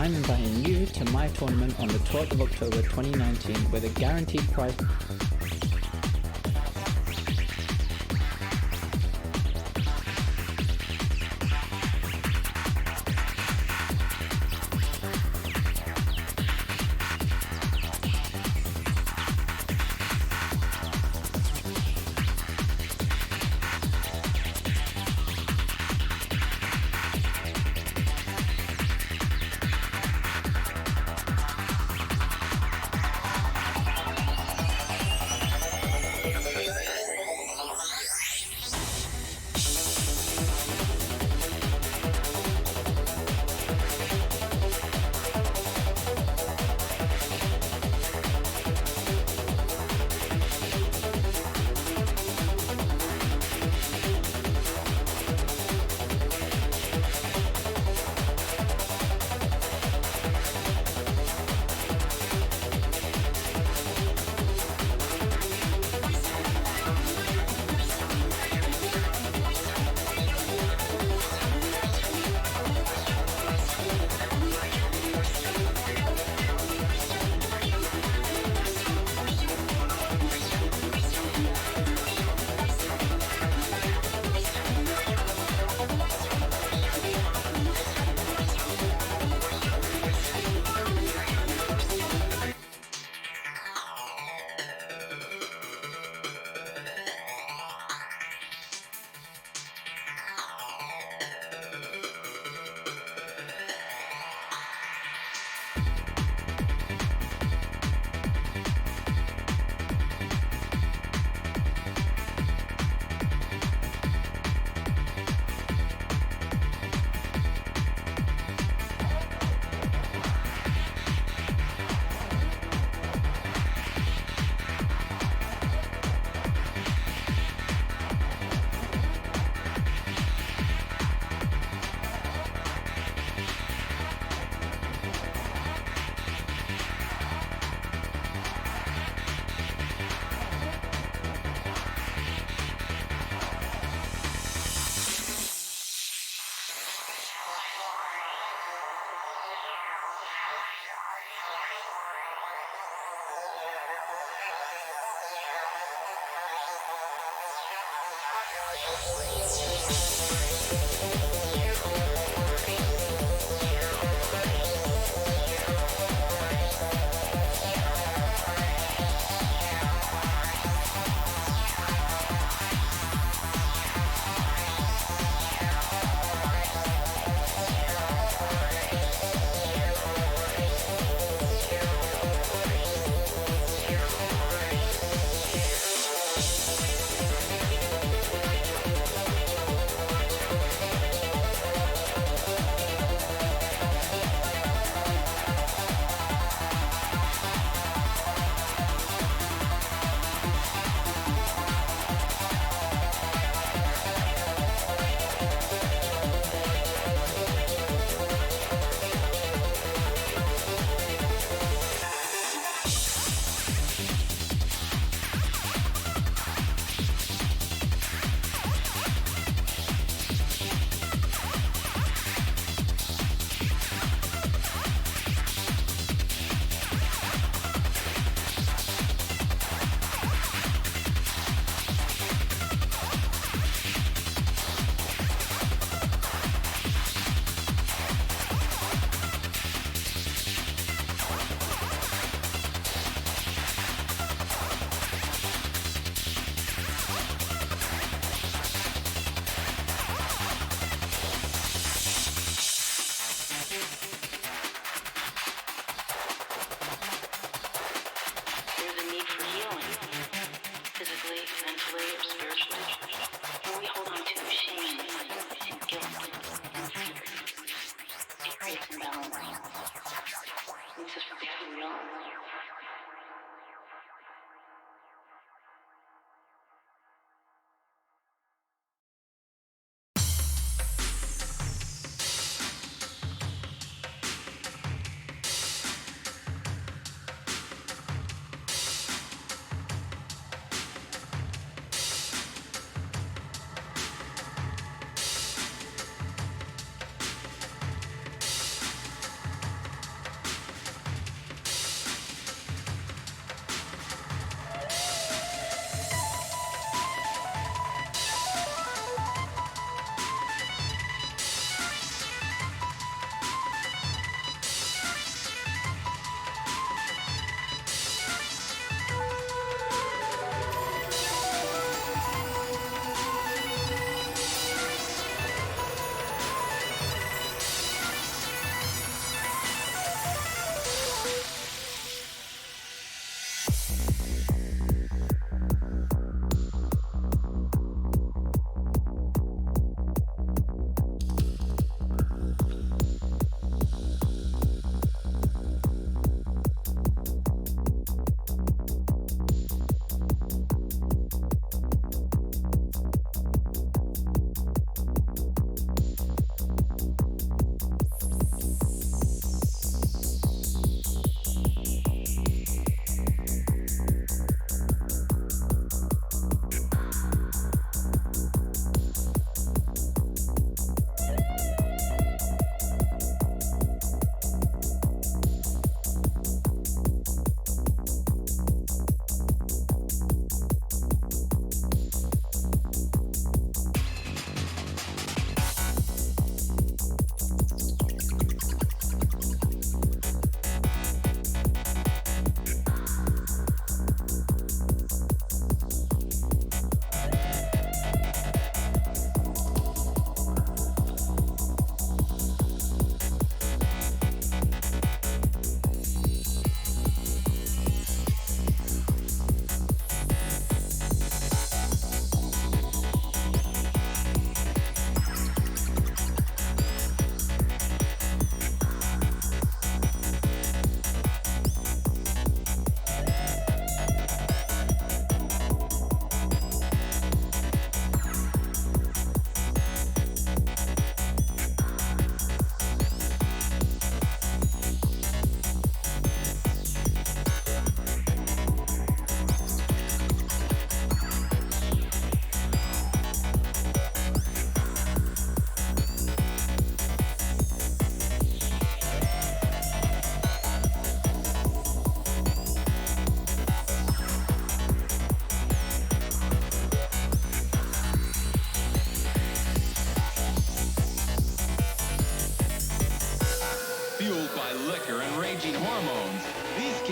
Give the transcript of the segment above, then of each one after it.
I'm inviting you to my tournament on the 12th of October 2019 with a guaranteed prize.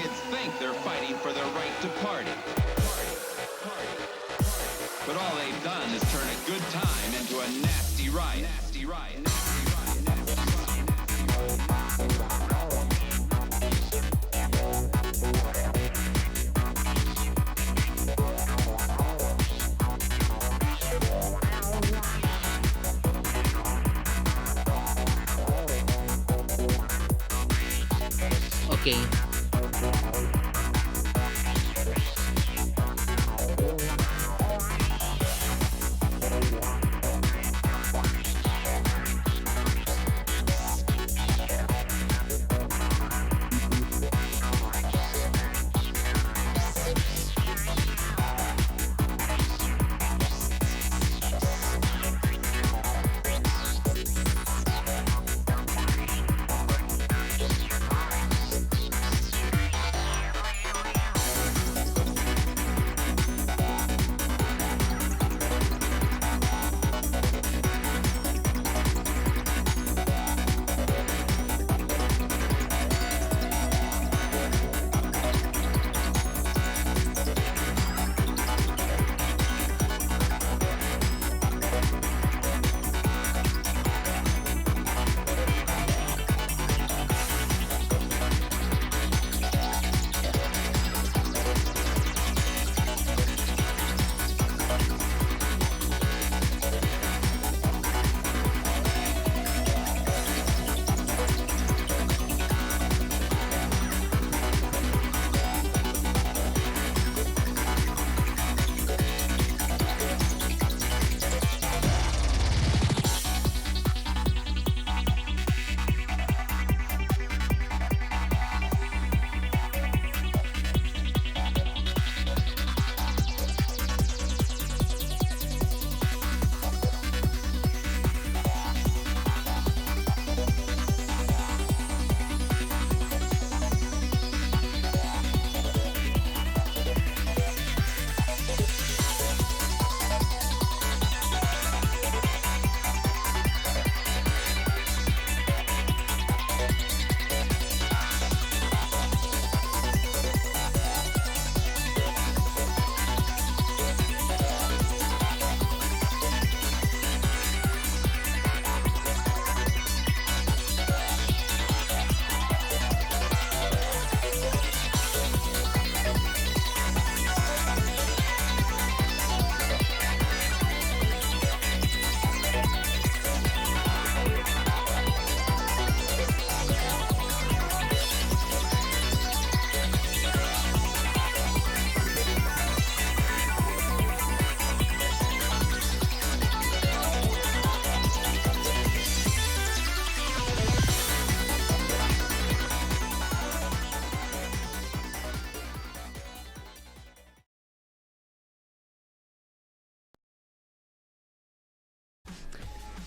kids think they're fighting for their right to party. But all they've done is turn a good time into a nasty riot. Okay.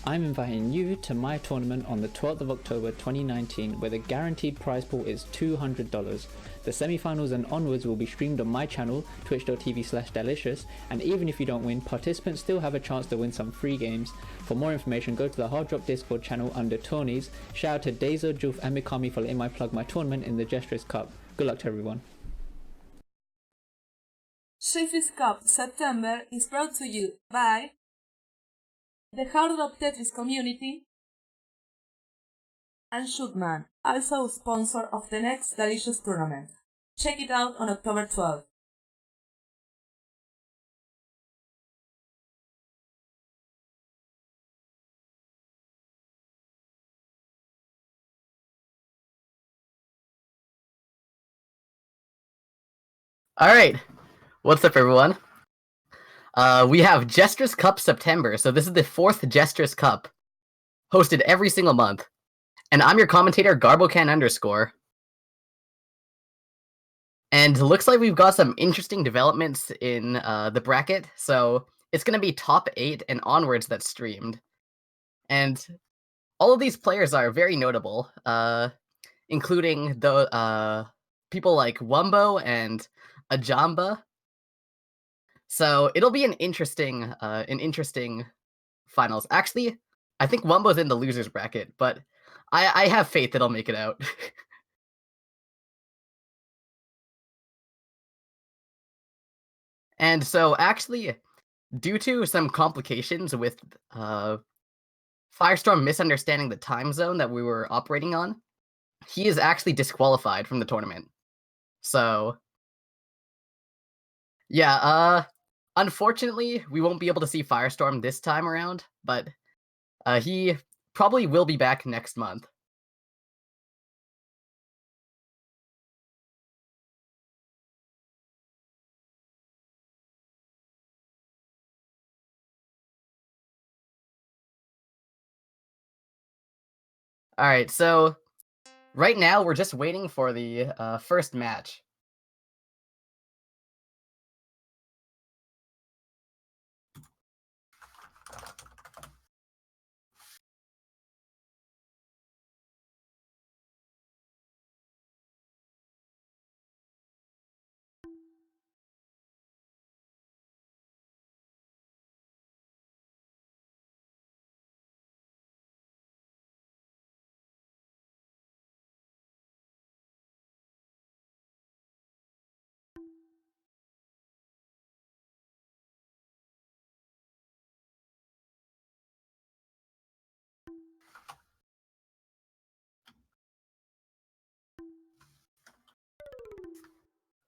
I'm inviting you to my tournament on the 12th of October 2019 where the guaranteed prize pool is $200. The semi-finals and onwards will be streamed on my channel, twitch.tv/delicious, and even if you don't win, participants still have a chance to win some free games. For more information, go to the Hard Drop Discord channel under tourneys. Shout out to Dazo, Juf and Mikami for letting me plug my tournament in the Jstris Cup. Good luck to everyone. Jstris Cup September is brought to you by the Hard Rock Tetris community and Shootman, also sponsor of the next Delicious tournament. Check it out on October 12th. Alright, what's up everyone? We have Jstris Cup September, so this is the 4th Jstris Cup, hosted every single month. And I'm your commentator, Garbocan_. And looks like we've got some interesting developments in the bracket, so it's going to be top 8 and onwards that's streamed. And all of these players are very notable, including the people like Wumbo and A Jamba. So it'll be an interesting finals. Actually, I think Wumbo's in the losers bracket, but I have faith it'll make it out. And so actually, due to some complications with Firestorm misunderstanding the time zone that we were operating on, he is actually disqualified from the tournament. So yeah, unfortunately, we won't be able to see Firestorm this time around, but he probably will be back next month. Alright, so right now we're just waiting for the first match.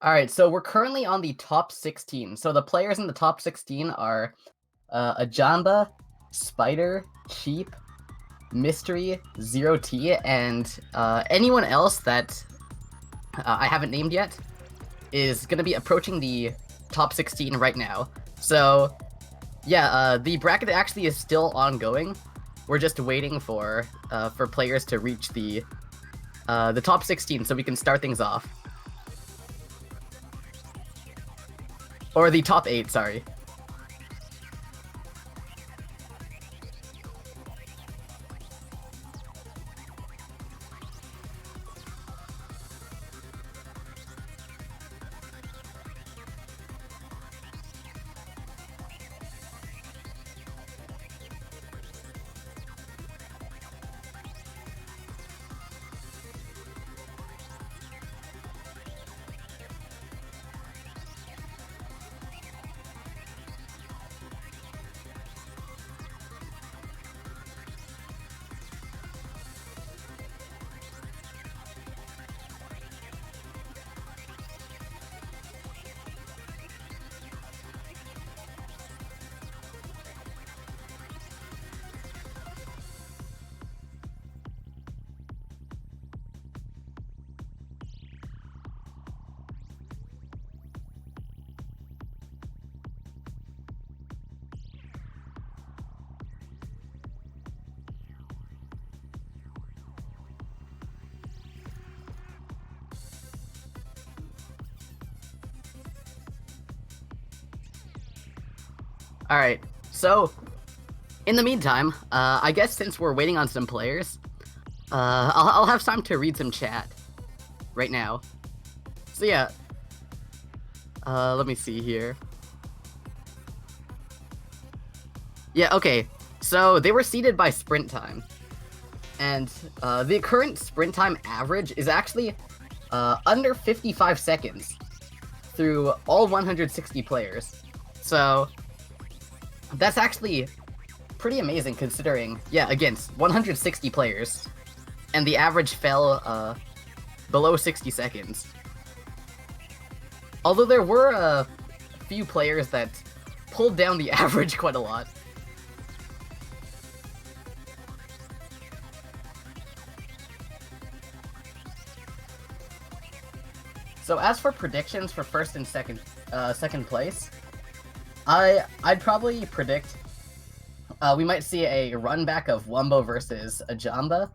Alright, so we're currently on the top 16. So the players in the top 16 are A Jamba, Spider, Cheap, Mystery, ZerT, and anyone else that I haven't named yet is going to be approaching the top 16 right now. So yeah, the bracket actually is still ongoing. We're just waiting for players to reach the top 16 so we can start things off. Or the top 8, sorry. Alright, so in the meantime, I guess since we're waiting on some players, I'll have time to read some chat right now. So yeah, let me see here. Yeah, okay, so they were seeded by sprint time. And the current sprint time average is actually under 55 seconds through all 160 players. So that's actually pretty amazing considering, yeah, against 160 players, and the average fell below 60 seconds. Although there were a few players that pulled down the average quite a lot. So as for predictions for first and second place, I'd probably predict we might see a run back of Wumbo versus A Jamba.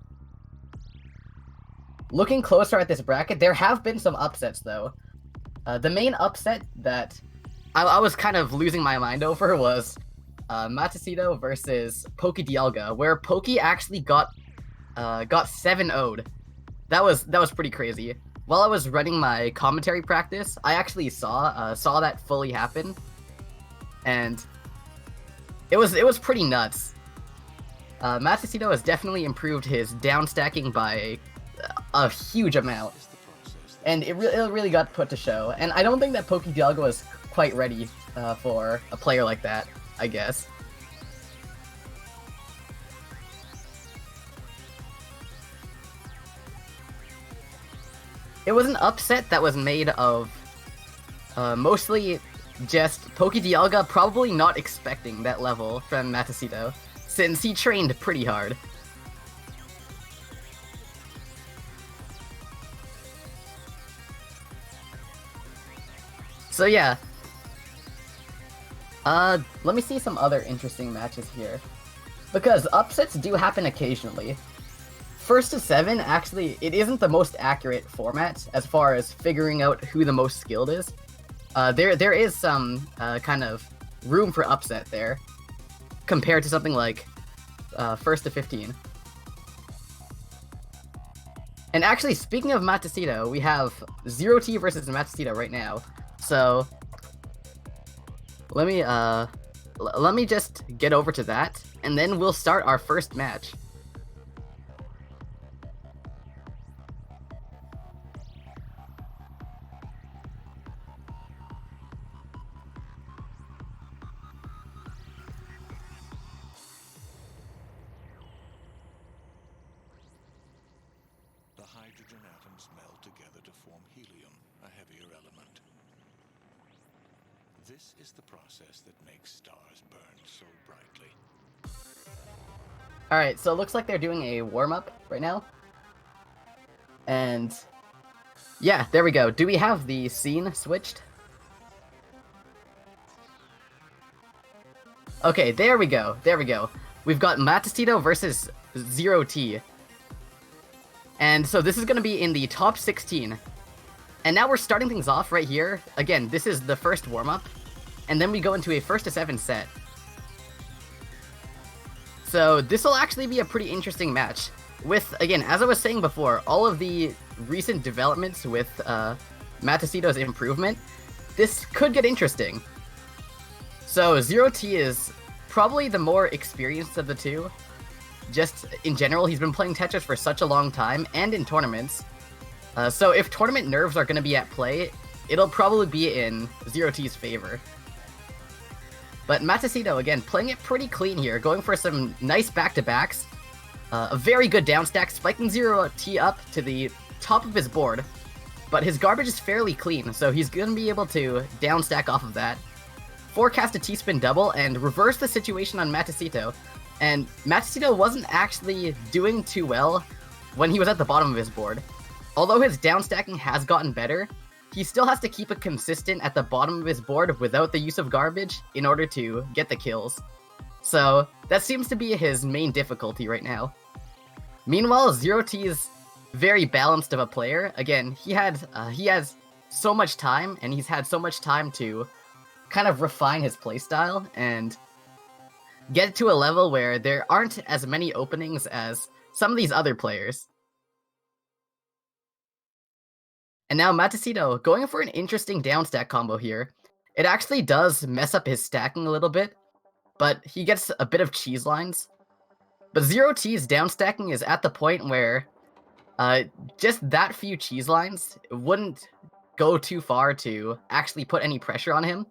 Looking closer at this bracket, there have been some upsets though. The main upset that I was kind of losing my mind over was Mattito versus Dialga, where Poki actually got 7-0'd. That was pretty crazy. While I was running my commentary practice, I actually saw that fully happen, and it was pretty nuts. Mattito has definitely improved his down stacking by a huge amount, and it really got put to show. And I don't think that Dialga was quite ready for a player like that, I guess. It was an upset that was made of mostly just PokeDialga probably not expecting that level from Mattito, since he trained pretty hard. So yeah. Let me see some other interesting matches here. Because upsets do happen occasionally. First to 7, actually, it isn't the most accurate format as far as figuring out who the most skilled is. There is some kind of room for upset there, compared to something like first to 15. And actually, speaking of Mattito, we have ZerT versus Mattito right now. So let me just get over to that, and then we'll start our first match. The hydrogen atoms meld together to form helium, a heavier element. This is the process that makes stars burn so brightly. Alright, so it looks like they're doing a warm-up right now. And yeah, there we go. Do we have the scene switched? Okay, there we go. There we go. We've got Mattito versus ZerT. And so this is going to be in the top 16. And now we're starting things off right here. Again, this is the first warm-up. And then we go into a first to 7 set. So this will actually be a pretty interesting match. With, again, as I was saying before, all of the recent developments with Mattito's improvement, this could get interesting. So ZerT is probably the more experienced of the two. Just in general, he's been playing Tetris for such a long time, and in tournaments. So if tournament nerves are going to be at play, it'll probably be in ZerT's favor. But Mattito, again, playing it pretty clean here, going for some nice back-to-backs. A very good down stack, spiking ZerT up to the top of his board. But his garbage is fairly clean, so he's going to be able to down stack off of that. Forecast a T-spin double, and reverse the situation on Mattito. And Mattito wasn't actually doing too well when he was at the bottom of his board. Although his down stacking has gotten better, he still has to keep it consistent at the bottom of his board without the use of garbage in order to get the kills. So that seems to be his main difficulty right now. Meanwhile, ZerT is very balanced of a player. Again, he has so much time, and he's had so much time to kind of refine his playstyle and get to a level where there aren't as many openings as some of these other players. And now Mattito going for an interesting down stack combo here. It actually does mess up his stacking a little bit, but he gets a bit of cheese lines. But ZerT's down stacking is at the point where just that few cheese lines wouldn't go too far to actually put any pressure on him.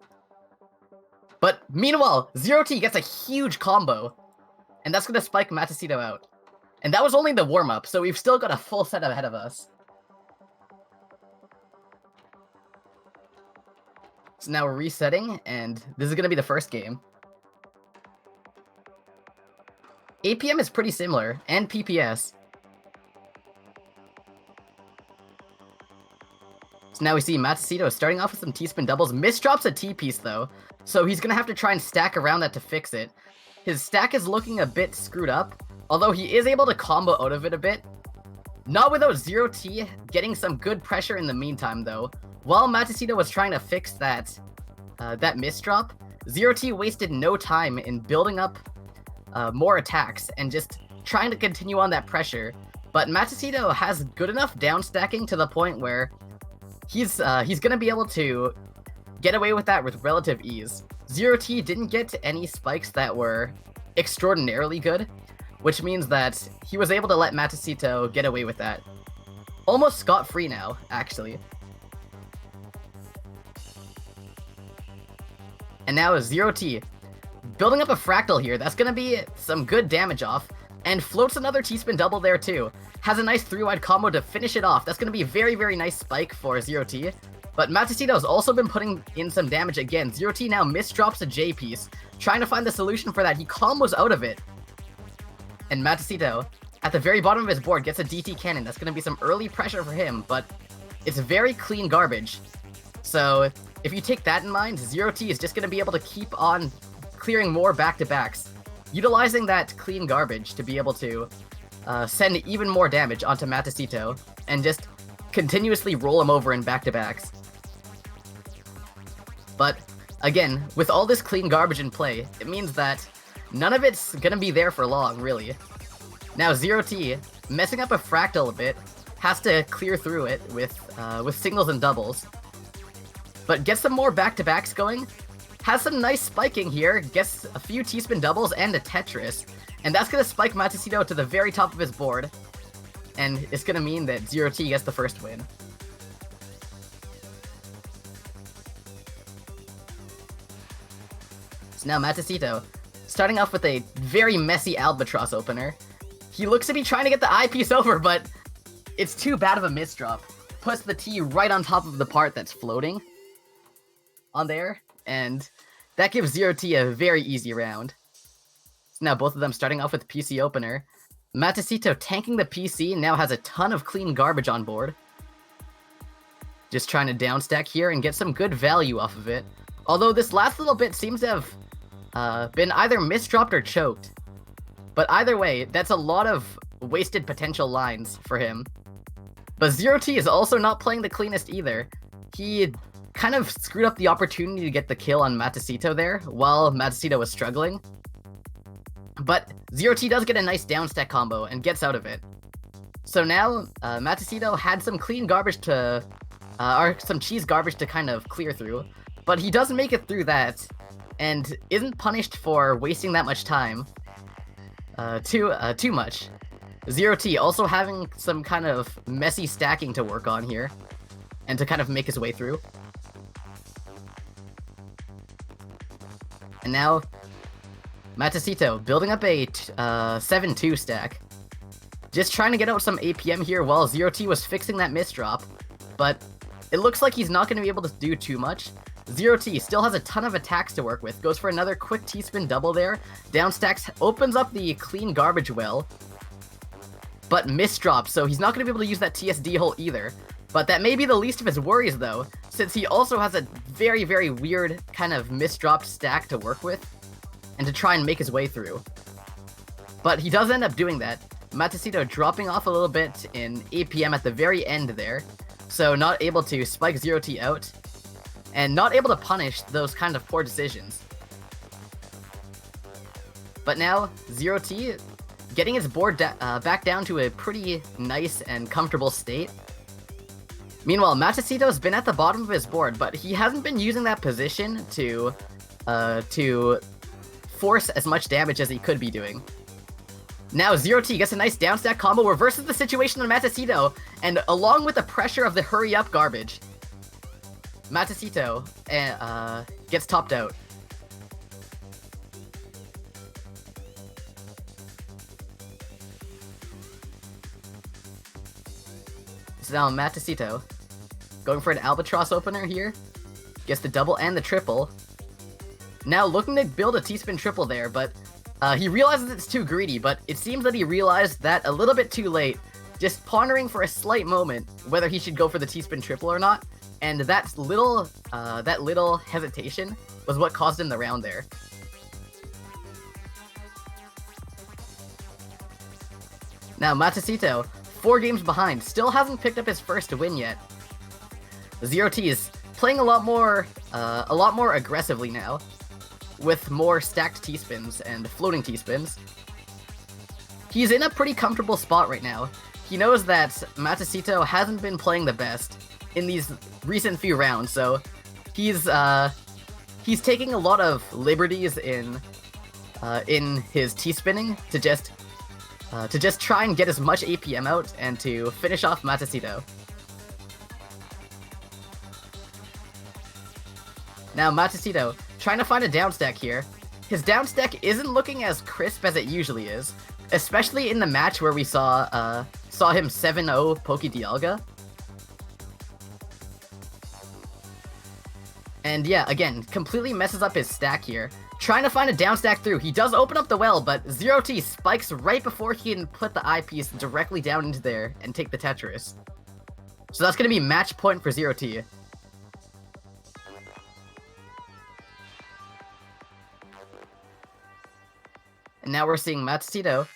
But meanwhile, ZerT gets a huge combo, and that's going to spike Mattito out. And that was only the warm-up, so we've still got a full set ahead of us. So now we're resetting, and this is going to be the first game. APM is pretty similar, and PPS. So now we see Mattito starting off with some T-spin doubles. Misdrops a T-piece, though, so he's going to have to try and stack around that to fix it. His stack is looking a bit screwed up, although he is able to combo out of it a bit. Not without ZerT getting some good pressure in the meantime, though. While Mattito was trying to fix that misdrop, ZerT wasted no time in building up more attacks and just trying to continue on that pressure. But Mattito has good enough down stacking to the point where he's going to be able to get away with that with relative ease. ZerT didn't get any spikes that were extraordinarily good, which means that he was able to let Mattito get away with that. Almost scot-free now, actually. And now ZerT building up a fractal here. That's gonna be some good damage off. And floats another T-spin double there too. Has a nice 3-wide combo to finish it off. That's gonna be a very, very nice spike for ZerT. But Mattito's also been putting in some damage again. ZerT now misdrops a J piece, trying to find the solution for that. He combos out of it. And Mattito, at the very bottom of his board, gets a DT cannon. That's gonna be some early pressure for him, but it's very clean garbage. So if you take that in mind, ZerT is just gonna be able to keep on clearing more back-to-backs, utilizing that clean garbage to be able to send even more damage onto Mattito and just continuously roll him over in back-to-backs. But again, with all this clean garbage in play, it means that none of it's gonna be there for long, really. Now ZerT, messing up a fractal a bit, has to clear through it with singles and doubles. But gets some more back-to-backs going, has some nice spiking here, gets a few T-spin doubles and a Tetris, and that's gonna spike Mattito to the very top of his board, and it's gonna mean that ZerT gets the first win. So now Mattito, starting off with a very messy Albatross opener. He looks to be trying to get the eyepiece over, but it's too bad of a misdrop. Puts the T right on top of the part that's floating on there, and that gives ZerT a very easy round. So now both of them starting off with PC opener. Mattito tanking the PC, now has a ton of clean garbage on board. Just trying to downstack here and get some good value off of it. Although this last little bit seems to have been either misdropped or choked. But either way, that's a lot of wasted potential lines for him. But ZerT is also not playing the cleanest either. He kind of screwed up the opportunity to get the kill on Mattito there, while Mattito was struggling. But ZerT does get a nice downstack combo and gets out of it. So now, Mattito had some clean garbage to, or some cheese garbage to kind of clear through, but he doesn't make it through that, and isn't punished for wasting that much time. Too much. ZerT also having some kind of messy stacking to work on here, and to kind of make his way through. And now, Mattito building up a 7-2 stack. Just trying to get out some APM here while ZerT was fixing that misdrop, but it looks like he's not going to be able to do too much. ZerT still has a ton of attacks to work with, goes for another quick T-spin double there, downstacks, opens up the clean garbage well, but misdrops, so he's not going to be able to use that TSD hole either. But that may be the least of his worries though, since he also has a very, very weird kind of misdropped stack to work with, and to try and make his way through. But he does end up doing that. Mattito dropping off a little bit in APM at the very end there, so not able to spike ZerT out, and not able to punish those kind of poor decisions. But now, ZerT getting his board back down to a pretty nice and comfortable state. Meanwhile, Mattito's been at the bottom of his board, but he hasn't been using that position to force as much damage as he could be doing. Now ZerT gets a nice downstack combo, reverses the situation on Mattito, and along with the pressure of the hurry up garbage, Mattito gets topped out. So now Mattito going for an Albatross opener here, gets the double and the triple. Now looking to build a T-spin triple there, but he realizes it's too greedy, but it seems that he realized that a little bit too late, just pondering for a slight moment whether he should go for the T-spin triple or not, and that little hesitation was what caused him the round there. Now Mattito, 4 games behind, still hasn't picked up his first win yet. ZerT is playing a lot more aggressively now, with more stacked T-spins and floating T-spins. He's in a pretty comfortable spot right now. He knows that Mattito hasn't been playing the best in these recent few rounds, so he's taking a lot of liberties in his T-spinning to just try and get as much APM out and to finish off Mattito. Now Mattito trying to find a down stack here. His down stack isn't looking as crisp as it usually is, especially in the match where we saw him 7-0 Poke Dialga. And yeah, again, completely messes up his stack here. Trying to find a down stack through. He does open up the well, but ZerT spikes right before he can put the eyepiece directly down into there and take the Tetris. So that's going to be match point for ZerT. And now we're seeing Mattito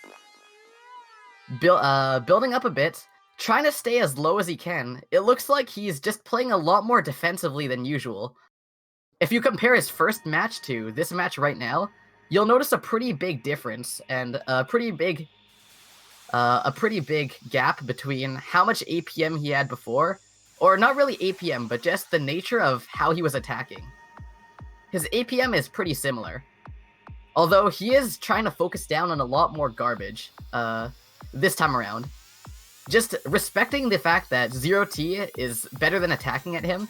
building up a bit, trying to stay as low as he can. It looks like he's just playing a lot more defensively than usual. If you compare his first match to this match right now, you'll notice a pretty big difference and a pretty big gap between how much APM he had before, or not really APM, but just the nature of how he was attacking. His APM is pretty similar, although he is trying to focus down on a lot more garbage this time around. Just respecting the fact that ZerT is better than attacking at him,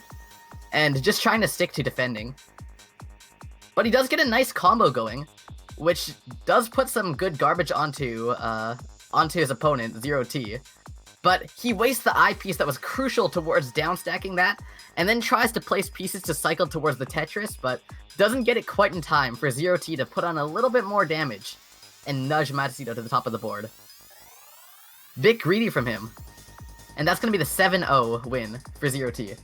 and just trying to stick to defending. But he does get a nice combo going, which does put some good garbage onto his opponent, ZerT. But he wastes the eyepiece that was crucial towards downstacking that, and then tries to place pieces to cycle towards the Tetris, but doesn't get it quite in time for ZerT to put on a little bit more damage and nudge Mattito to the top of the board. Bit greedy from him. And that's going to be the 7-0 win for ZerT.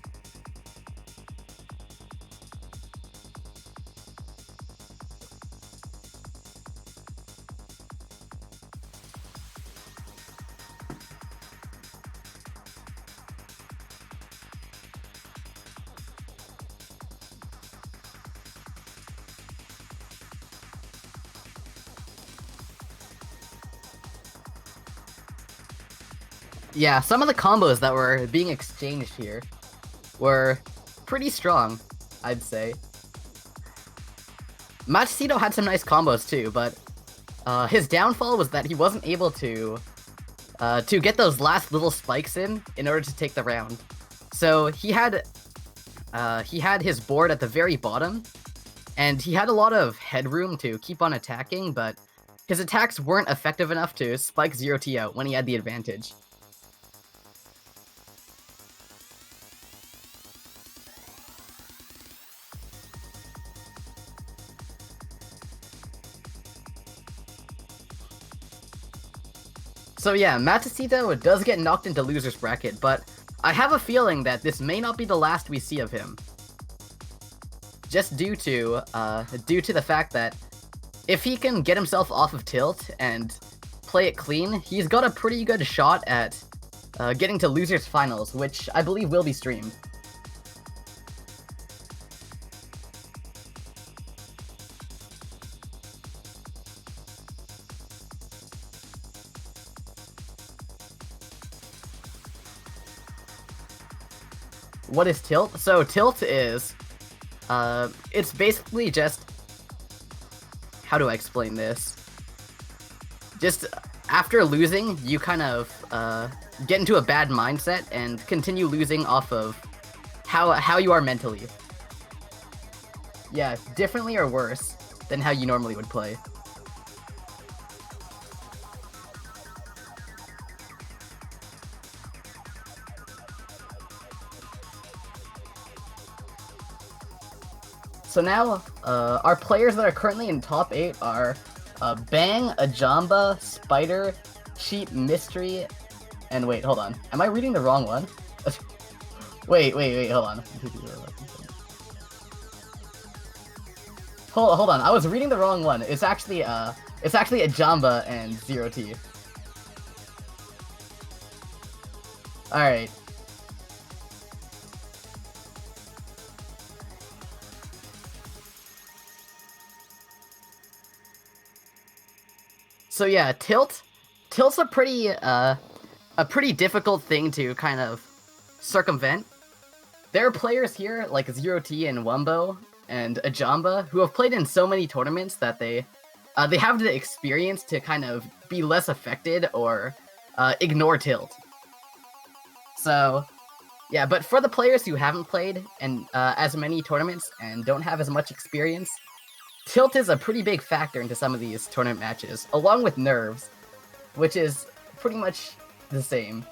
Yeah, some of the combos that were being exchanged here were pretty strong, I'd say. Mattito had some nice combos too, but his downfall was that he wasn't able to get those last little spikes in order to take the round. So he had his board at the very bottom, and he had a lot of headroom to keep on attacking, but his attacks weren't effective enough to spike ZerT out when he had the advantage. So yeah, Mattito does get knocked into loser's bracket, but I have a feeling that this may not be the last we see of him. Just due to the fact that if he can get himself off of tilt and play it clean, he's got a pretty good shot at getting to losers finals, which I believe will be streamed. What is tilt? So tilt is, it's basically just, how do I explain this? Just after losing, you kind of get into a bad mindset and continue losing off of how you are mentally. Yeah, differently or worse than how you normally would play. So now, our players that are currently in top 8 are Bang, A Jamba, Spider, Cheap, Mystery, and wait, hold on. Am I reading the wrong one? wait, hold on. Hold on, I was reading the wrong one. It's actually A Jamba and ZerT. Alright. So yeah, tilt's a pretty difficult thing to kind of circumvent. There are players here like ZerT and Wumbo and A Jamba who have played in so many tournaments that they have the experience to kind of be less affected or ignore tilt. So Yeah, but for the players who haven't played and as many tournaments and don't have as much experience, tilt is a pretty big factor into some of these tournament matches, along with nerves, which is pretty much the same.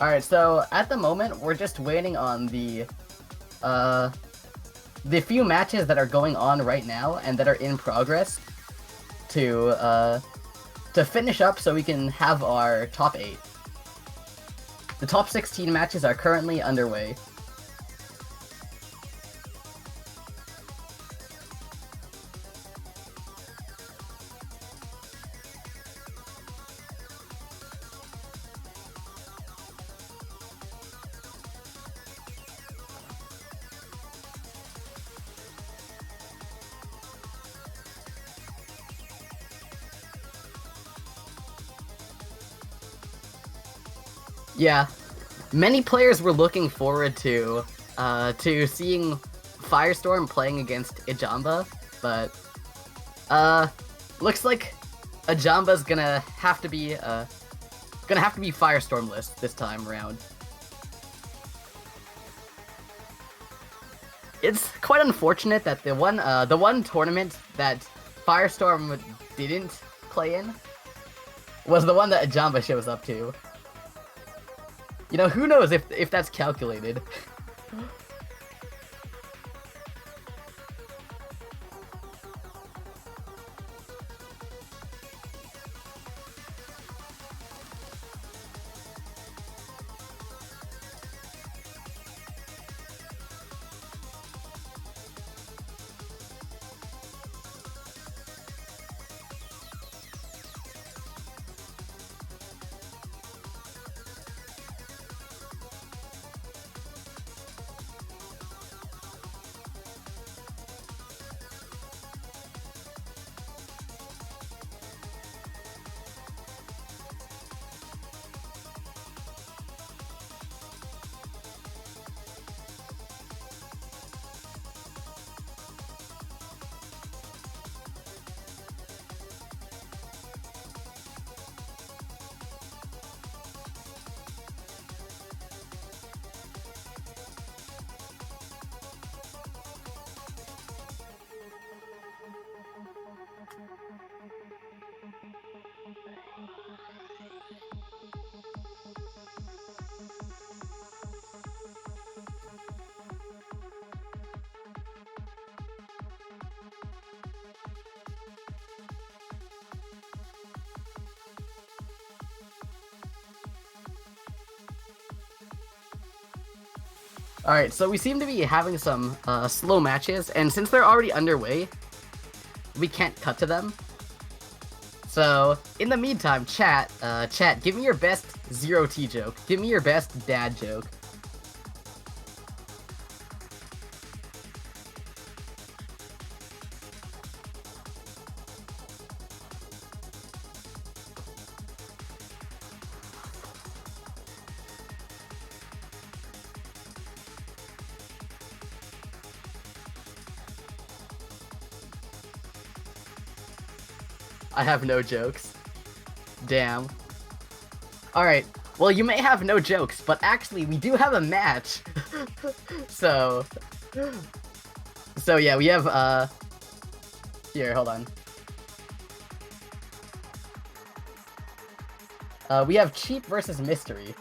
Alright, so at the moment, we're just waiting on the few matches that are going on right now and that are in progress to finish up so we can have our top 8. The top 16 matches are currently underway. Yeah, many players were looking forward to seeing Firestorm playing against A Jamba, but looks like A Jamba's gonna have to be Firestorm-less this time around. It's quite unfortunate that the one tournament that Firestorm didn't play in was the one that A Jamba shows up to. You know, who knows if that's calculated. Alright, so we seem to be having some slow matches, and since they're already underway, we can't cut to them. So, in the meantime, chat, give me your best ZerT joke. Give me your best dad joke. I have no jokes. Damn. Alright, well you may have no jokes, but actually we do have a match. So yeah, we have, here, hold on. We have Cheap versus Mystery.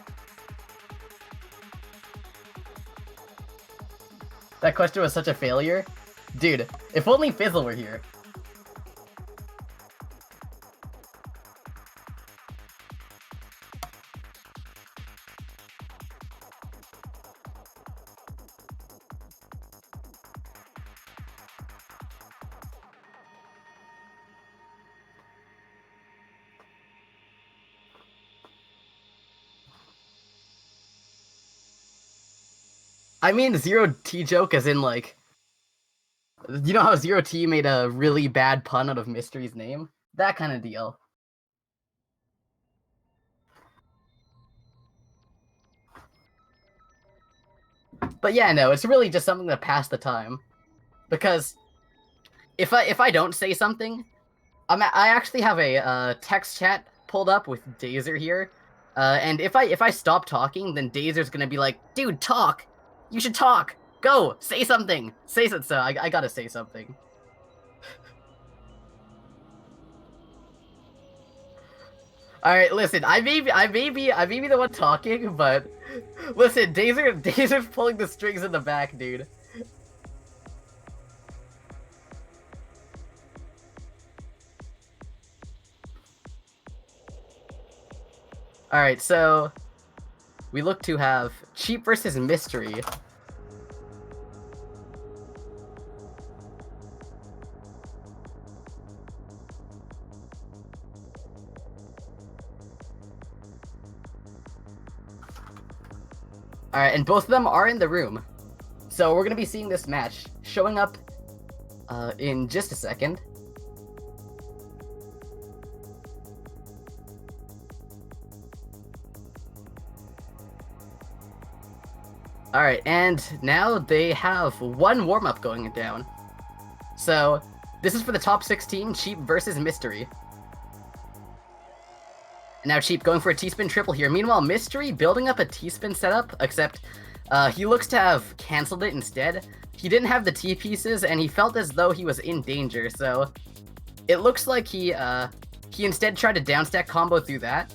That question was such a failure. Dude, if only Fizzle were here. I mean ZerT joke as in, like, you know how ZerT made a really bad pun out of Mystery's name? That kind of deal. But yeah, no, it's really just something to pass the time. Because if I don't say something, I actually have a text chat pulled up with Dazer here. And if I stop talking, then Dazer's gonna be like, dude, talk! You should talk! Go! Say something! Say something! So I gotta say something. Alright, listen, I may be the one talking, but listen, Dazer's pulling the strings in the back, dude. Alright, so we look to have Cheap versus Mystery. Alright, and both of them are in the room. So we're going to be seeing this match showing up in just a second. Alright, and now they have one warm-up going down. So this is for the top 16, Cheap versus Mystery. And now Cheap going for a T-spin triple here. Meanwhile, Mystery building up a T-spin setup, except he looks to have cancelled it instead. He didn't have the T-pieces, and he felt as though he was in danger, so it looks like he instead tried to downstack combo through that.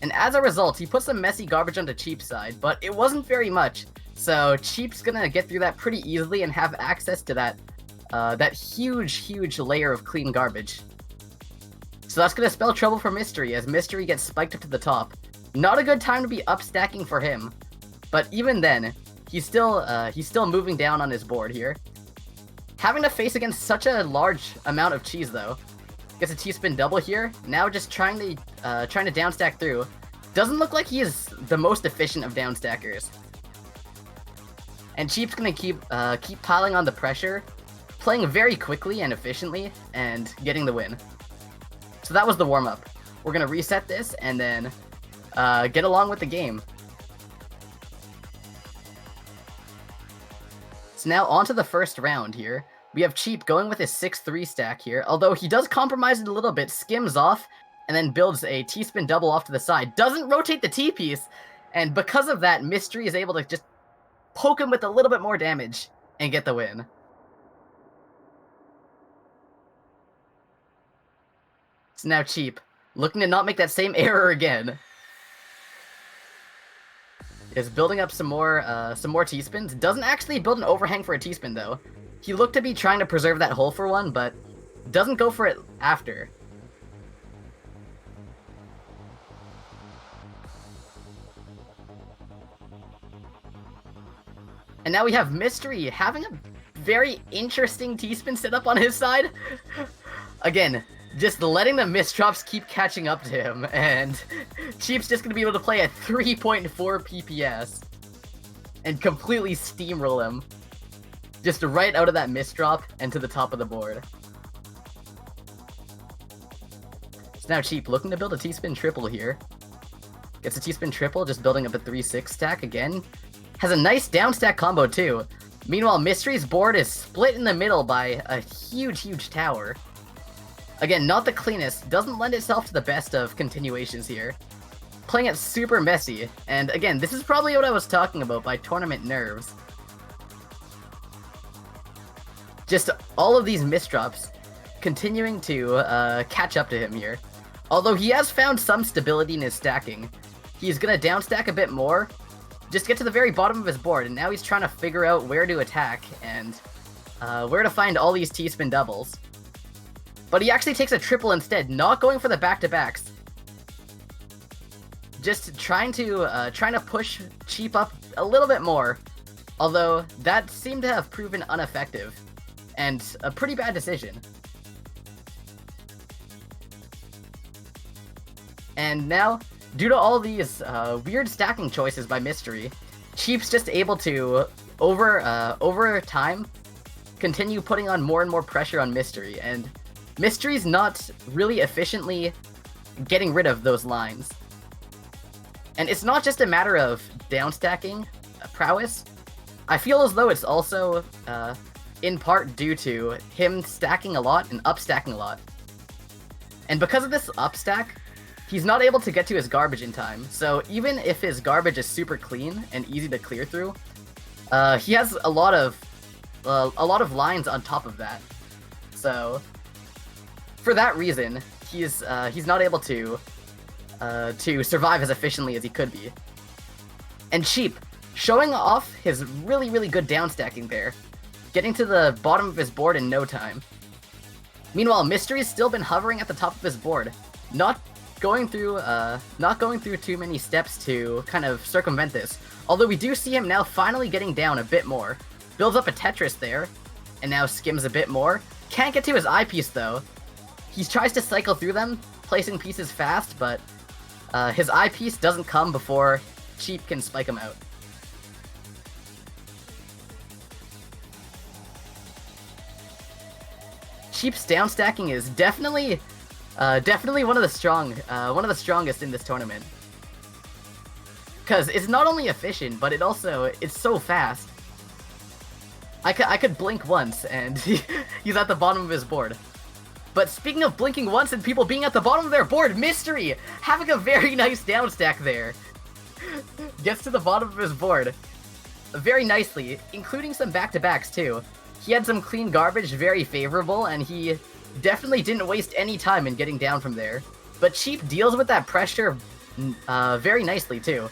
And as a result, he put some messy garbage onto Cheap's side, but it wasn't very much. So Cheap's gonna get through that pretty easily and have access to that huge layer of clean garbage. So that's gonna spell trouble for Mystery, as Mystery gets spiked up to the top. Not a good time to be upstacking for him, but even then, he's still moving down on his board here. Having to face against such a large amount of cheese though. Gets a T-spin double here. Now just trying to downstack through. Doesn't look like he is the most efficient of downstackers. And Cheap's gonna keep piling on the pressure, playing very quickly and efficiently, and getting the win. So that was the warm-up. We're gonna reset this and then get along with the game. So now on to the first round here. We have Cheap going with his 6-3 stack here, although he does compromise it a little bit, skims off, and then builds a T-spin double off to the side. Doesn't rotate the T-piece, and because of that, Mystery is able to just poke him with a little bit more damage and get the win. So now Cheap, looking to not make that same error again, is building up some more T-spins. Doesn't actually build an overhang for a T-spin though. He looked to be trying to preserve that hole for one, but doesn't go for it after. And now we have Mystery having a very interesting T-spin setup on his side. Again, just letting the misdrops keep catching up to him, and Cheap's just going to be able to play at 3.4 PPS and completely steamroll him. Just right out of that misdrop and to the top of the board. So now Cheap looking to build a T-spin triple here. Gets a T-spin triple, just building up a 3-6 stack again. Has a nice down stack combo too. Meanwhile, Mystery's board is split in the middle by a huge tower. Again, not the cleanest, doesn't lend itself to the best of continuations here. Playing it super messy, and again, this is probably what I was talking about by tournament nerves. Just all of these misdrops continuing to catch up to him here. Although he has found some stability in his stacking. He's gonna downstack a bit more, just get to the very bottom of his board, and now he's trying to figure out where to attack and where to find all these T-spin doubles. But he actually takes a triple instead, not going for the back-to-backs. Just trying to push Cheap up a little bit more, although that seemed to have proven ineffective. And a pretty bad decision. And now, due to all these weird stacking choices by Mystery, Cheap's just able to over time, continue putting on more and more pressure on Mystery, and Mystery's not really efficiently getting rid of those lines. And it's not just a matter of downstacking prowess. I feel as though it's also in part due to him stacking a lot and upstacking a lot. And because of this upstack, he's not able to get to his garbage in time. So even if his garbage is super clean and easy to clear through, he has a lot of lines on top of that. So for that reason, he's not able to survive as efficiently as he could be. And Cheap, showing off his really good downstacking there, getting to the bottom of his board in no time. Meanwhile, Mystery's still been hovering at the top of his board, not going through too many steps to kind of circumvent this. Although we do see him now finally getting down a bit more. Builds up a Tetris there, and now skims a bit more. Can't get to his eyepiece though. He tries to cycle through them, placing pieces fast, but his eyepiece doesn't come before Cheap can spike him out. Cheap's downstacking is definitely one of the strongest in this tournament. Because it's not only efficient, but it's so fast. I could blink once and he's at the bottom of his board. But speaking of blinking once and people being at the bottom of their board, Mystery having a very nice downstack there. Gets to the bottom of his board very nicely, including some back-to-backs too. He had some clean garbage, very favorable, and he definitely didn't waste any time in getting down from there. But Cheap deals with that pressure very nicely too.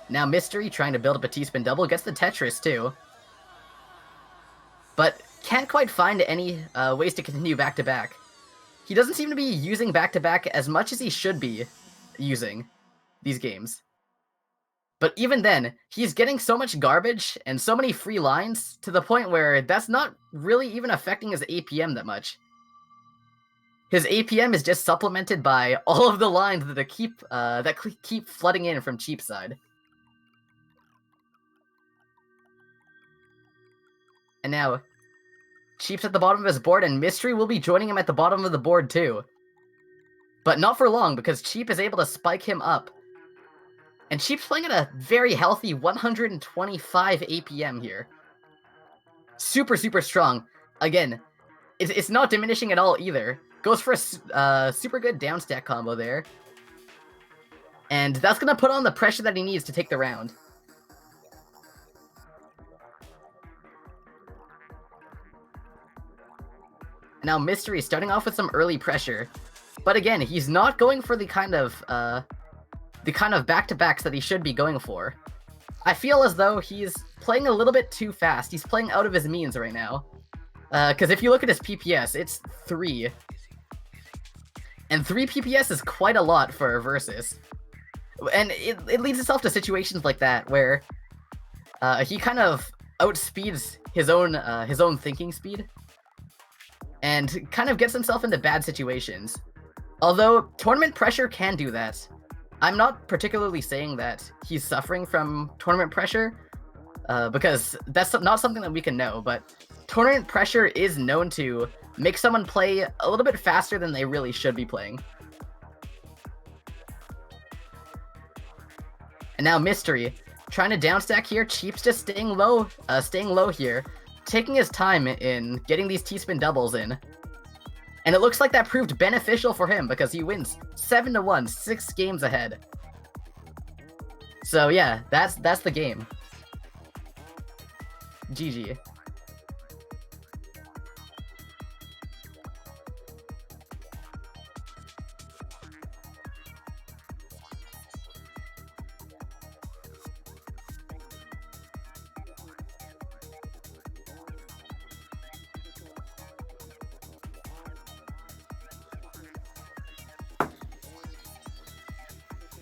Now Mystery, trying to build up a T-spin double, gets the Tetris too. But can't quite find any ways to continue back-to-back. He doesn't seem to be using back-to-back as much as he should be using these games. But even then, he's getting so much garbage and so many free lines to the point where that's not really even affecting his APM that much. His APM is just supplemented by all of the lines that keep flooding in from Cheap's side. And now, Cheap's at the bottom of his board, and Mystery will be joining him at the bottom of the board too. But not for long, because Cheap is able to spike him up. And Cheap's playing at a very healthy 125 APM here. Super strong. Again, it's not diminishing at all either. Goes for a super good downstack combo there. And that's going to put on the pressure that he needs to take the round. Now Mystery starting off with some early pressure. But again, he's not going for the kind of back-to-backs that he should be going for. I feel as though he's playing a little bit too fast. He's playing out of his means right now. Because if you look at his PPS, it's 3. And 3 PPS is quite a lot for a Versus. And it leads itself to situations like that, where he kind of outspeeds his own thinking speed. And kind of gets himself into bad situations. Although, tournament pressure can do that. I'm not particularly saying that he's suffering from tournament pressure, because that's not something that we can know, but tournament pressure is known to make someone play a little bit faster than they really should be playing. And now Mystery, trying to downstack here. Cheap's just staying low here, taking his time in getting these T-spin doubles in. And it looks like that proved beneficial for him because he wins 7-1, 6 games ahead. So yeah, that's the game. GG.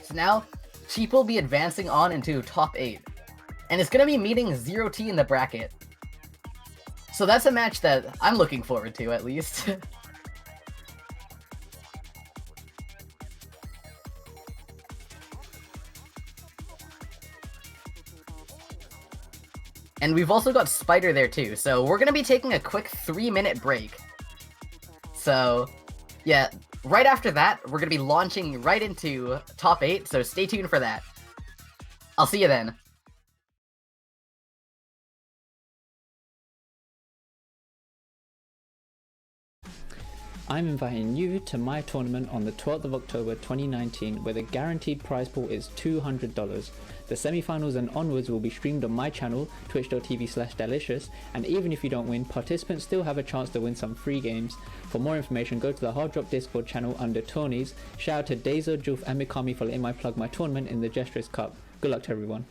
So now, Cheap will be advancing on into top 8. And it's going to be meeting ZerT in the bracket. So that's a match that I'm looking forward to, at least. And we've also got Spider there too, so we're gonna be taking a quick 3-minute break. So, yeah, right after that, we're gonna be launching right into top 8, so stay tuned for that. I'll see you then. I'm inviting you to my tournament on the 12th of October 2019 where the guaranteed prize pool is $200. The semi-finals and onwards will be streamed on my channel, twitch.tv/delicious, and even if you don't win, participants still have a chance to win some free games. For more information, go to the Hard Drop Discord channel under Tourneys. Shout out to Dazo, Julf and Mikami for letting me plug my tournament in the Jstris Cup. Good luck to everyone.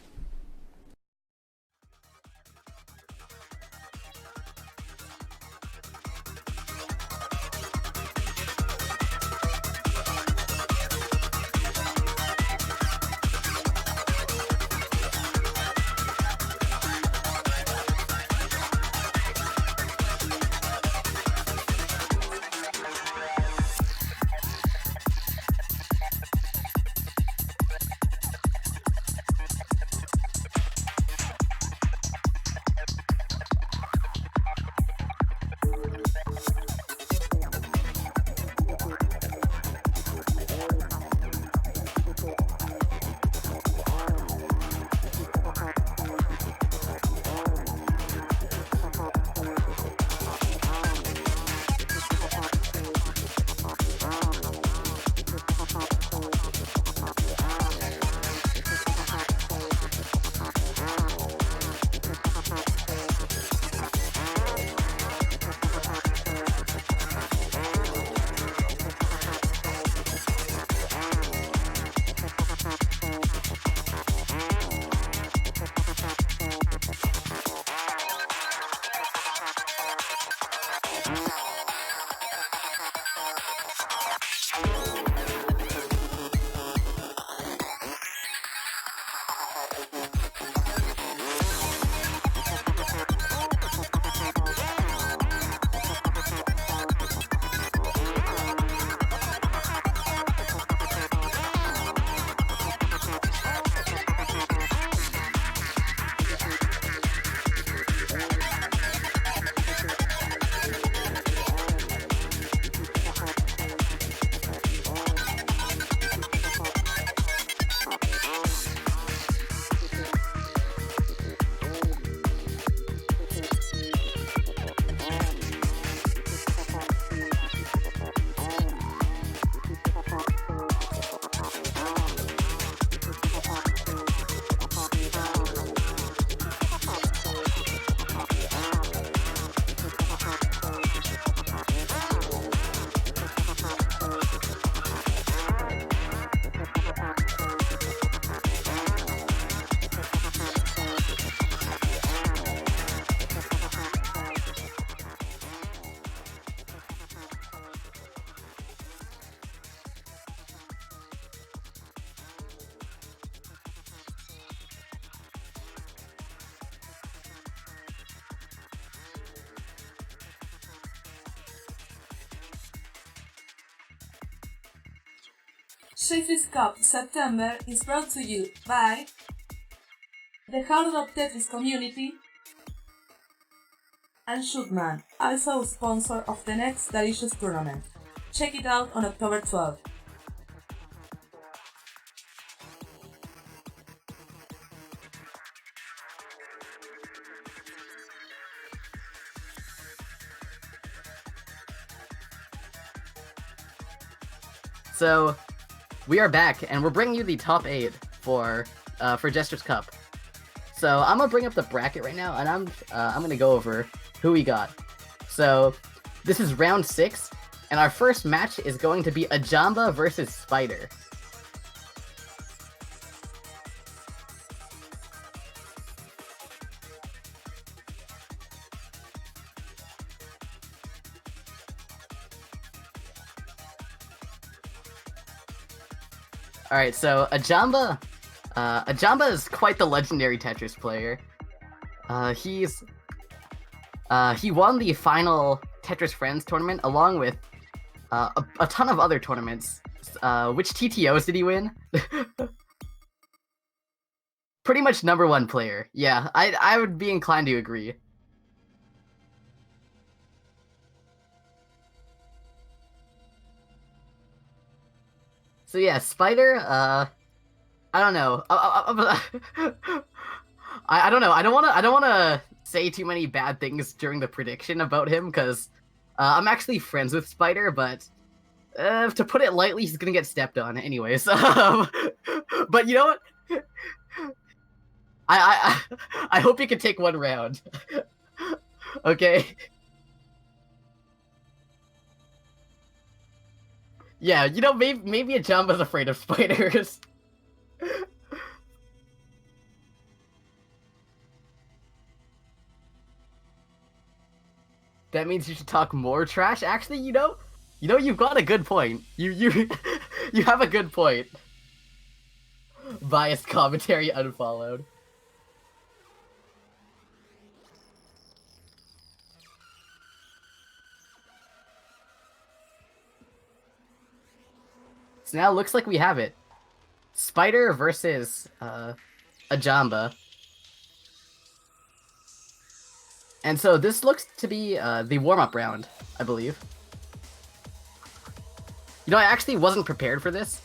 Jstris Cup September is brought to you by the Hard Rock Tetris community and Shootman, also sponsor of the next Delicious tournament. Check it out on October 12th. So, we are back, and we're bringing you the top 8 for Jstris Cup. So I'm gonna bring up the bracket right now, and I'm gonna go over who we got. So this is round 6, and our first match is going to be A Jamba versus Spider. Alright, so A Jamba is quite the legendary Tetris player. He won the final Tetris Friends tournament along with a ton of other tournaments. Which TTOs did he win? Pretty much #1 player. Yeah, I would be inclined to agree. So yeah, Spider, I don't know. I don't know. I don't wanna say too many bad things during the prediction about him, because I'm actually friends with Spider, but to put it lightly, he's gonna get stepped on anyways. But you know what? I hope you can take one round. Okay. Yeah, you know, maybe A Jamba's afraid of spiders. That means you should talk more trash. Actually, you know, you've got a good point. You you have a good point. Biased commentary unfollowed. So now it looks like we have it. Spider versus A Jamba. And so this looks to be the warm-up round, I believe. You know, I actually wasn't prepared for this.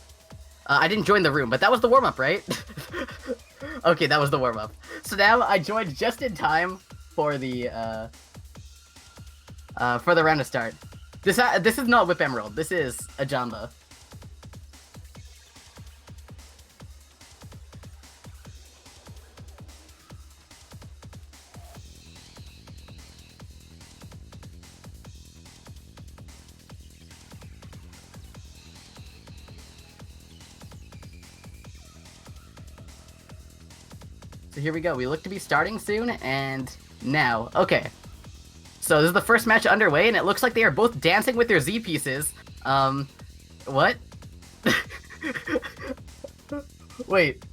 I didn't join the room, but that was the warm-up, right? Okay, that was the warm-up. So now I joined just in time for the round to start. This is not Whip Emerald. This is A Jamba. So here we go. We look to be starting soon, and now. Okay. So this is the first match underway, and it looks like they are both dancing with their Z pieces. What? Wait.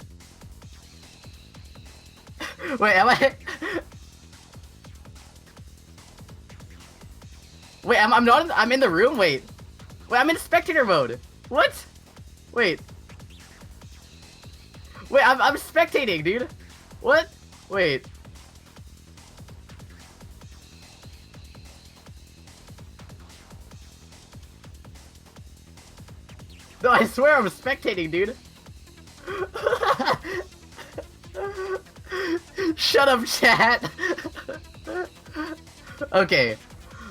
Wait, am I... Wait, I'm not... I'm in the room? Wait. Wait, I'm in spectator mode. What? Wait. Wait, I'm spectating, dude. What? Wait. No, I swear I'm spectating, dude. Shut up, chat. Okay.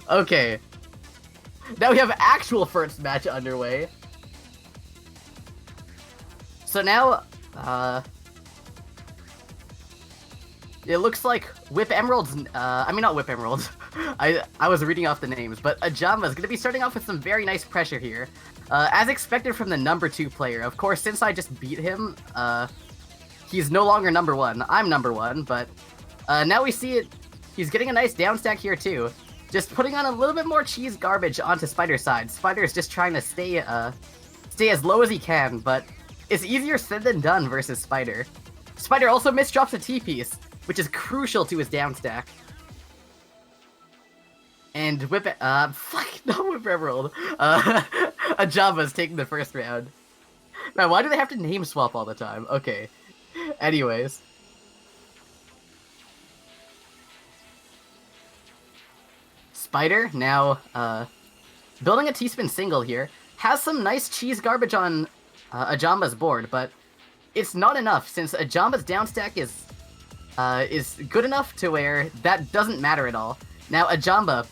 Okay. Now we have actual first match underway. So now, it looks like Whip Emerald's, I mean not Whip Emerald. I was reading off the names, but A Jamba is going to be starting off with some very nice pressure here. As expected from the #2 player. Of course, since I just beat him, he's no longer #1. I'm #1, but now we see it. He's getting a nice down stack here too. Just putting on a little bit more cheese garbage onto Spider's side. Spider is just trying to stay as low as he can, but it's easier said than done versus Spider. Spider also misdrops a T-piece, which is crucial to his down stack. And Whip Emerald. A Jamba is taking the first round. Man, why do they have to name swap all the time? Okay. Anyways. Spider, now, building a T-spin single here, has some nice cheese garbage on A Jamba's board, but it's not enough since A Jamba's down stack is good enough to where that doesn't matter at all. Now, A Jamba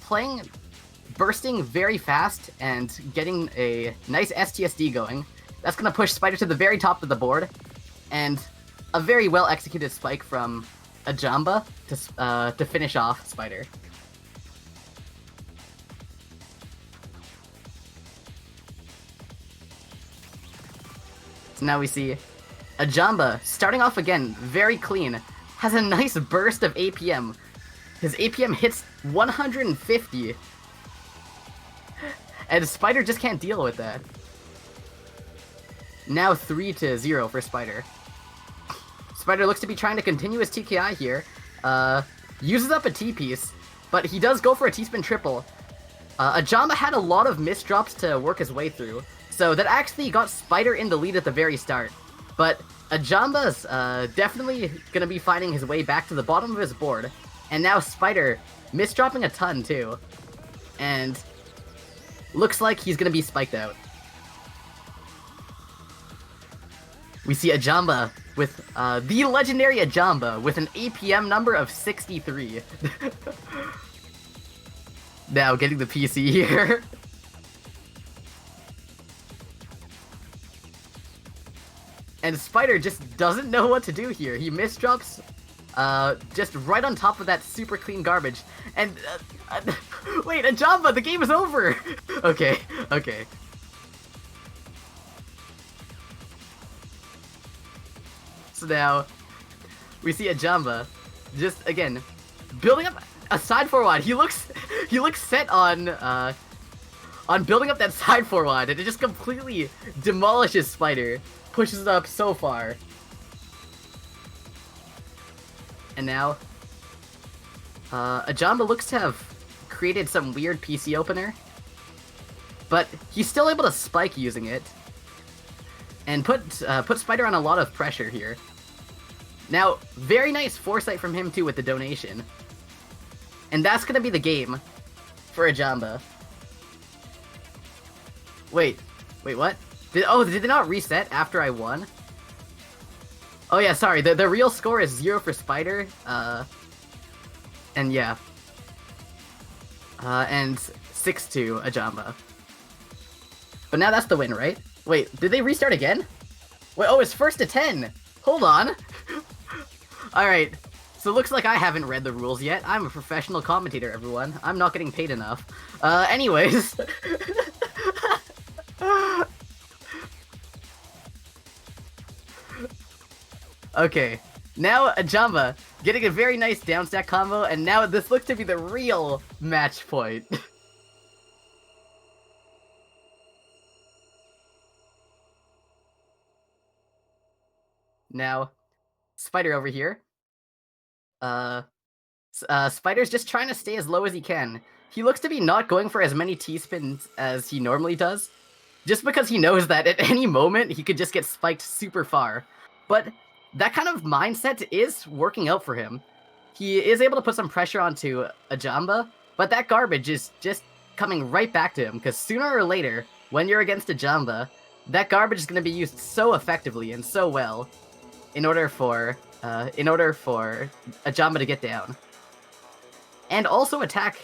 bursting very fast and getting a nice STSD going. That's going to push Spider to the very top of the board, and a very well executed spike from A Jamba to finish off Spider. So now we see A Jamba starting off again very clean, has a nice burst of APM. His APM hits 150. And Spider just can't deal with that. Now 3-0 for Spider. Spider looks to be trying to continue his TKI here. Uses up a T-piece, but he does go for a T-spin triple. A Jamba had a lot of misdrops to work his way through, so that actually got Spider in the lead at the very start. But A Jamba's definitely gonna be finding his way back to the bottom of his board. And now Spider misdropping a ton too. And looks like he's gonna be spiked out. We see A Jamba with the legendary A Jamba with an APM number of 63. Now getting the PC here. And Spider just doesn't know what to do here. He misdrops just right on top of that super clean garbage. And wait, A Jamba, the game is over. Okay. So now we see A Jamba just again building up a side forward. He looks set on building up that side forward, and it just completely demolishes Spider, pushes it up so far. And now A Jamba looks to have created some weird PC opener, but he's still able to spike using it and put Spider on a lot of pressure here. Now, very nice foresight from him too with the donation. And that's gonna be the game for A Jamba. Wait, what? Did they not reset after I won? Oh yeah, sorry, the real score is 0 for Spider, and yeah. And 6-2 A Jamba. But now that's the win, right? Wait, did they restart again? Wait, oh, it's first to 10! Hold on! Alright, so looks like I haven't read the rules yet. I'm a professional commentator, everyone. I'm not getting paid enough. Anyways. Okay, now A Jamba getting a very nice down stack combo, and now this looks to be the real match point. Now, Spider over here. Spider's just trying to stay as low as he can. He looks to be not going for as many T-spins as he normally does, just because he knows that at any moment he could just get spiked super far. But that kind of mindset is working out for him. He is able to put some pressure onto A Jamba, but that garbage is just coming right back to him, because sooner or later, when you're against A Jamba, that garbage is going to be used so effectively and so well in order for A Jamba to get down. And also attack.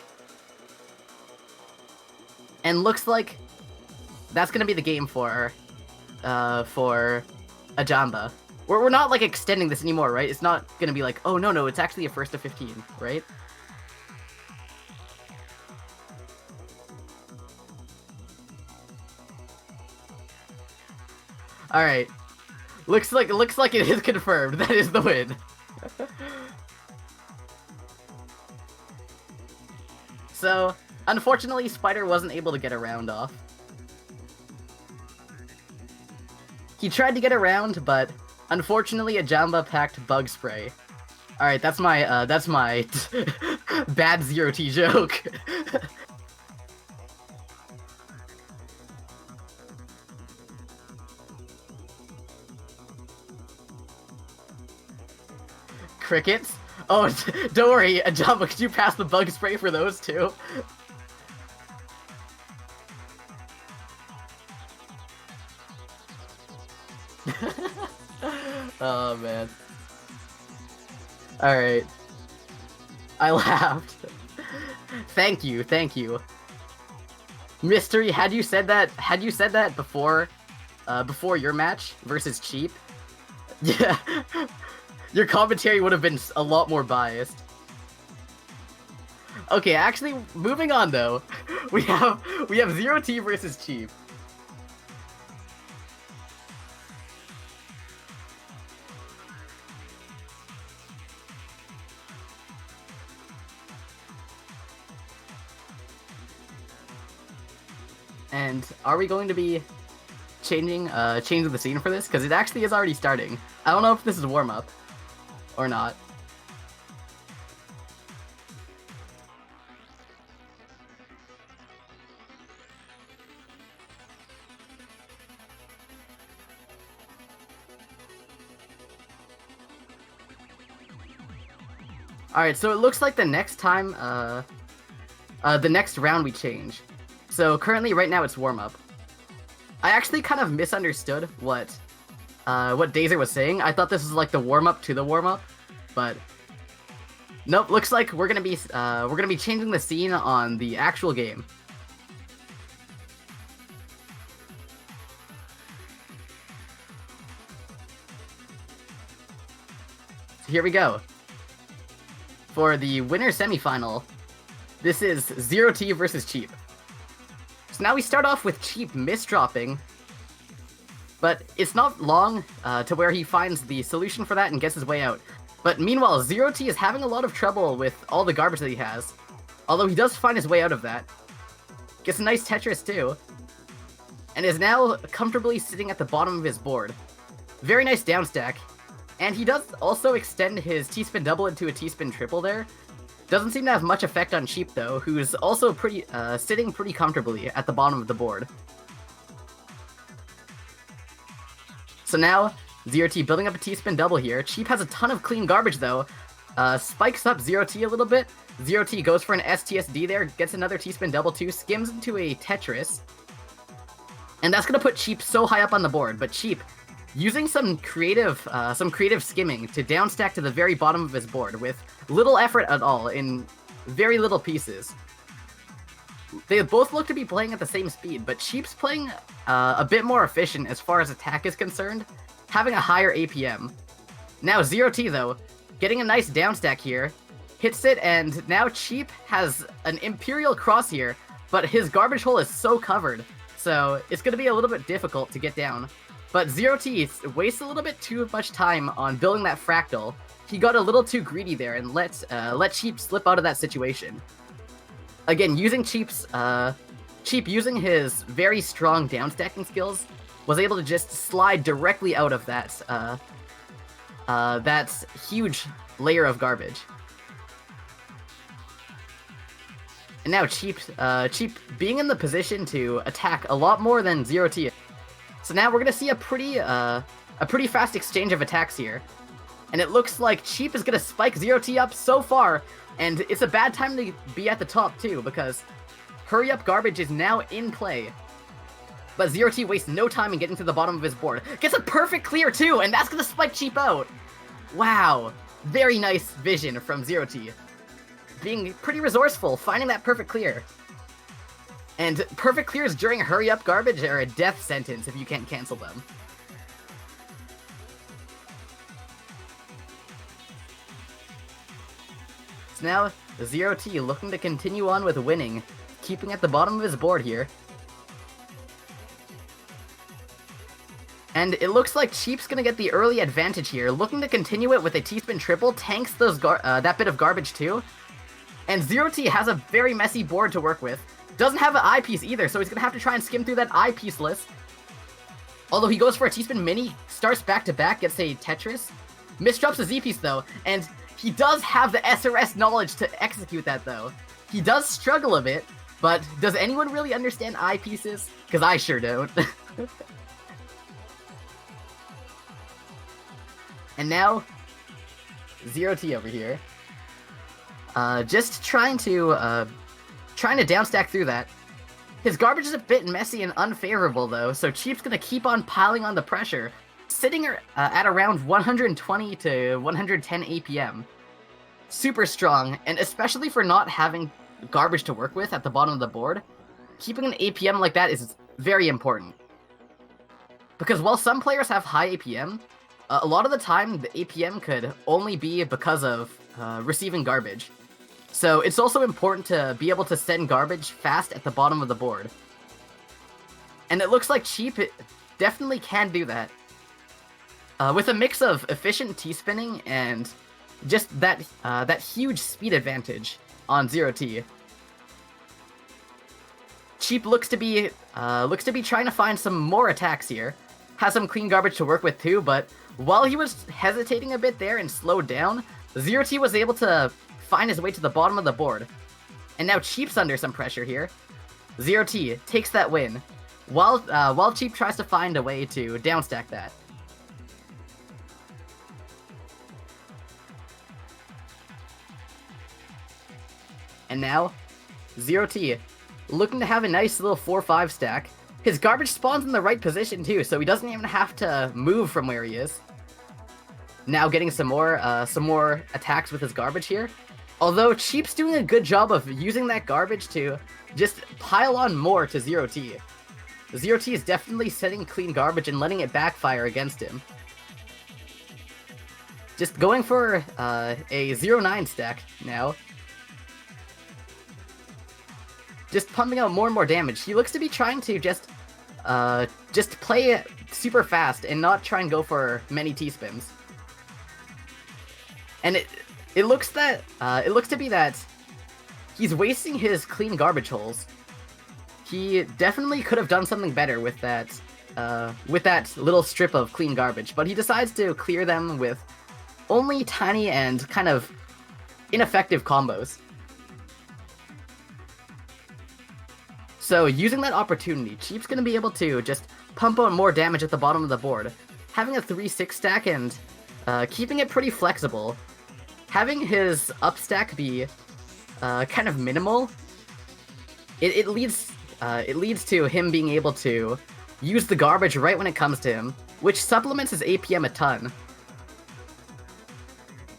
And looks like that's going to be the game for A Jamba. We're not, like, extending this anymore, right? It's not gonna be like, oh, no, it's actually a first to 15, right? Alright. Looks like it is confirmed. That is the win. So, unfortunately, Spider wasn't able to get a round off. He tried to get around, but unfortunately, A Jamba packed bug spray. Alright, that's my bad ZerT joke. Crickets? Oh, don't worry, A Jamba, could you pass the bug spray for those too? Oh, man. Alright. I laughed. Thank you. Mystery, had you said that before your match versus Cheap, yeah, your commentary would have been a lot more biased. Okay, actually, moving on though, we have ZerT versus Cheap. And are we going to be changing the scene for this? Because it actually is already starting. I don't know if this is warm-up or not. Alright, so it looks like the next time, the next round we change. So currently, right now, it's warm-up. I actually kind of misunderstood what Dazer was saying. I thought this was like the warm-up to the warm-up, but nope. Looks like we're gonna be changing the scene on the actual game. So here we go. For the winner semifinal, this is ZerT versus Chep. So now we start off with Chep misdropping, but it's not long to where he finds the solution for that and gets his way out. But meanwhile, ZerT is having a lot of trouble with all the garbage that he has, although he does find his way out of that. Gets a nice Tetris too, and is now comfortably sitting at the bottom of his board. Very nice down stack, and he does also extend his T-spin double into a T-spin triple there. Doesn't seem to have much effect on Chep though, who's also sitting pretty comfortably at the bottom of the board. So now, ZerT building up a T-spin double here. Chep has a ton of clean garbage though. Spikes up ZerT a little bit. ZerT goes for an STSD there, gets another T-spin double too, skims into a Tetris. And that's gonna put Chep so high up on the board, but Chep, using some creative skimming to downstack to the very bottom of his board with little effort at all in very little pieces. They both look to be playing at the same speed, but Chep's playing a bit more efficient as far as attack is concerned, having a higher APM. Now ZerT though, getting a nice downstack here, hits it, and now Chep has an Imperial Cross here, but his garbage hole is so covered, so it's going to be a little bit difficult to get down. But ZerT wastes a little bit too much time on building that fractal. He got a little too greedy there and let Chep slip out of that situation. Again, using Chep using his very strong downstacking skills, was able to just slide directly out of that that huge layer of garbage. And now Chep being in the position to attack a lot more than ZerT. So now we're gonna see a pretty fast exchange of attacks here. And it looks like Chep is gonna spike ZerT up so far, and it's a bad time to be at the top too, because hurry up garbage is now in play. But ZerT wastes no time in getting to the bottom of his board. Gets a perfect clear too, and that's gonna spike Chep out. Wow, very nice vision from ZerT. Being pretty resourceful, finding that perfect clear. And perfect clears during hurry up garbage are a death sentence if you can't cancel them. So now, ZerT looking to continue on with winning, keeping at the bottom of his board here. And it looks like Chep's gonna get the early advantage here, looking to continue it with a T-spin triple, tanks those that bit of garbage too. And ZerT has a very messy board to work with. Doesn't have an eyepiece either, so he's gonna have to try and skim through that eyepiece list. Although he goes for a T-spin mini, starts back to back, gets a Tetris. Misdrops a Z-piece though, and he does have the SRS knowledge to execute that though. He does struggle a bit, but does anyone really understand eyepieces? Because I sure don't. And now, ZerT over here. Just trying to downstack through that. His garbage is a bit messy and unfavorable though, so Chep's gonna keep on piling on the pressure, sitting at around 120 to 110 APM. Super strong, and especially for not having garbage to work with at the bottom of the board, keeping an APM like that is very important. Because while some players have high APM, a lot of the time the APM could only be because of receiving garbage. So it's also important to be able to send garbage fast at the bottom of the board. And it looks like Chep definitely can do that. With a mix of efficient T-spinning and just that huge speed advantage on ZerT. Chep looks to be trying to find some more attacks here. Has some clean garbage to work with too, but while he was hesitating a bit there and slowed down, ZerT was able to find his way to the bottom of the board. And now Chep's under some pressure here. ZerT takes that win, while Chep tries to find a way to downstack that. And now, ZerT, looking to have a nice little 4-5 stack. His garbage spawns in the right position too, so he doesn't even have to move from where he is. Now getting some more attacks with his garbage here. Although Cheap's doing a good job of using that garbage to just pile on more to ZerT. ZerT is definitely setting clean garbage and letting it backfire against him. Just going for a 0-9 stack now. Just pumping out more and more damage. He looks to be trying to just play it super fast and not try and go for many T-spins. And it looks to be that he's wasting his clean garbage holes. He definitely could have done something better with that little strip of clean garbage, but he decides to clear them with only tiny and kind of ineffective combos. So using that opportunity, Cheap's going to be able to just pump out more damage at the bottom of the board. Having a 3-6 stack and keeping it pretty flexible. Having his up stack be kind of minimal, it leads to him being able to use the garbage right when it comes to him, which supplements his APM a ton.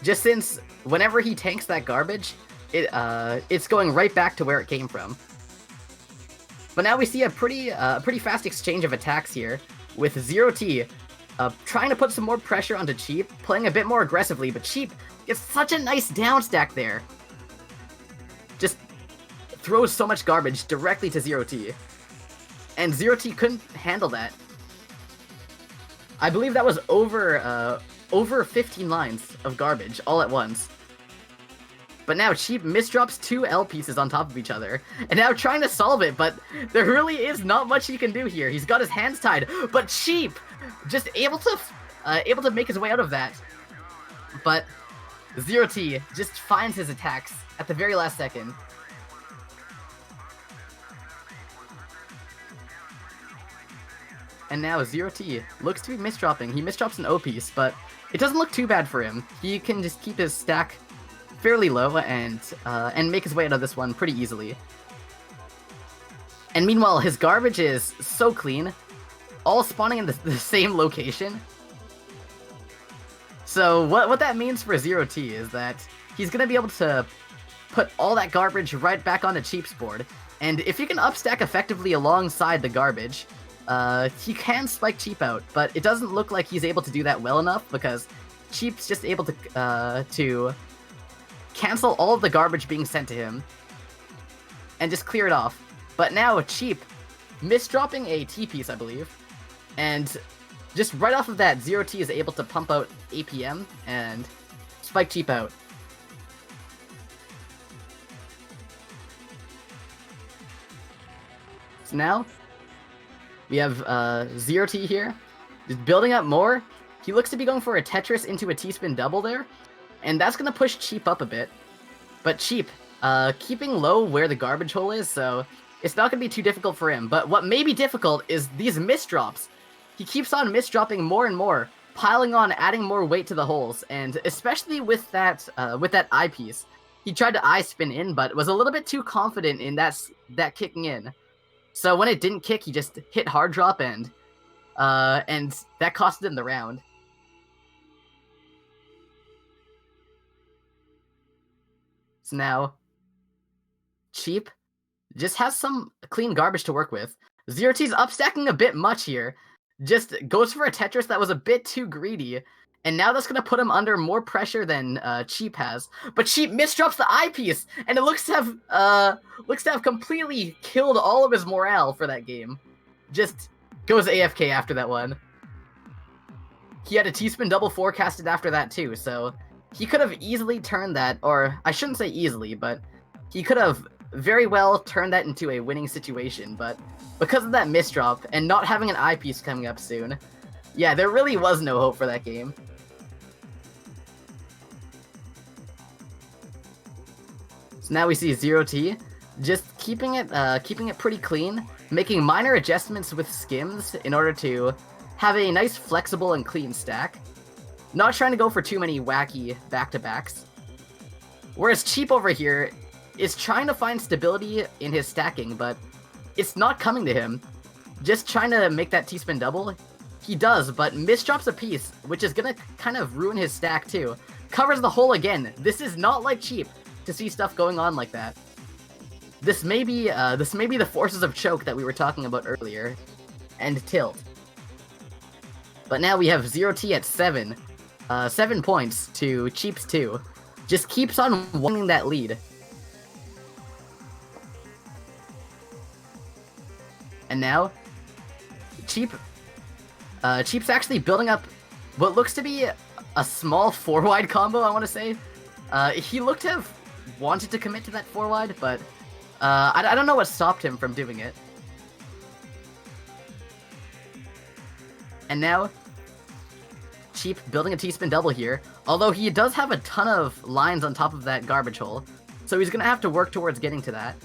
Just since whenever he tanks that garbage, it's going right back to where it came from. But now we see a pretty fast exchange of attacks here, with ZerT trying to put some more pressure onto Cheap, playing a bit more aggressively, but Cheap gets such a nice down stack there. Just throws so much garbage directly to ZerT. And ZerT couldn't handle that. I believe that was over 15 lines of garbage all at once. But now Cheap misdrops 2 L pieces on top of each other, and now trying to solve it, but there really is not much he can do here. He's got his hands tied, but Cheap just able to make his way out of that. But ZerT just finds his attacks at the very last second. And now ZerT looks to be misdropping. He misdrops an O piece, but it doesn't look too bad for him. He can just keep his stack fairly low and make his way out of this one pretty easily. And meanwhile, his garbage is so clean, all spawning in the same location. So what that means for ZerT is that he's going to be able to put all that garbage right back onto Cheap's board. And if you can upstack effectively alongside the garbage, he can spike Cheap out, but it doesn't look like he's able to do that well enough because Cheap's just able to cancel all of the garbage being sent to him and just clear it off. But now Cheap misdropping a T-piece, I believe, and just right off of that, ZerT is able to pump out APM and spike Cheap out. So now we have ZerT here, just building up more. He looks to be going for a Tetris into a T-spin double there, and that's going to push Cheap up a bit. But Cheap, keeping low where the garbage hole is, so it's not going to be too difficult for him. But what may be difficult is these misdrops. He keeps on misdropping more and more, piling on, adding more weight to the holes, and especially with that I piece. He tried to I spin in, but was a little bit too confident in that kicking in. So when it didn't kick, he just hit hard drop and that costed him the round. So now, Cheap just has some clean garbage to work with. ZerT's upstacking a bit much here. Just goes for a Tetris that was a bit too greedy. And now that's going to put him under more pressure than Cheap has. But Cheap misdrops the eyepiece, and it looks to have completely killed all of his morale for that game. Just goes AFK after that one. He had a T-spin double forecasted after that too, so he could have easily turned that, or I shouldn't say easily, but he could have very well turned that into a winning situation. But because of that misdrop and not having an eyepiece coming up soon, yeah, there really was no hope for that game. So now we see ZerT just keeping it pretty clean, making minor adjustments with skims in order to have a nice flexible and clean stack. Not trying to go for too many wacky back-to-backs. Whereas Cheap over here is trying to find stability in his stacking, but it's not coming to him. Just trying to make that T-spin double. He does, but misdrops a piece, which is gonna kind of ruin his stack too. Covers the hole again. This is not like Cheap to see stuff going on like that. This may be the forces of choke that we were talking about earlier, and tilt. But now we have ZerT at 7. 7 points to Cheap's 2. Just keeps on winning that lead. And now, Cheap's actually building up what looks to be a small 4-wide combo, I want to say. He looked to have wanted to commit to that 4-wide, but I don't know what stopped him from doing it. And now, Cheap building a T-spin double here, although he does have a ton of lines on top of that garbage hole, so he's gonna have to work towards getting to that.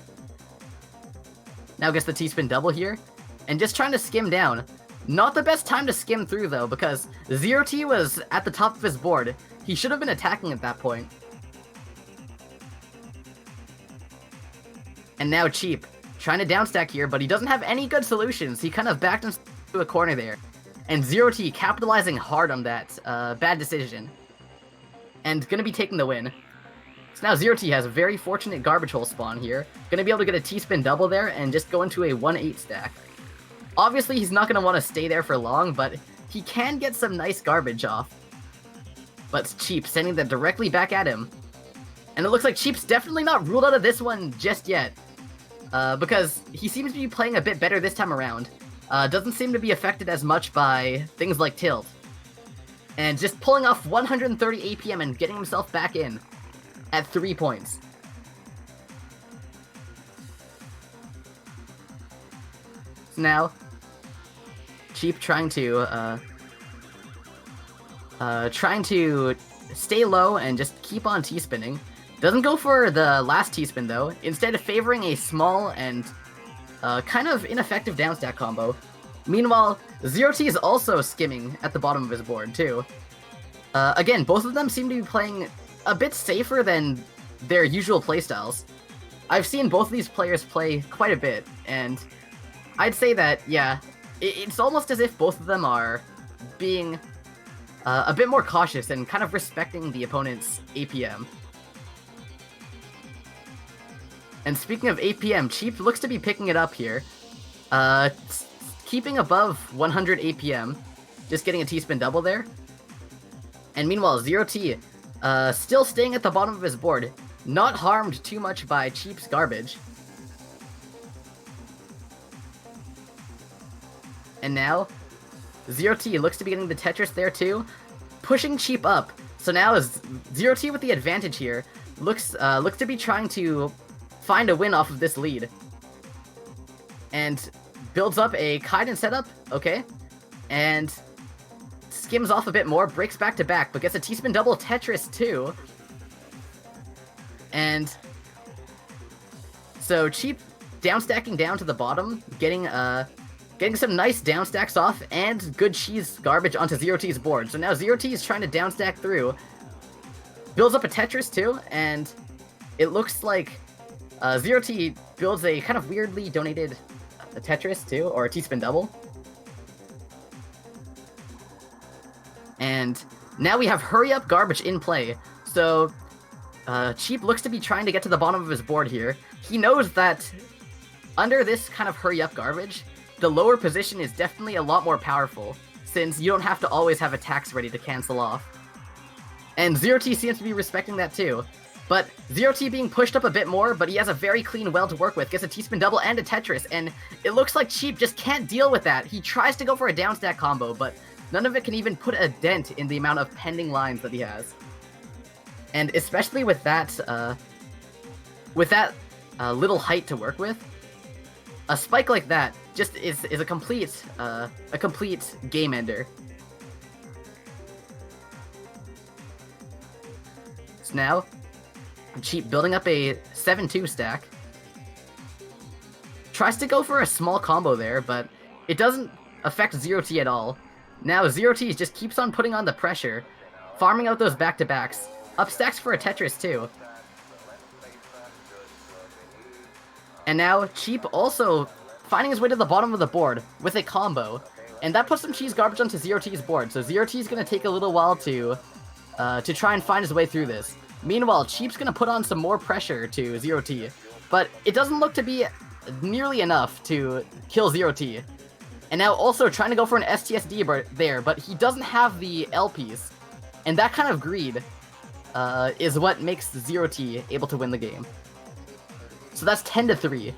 Now gets the T-spin double here, and just trying to skim down. Not the best time to skim through though, because ZerT was at the top of his board. He should have been attacking at that point. And now Cheap, trying to downstack here, but he doesn't have any good solutions. He kind of backed into a corner there. And ZerT capitalizing hard on that bad decision. And gonna be taking the win. So now ZerT has a very fortunate garbage hole spawn here. Gonna be able to get a T-spin double there and just go into a 1-8 stack. Obviously he's not gonna want to stay there for long, but he can get some nice garbage off. But Cheap sending that directly back at him. And it looks like Cheap's definitely not ruled out of this one just yet. Because he seems to be playing a bit better this time around. Doesn't seem to be affected as much by things like tilt. And just pulling off 130 APM and getting himself back in at 3 points. So now, Cheap trying to stay low and just keep on T-spinning. Doesn't go for the last T-spin though, instead of favoring a small and kind of ineffective downstack combo. Meanwhile, ZerT is also skimming at the bottom of his board too. Again, both of them seem to be playing a bit safer than their usual playstyles. I've seen both of these players play quite a bit, and I'd say that, yeah, it's almost as if both of them are being a bit more cautious and kind of respecting the opponent's APM. And speaking of APM, Cheap looks to be picking it up here. Keeping above 100 APM, just getting a T-spin double there. And meanwhile, ZerT still staying at the bottom of his board, not harmed too much by Cheap's garbage. And now, ZerT looks to be getting the Tetris there too, pushing Cheap up. So now is ZerT with the advantage here, looks to be trying to find a win off of this lead. And builds up a Kaiden setup, okay, and skims off a bit more, breaks back to back, but gets a T-spin double Tetris too. And so Cheap downstacking down to the bottom, getting some nice downstacks off, and good cheese garbage onto ZerT's board. So now ZerT is trying to downstack through, builds up a Tetris too, and it looks like ZerT builds a kind of weirdly donated Tetris too, or a T-spin double. And now we have hurry up garbage in play. So Cheap looks to be trying to get to the bottom of his board here. He knows that under this kind of hurry up garbage, the lower position is definitely a lot more powerful, since you don't have to always have attacks ready to cancel off. And ZerT seems to be respecting that too. But ZerT being pushed up a bit more, but he has a very clean well to work with, gets a T-spin double and a Tetris, and it looks like Cheap just can't deal with that. He tries to go for a downstack combo, but none of it can even put a dent in the amount of pending lines that he has. And especially with that little height to work with, a spike like that just is a complete game ender. So now, Cheap building up a 7-2 stack. Tries to go for a small combo there, but it doesn't affect ZerT at all. Now ZerT just keeps on putting on the pressure, farming out those back-to-backs. Upstacks for a Tetris too. And now Cheap also finding his way to the bottom of the board with a combo. And that puts some cheese garbage onto ZerT's board. So ZerT is going to take a little while to try and find his way through this. Meanwhile, Cheap's going to put on some more pressure to ZerT. But it doesn't look to be nearly enough to kill ZerT. And now also trying to go for an STSD there, but he doesn't have the L piece. And that kind of greed is what makes ZerT able to win the game. So that's 10-3.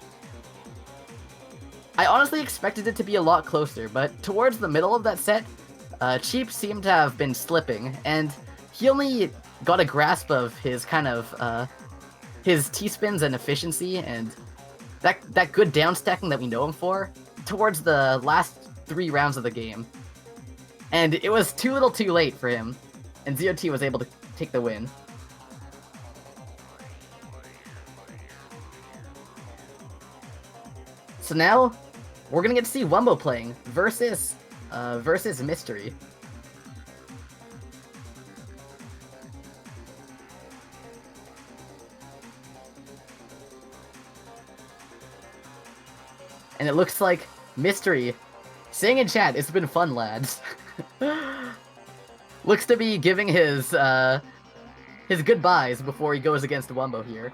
I honestly expected it to be a lot closer, but towards the middle of that set, Cheap seemed to have been slipping, and he only got a grasp of his kind of, his T-spins and efficiency, and that good downstacking that we know him for, towards the last 3 rounds of the game. And it was too little too late for him, and ZerT was able to take the win. So now, we're gonna get to see Wumbo playing versus Mystery. And it looks like Mystery saying in chat, "It's been fun, lads." Looks to be giving his goodbyes before he goes against Wumbo here.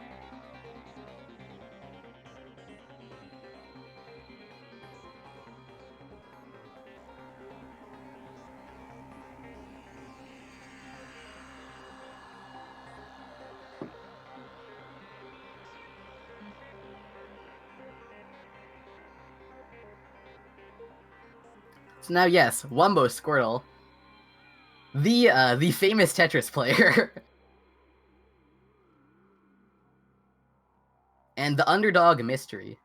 So now, yes, Wumbo Squirtle, the famous Tetris player, and the underdog Mystery.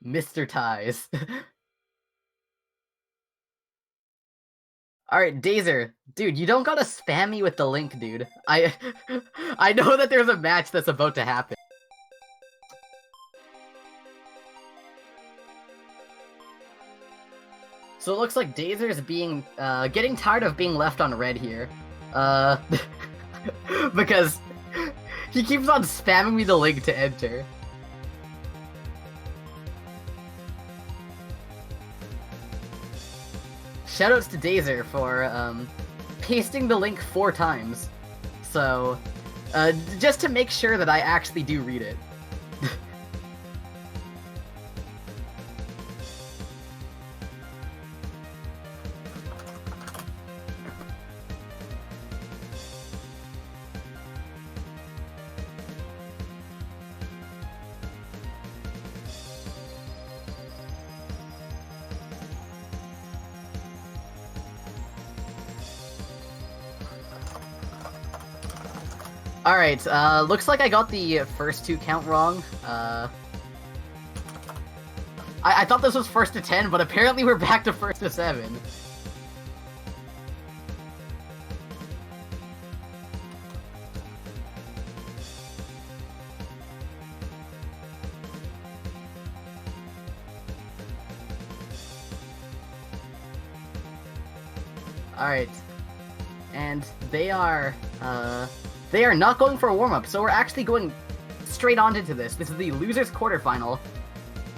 Mr. Ties. Alright, Dazer, dude, you don't gotta spam me with the link, dude. I know that there's a match that's about to happen. So it looks like Dazer's getting tired of being left on red here. Because he keeps on spamming me the link to enter. Shoutouts to Dazer for pasting the link 4 times. So, just to make sure that I actually do read it. Alright, looks like I got the first 2 count wrong. I thought this was first to 10, but apparently we're back to first to 7. Alright. And they are not going for a warm-up, so we're actually going straight on into this. This is the losers quarterfinal.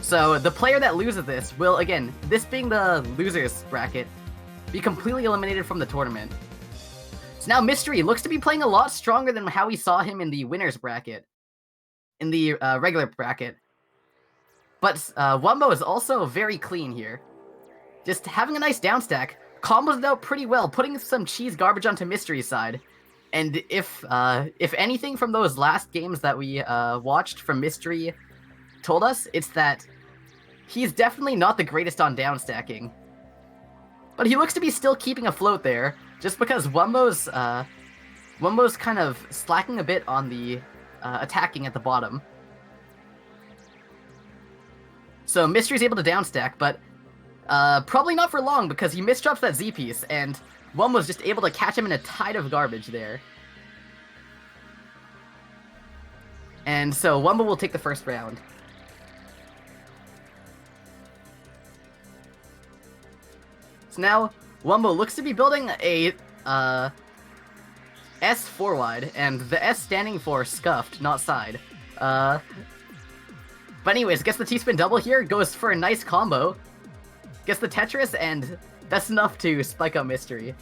So the player that loses this will, again, this being the losers bracket, be completely eliminated from the tournament. So now Mystery looks to be playing a lot stronger than how we saw him in the winners bracket, in the regular bracket. But Wumbo is also very clean here. Just having a nice downstack, combos it out pretty well, putting some cheese garbage onto Mystery's side. And if anything from those last games that we watched from Mystery told us, it's that he's definitely not the greatest on downstacking. But he looks to be still keeping afloat there, just because Wumbo's kind of slacking a bit on the attacking at the bottom. So Mystery's able to downstack, but probably not for long, because he misdrops that Z piece, and Wumbo's just able to catch him in a tide of garbage there. And so Wumbo will take the first round. So now, Wumbo looks to be building a S 4 wide, and the S standing for scuffed, not side. But anyways, gets the T-spin double here, goes for a nice combo, gets the Tetris, and that's enough to spike up Mystery.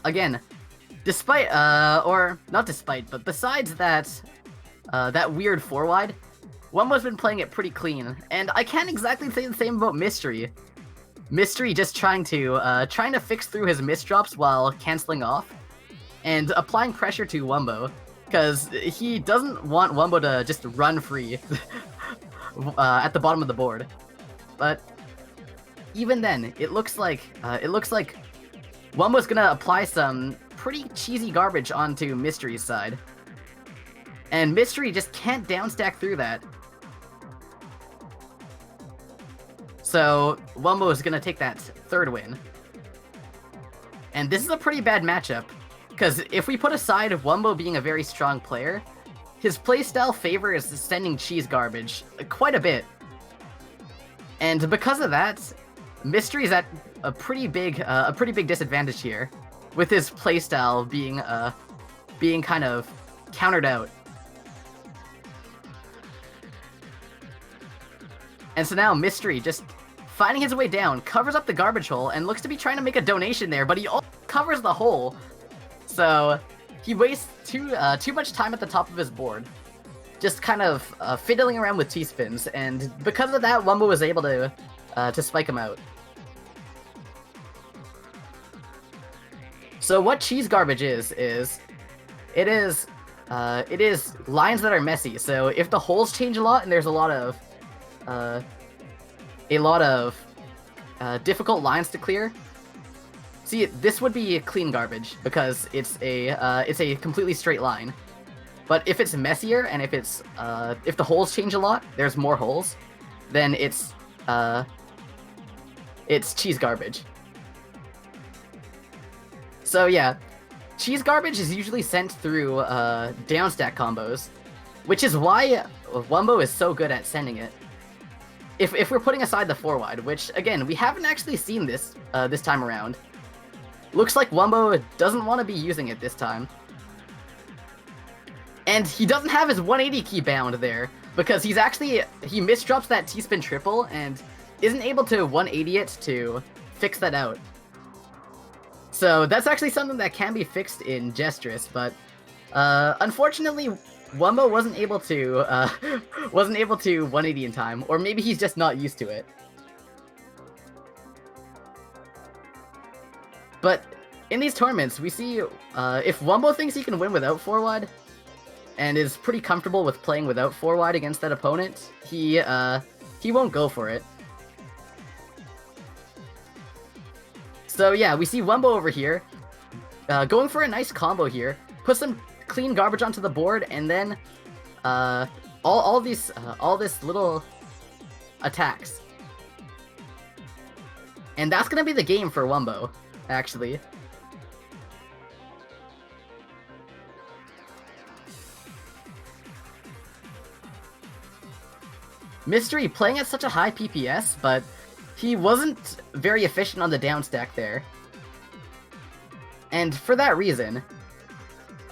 Again, despite, or not despite, but besides that, that weird 4 wide, Wumbo's been playing it pretty clean, and I can't exactly say the same about Mystery. Mystery just trying to fix through his misdrops while canceling off, and applying pressure to Wumbo, because he doesn't want Wumbo to just run free at the bottom of the board. But even then, it looks like Wumbo's gonna apply some pretty cheesy garbage onto Mystery's side, and Mystery just can't downstack through that. So Wumbo is gonna take that third win. And this is a pretty bad matchup, because if we put aside Wumbo being a very strong player, his playstyle favors sending cheese garbage quite a bit. And because of that, Mystery's at a pretty big disadvantage here, with his playstyle being kind of countered out. And so now Mystery just finding his way down, covers up the garbage hole, and looks to be trying to make a donation there, but he also covers the hole. So he wastes too much time at the top of his board, just kind of fiddling around with T-spins, and because of that, Wumbo was able to spike him out. So what cheese garbage is it is lines that are messy. So if the holes change a lot and there's a lot of difficult lines to clear, see, this would be clean garbage because it's a completely straight line. But if it's messier and if the holes change a lot, there's more holes, then it's cheese garbage. So yeah, cheese garbage is usually sent through downstack combos, which is why Wumbo is so good at sending it. If we're putting aside the 4 wide, which again we haven't actually seen this time around, looks like Wumbo doesn't want to be using it this time, and he doesn't have his 180 key bound there because he misdrops that T-spin triple and isn't able to 180 it to fix that out. So that's actually something that can be fixed in Jstris, but unfortunately, Wumbo wasn't able to 180 in time, or maybe he's just not used to it. But in these tournaments, we see if Wumbo thinks he can win without 4 wide, and is pretty comfortable with playing without 4 wide against that opponent, he won't go for it. So yeah, we see Wumbo over here, going for a nice combo here, put some clean garbage onto the board, and then all this little attacks. And that's gonna be the game for Wumbo, actually. Mystery playing at such a high PPS, but he wasn't very efficient on the downstack there. And for that reason,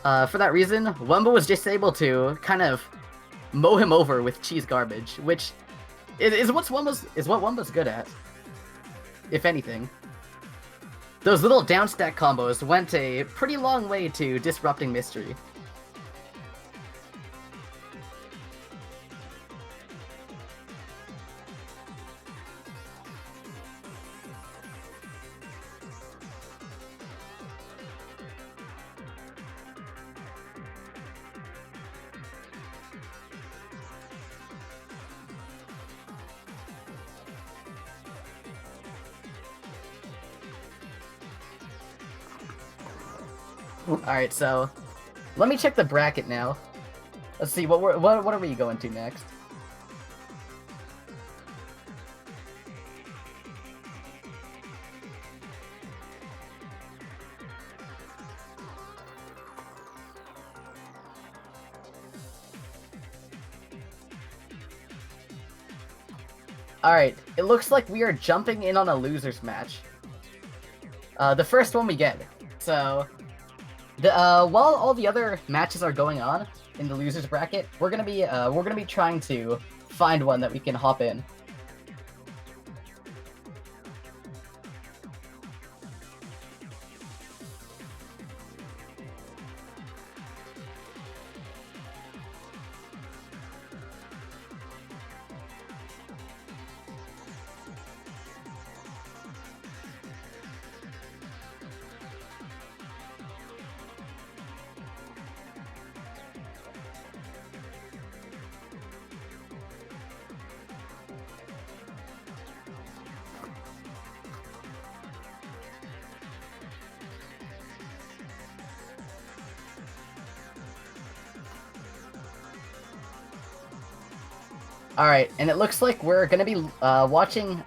Wumbo was just able to kind of mow him over with cheese garbage, which is what Wumbo's good at, if anything. Those little downstack combos went a pretty long way to disrupting Mystery. Alright, so let me check the bracket now. Let's see, what are we going to next? Alright, it looks like we are jumping in on a loser's match. the first one we get. So, while all the other matches are going on in the losers bracket, we're gonna be trying to find one that we can hop in. Alright, and it looks like we're gonna be watching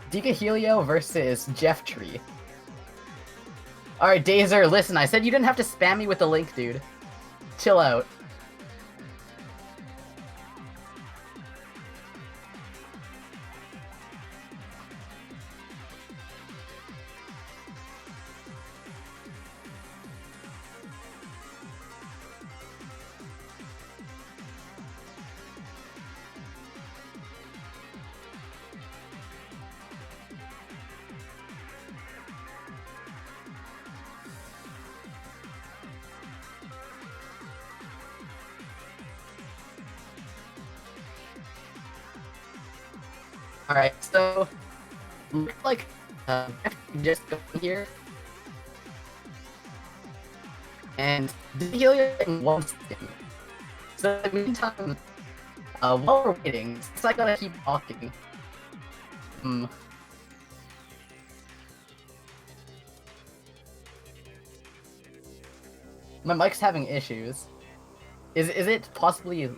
DeHelio versus Jstris. Alright, Dazer, listen, I said you didn't have to spam me with the link, dude. Chill out. Alright, so looks like just go here. And DeHelio in one second. So in the meantime, while we're waiting, since I gotta keep talking. My mic's having issues. Is it possibly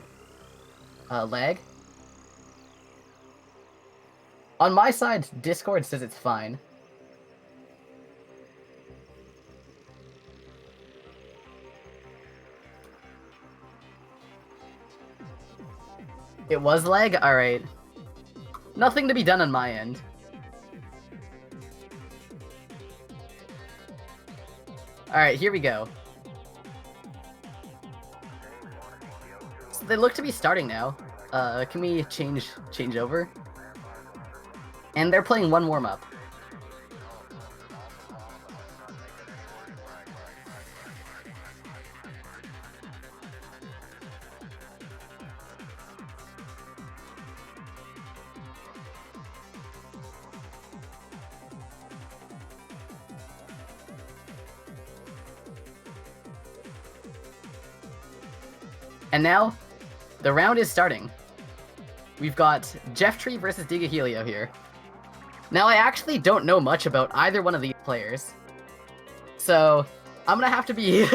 lag? On my side, Discord says it's fine. It was lag? Alright. Nothing to be done on my end. Alright, here we go. So they look to be starting now. Can we change over? And they're playing one warm-up. And now, the round is starting. We've got Jstris versus DeHelio here. Now, I actually don't know much about either one of these players, so I'm gonna have to be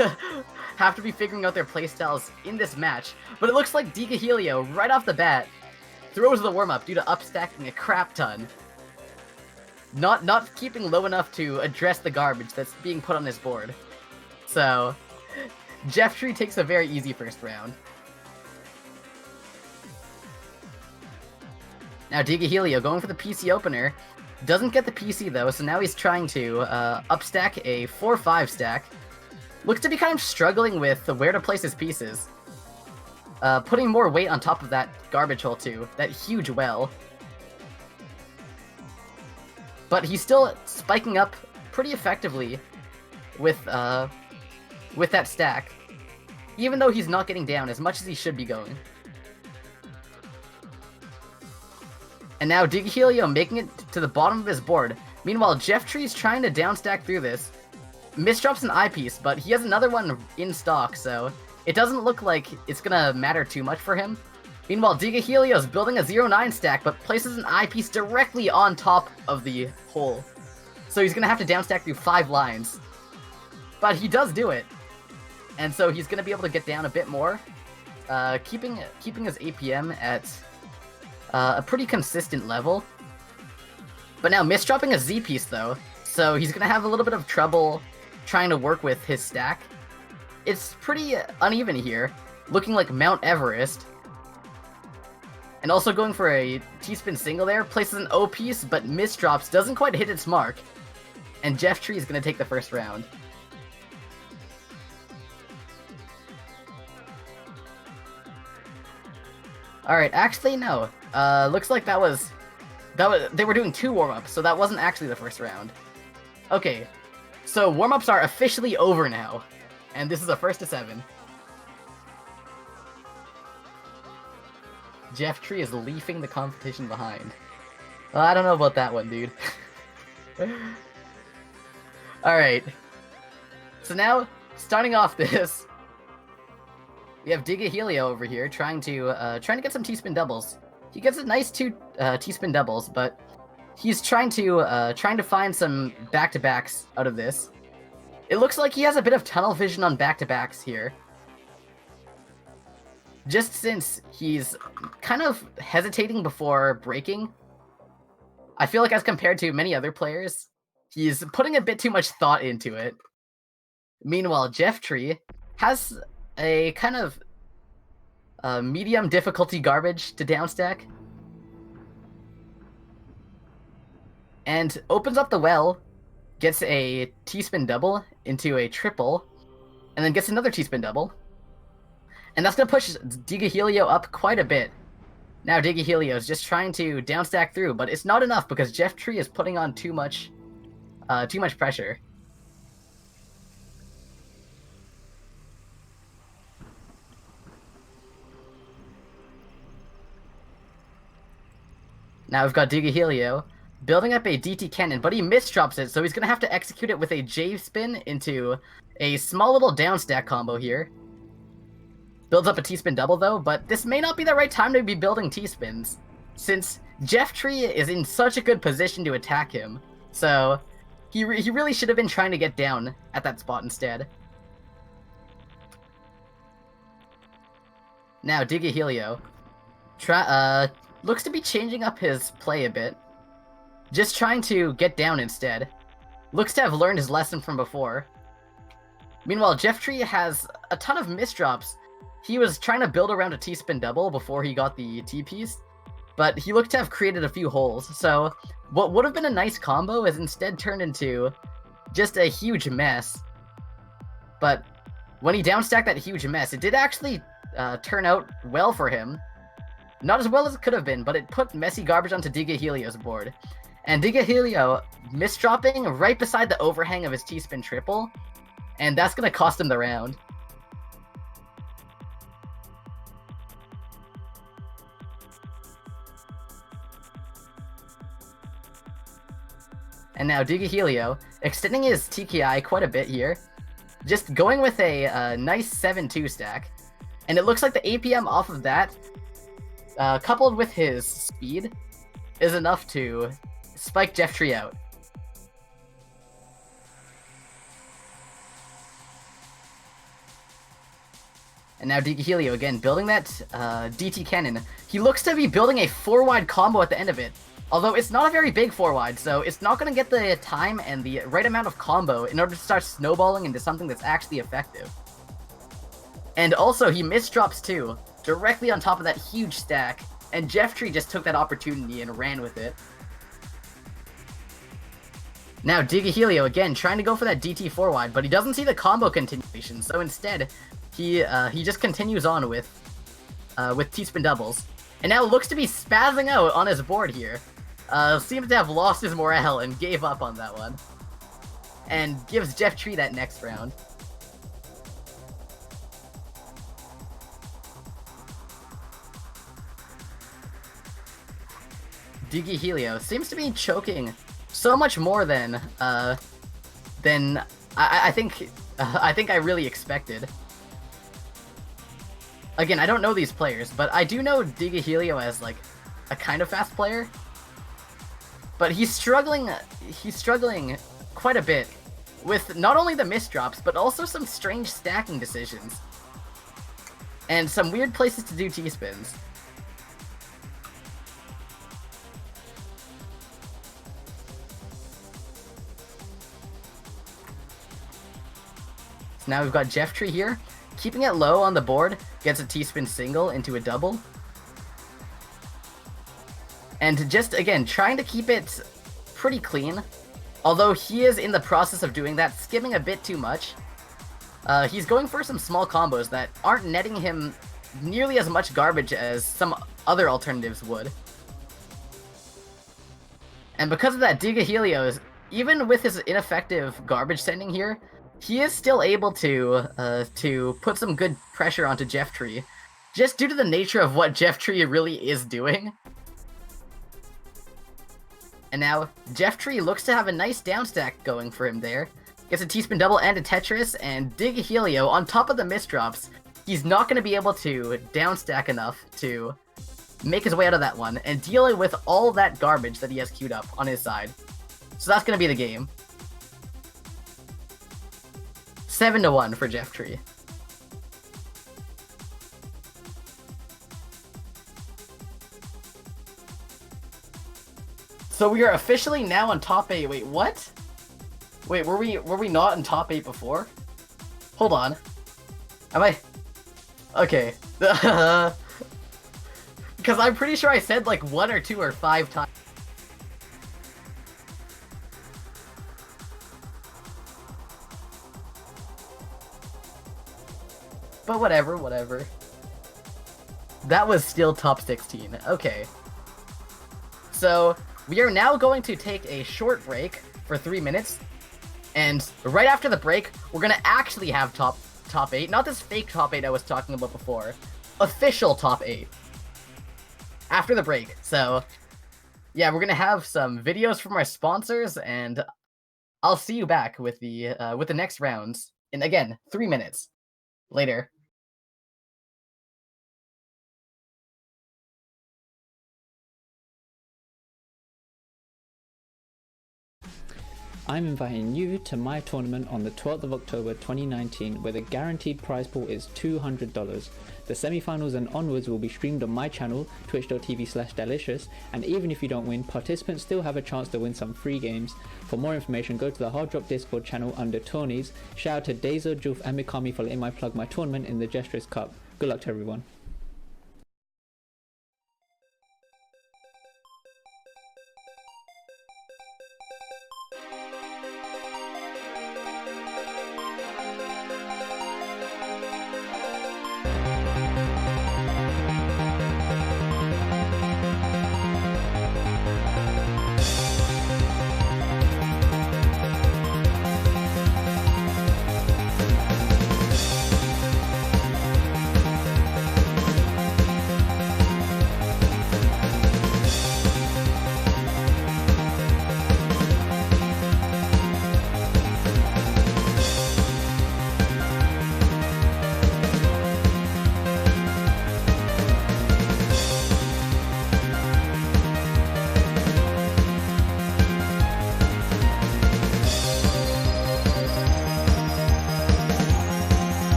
figuring out their playstyles in this match. But it looks like DeHelio, right off the bat, throws the warm-up due to upstacking a crap ton. Not keeping low enough to address the garbage that's being put on his board. So, Jstris takes a very easy first round. Now DeHelio going for the PC opener. Doesn't get the PC though, so now he's trying to upstack a 4-5 stack. Looks to be kind of struggling with where to place his pieces. Putting more weight on top of that garbage hole too, that huge well. But he's still spiking up pretty effectively with that stack, even though he's not getting down as much as he should be going. And now DeHelio making it to the bottom of his board. Meanwhile, Jstris trying to downstack through this. Misdrops an eyepiece, but he has another one in stock, so it doesn't look like it's gonna matter too much for him. Meanwhile, DeHelio's building a 0-9 stack, but places an eyepiece directly on top of the hole. So he's gonna have to downstack through 5 lines. But he does do it. And so he's gonna be able to get down a bit more. Keeping his APM at a pretty consistent level. But now misdropping a Z piece though, so he's gonna have a little bit of trouble trying to work with his stack. It's pretty uneven here, looking like Mount Everest. And also going for a T-spin single there, places an O piece, but misdrops, doesn't quite hit its mark. and ZerT is going to take the first round. Alright, actually no. Looks like that was they were doing 2 warm-ups, so that wasn't actually the first round. Okay, so warm-ups are officially over now, and this is a first to 7. ZerT is leafing the competition behind. Well, I don't know about that one, dude. Alright. So now, starting off this, we have DeHelio over here trying to get some T-spin doubles. He gets a nice 2 T-spin doubles, but he's trying to find some back-to-backs out of this. It looks like he has a bit of tunnel vision on back-to-backs here. Just since he's kind of hesitating before breaking, I feel like as compared to many other players, he's putting a bit too much thought into it. Meanwhile, ZerT has a kind of medium difficulty garbage to downstack. And opens up the well, gets a T-spin double into a triple, and then gets another T-spin double. And that's going to push DeHelio up quite a bit. Now DeHelio is just trying to downstack through, but it's not enough because ZerT is putting on too much pressure. Now we've got DeHelio building up a DT cannon, but he misdrops it, so he's going to have to execute it with a J-spin into a small little downstack combo here. Builds up a T-spin double though, but this may not be the right time to be building T-spins, since ZerT is in such a good position to attack him. So he really should have been trying to get down at that spot instead. Now DeHelio looks to be changing up his play a bit, just trying to get down instead. Looks to have learned his lesson from before. Meanwhile, ZerT has a ton of misdrops. He was trying to build around a T-spin double before he got the T-piece, but he looked to have created a few holes, so what would have been a nice combo is instead turned into just a huge mess. But when he downstacked that huge mess, it did actually turn out well for him. Not as well as it could have been, but it put messy garbage onto DeHelio's board. And DeHelio misdropping right beside the overhang of his T-spin triple, and that's going to cost him the round. And now DeHelio, extending his TKI quite a bit here, just going with a nice 7-2 stack. And it looks like the APM off of that, coupled with his speed, is enough to spike ZerT out. And now DeHelio again, building that DT cannon. He looks to be building a 4-wide combo at the end of it. Although it's not a very big 4-wide, so it's not going to get the time and the right amount of combo in order to start snowballing into something that's actually effective. And also, he misdrops too, directly on top of that huge stack, and ZerT just took that opportunity and ran with it. Now DeHelio again, trying to go for that DT 4-wide, but he doesn't see the combo continuation, so instead, he just continues on with T-spin doubles. And now looks to be spazzing out on his board here. Seems to have lost his morale and gave up on that one. And gives ZerT that next round. DeHelio seems to be choking so much more than I think I really expected. Again, I don't know these players, but I do know DeHelio as like a kind of fast player. But he's struggling quite a bit with not only the misdrops, but also some strange stacking decisions. And some weird places to do T-spins. So now we've got ZerT here, keeping it low on the board, gets a T-spin single into a double. And just, again, trying to keep it pretty clean. Although he is in the process of doing that, skimming a bit too much. He's going for some small combos that aren't netting him nearly as much garbage as some other alternatives would. And because of that, DeHelio, even with his ineffective garbage sending here, he is still able to put some good pressure onto Jstris, just due to the nature of what Jstris really is doing. And now, Jstris looks to have a nice downstack going for him there. Gets a T-spin double and a Tetris, and DeHelio on top of the misdrops. He's not going to be able to downstack enough to make his way out of that one, and dealing with all that garbage that he has queued up on his side. So that's going to be the game. 7-1 for Jstris. So we are officially now on top 8. Wait, what? Wait, were we not in top 8 before? Hold on. Am I? Okay. Because I'm pretty sure I said like 1 or 2 or 5 times. But whatever. That was still top 16. Okay. So, we are now going to take a short break for 3 minutes. And right after the break, we're going to actually have top 8. Not this fake top 8 I was talking about before. Official top 8. After the break. So, yeah, we're going to have some videos from our sponsors, and I'll see you back with the next rounds in, again, 3 minutes. Later. I'm inviting you to my tournament on the 12th of October 2019 where the guaranteed prize pool is $200. The semi-finals and onwards will be streamed on my channel, twitch.tv/delicious, and even if you don't win, participants still have a chance to win some free games. For more information, go to the Hard Drop Discord channel under Tourneys. Shout out to Dazo, Julf and Mikami for letting me plug my tournament in the Jstris Cup. Good luck to everyone.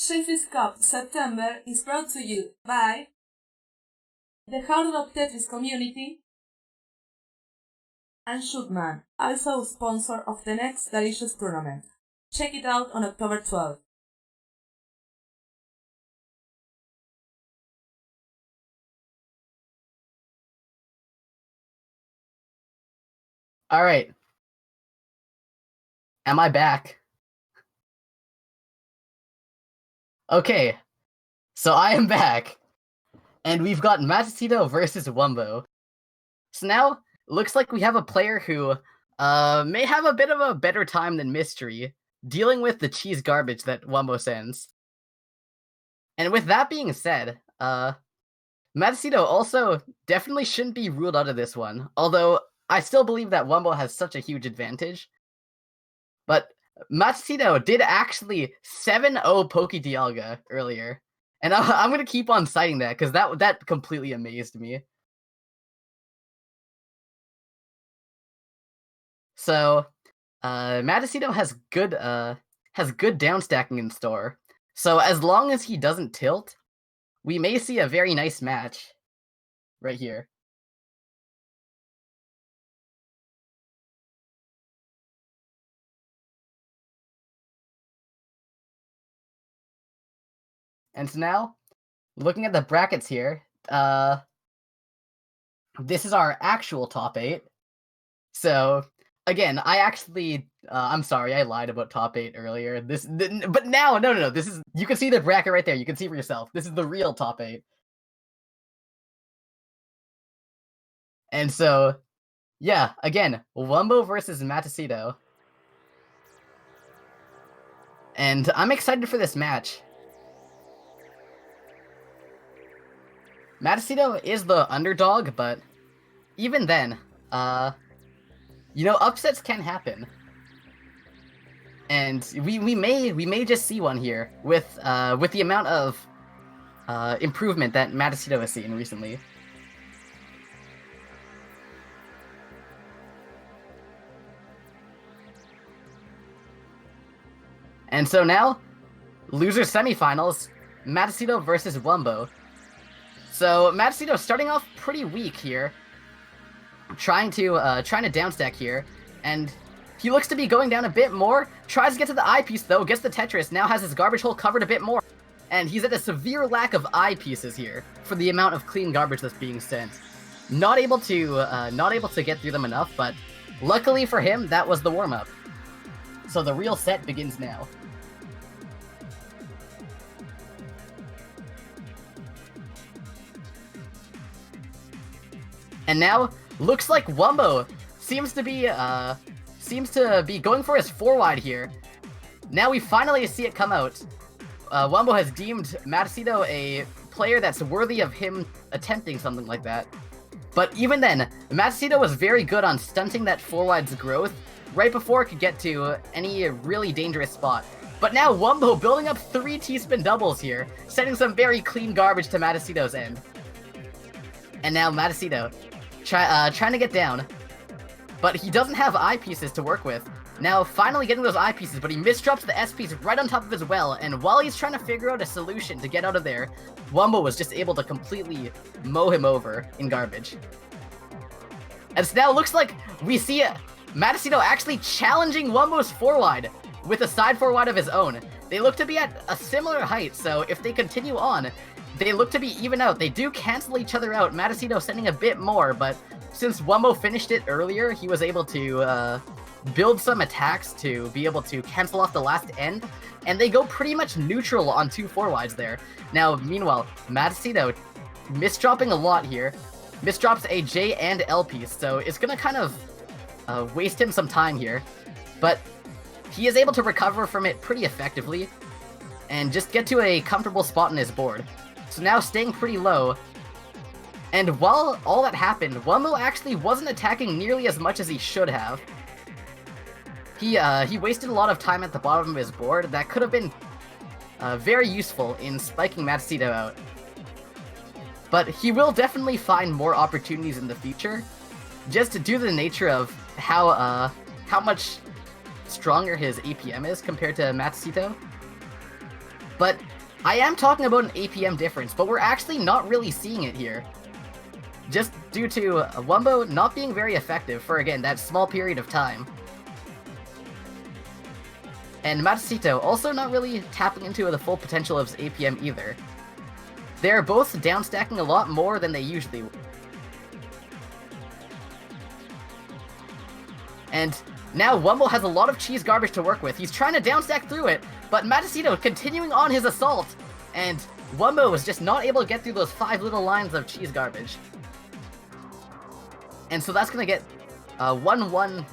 Jstris Cup September is brought to you by the Hard Rock Tetris community and Shootman, also sponsor of the next delicious tournament. Check it out on October 12th. Alright. Am I back? Okay. So I am back. And we've got Mattito versus Wumbo. So now, looks like we have a player who may have a bit of a better time than Mystery, dealing with the cheese garbage that Wumbo sends. And with that being said, Mattito also definitely shouldn't be ruled out of this one, although I still believe that Wumbo has such a huge advantage. But Mattito did actually 7-0 Poke Dialga earlier. And I'm going to keep on citing that, because that completely amazed me. So, Mattito has good downstacking in store. So as long as he doesn't tilt, we may see a very nice match right here. And so now, looking at the brackets here, this is our actual top 8. So, again, I actually, I'm sorry, I lied about top 8 earlier. But now, no, this is, you can see the bracket right there. You can see for yourself. This is the real top 8. And so, yeah, again, Wumbo versus Mattito. And I'm excited for this match. Mattito is the underdog, but even then, you know, upsets can happen. And we may just see one here with the amount of improvement that Mattito has seen recently. And so now, loser semifinals, Mattito versus Wumbo. So Mattito starting off pretty weak here, trying to downstack here, and he looks to be going down a bit more. Tries to get to the eyepiece though, gets the Tetris, now has his garbage hole covered a bit more, and he's at a severe lack of eyepieces here for the amount of clean garbage that's being sent. Not able to get through them enough, but luckily for him, that was the warm-up. So the real set begins now. And now, looks like Wumbo seems to be going for his 4-wide here. Now we finally see it come out. Wumbo has deemed Mattito a player that's worthy of him attempting something like that. But even then, Mattito was very good on stunting that 4-wide's growth right before it could get to any really dangerous spot. But now Wumbo building up 3 T-spin doubles here, sending some very clean garbage to Mattito's end. And now Mattito trying to get down, but he doesn't have eyepieces to work with. Now finally getting those eyepieces, but he misdrops the S-piece right on top of his well, and while he's trying to figure out a solution to get out of there, Wumbo was just able to completely mow him over in garbage. And so now it looks like we see Mattito actually challenging Wumbo's 4-wide with a side 4-wide of his own. They look to be at a similar height, so if they continue on, they look to be even out. They do cancel each other out. Mattito sending a bit more, but since Wumbo finished it earlier, he was able to build some attacks to be able to cancel off the last end, and they go pretty much neutral on 2 4-wides there. Now, meanwhile, Mattito misdropping a lot here. Misdrops a J and L piece, so it's gonna kind of waste him some time here. But he is able to recover from it pretty effectively, and just get to a comfortable spot on his board. So now staying pretty low, and while all that happened, Wumbo actually wasn't attacking nearly as much as he should have. He wasted a lot of time at the bottom of his board that could have been very useful in spiking Mattito out. But he will definitely find more opportunities in the future, just due to the nature of how much stronger his APM is compared to Mattito. But I am talking about an APM difference, but we're actually not really seeing it here. Just due to Wumbo not being very effective for, again, that small period of time. And Mattito also not really tapping into the full potential of his APM either. They're both downstacking a lot more than they usually would. And now Wumbo has a lot of cheese garbage to work with. He's trying to downstack through it, but Mattito continuing on his assault. And Wumbo was just not able to get through those 5 little lines of cheese garbage. And so that's going to get a 1-1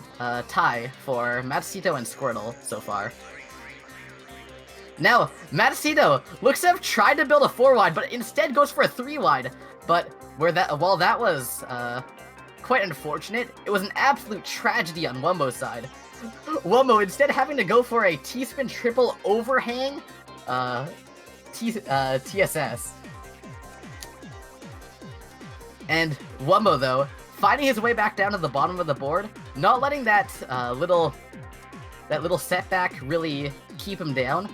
tie for Mattito and Squirtle so far. Now, Mattito looks to have tried to build a 4-wide, but instead goes for a 3-wide. But while that was quite unfortunate, it was an absolute tragedy on Wumbo's side. Wumbo instead having to go for a T-spin triple overhang TSS. And Wumbo, though, finding his way back down to the bottom of the board, not letting that little setback really keep him down.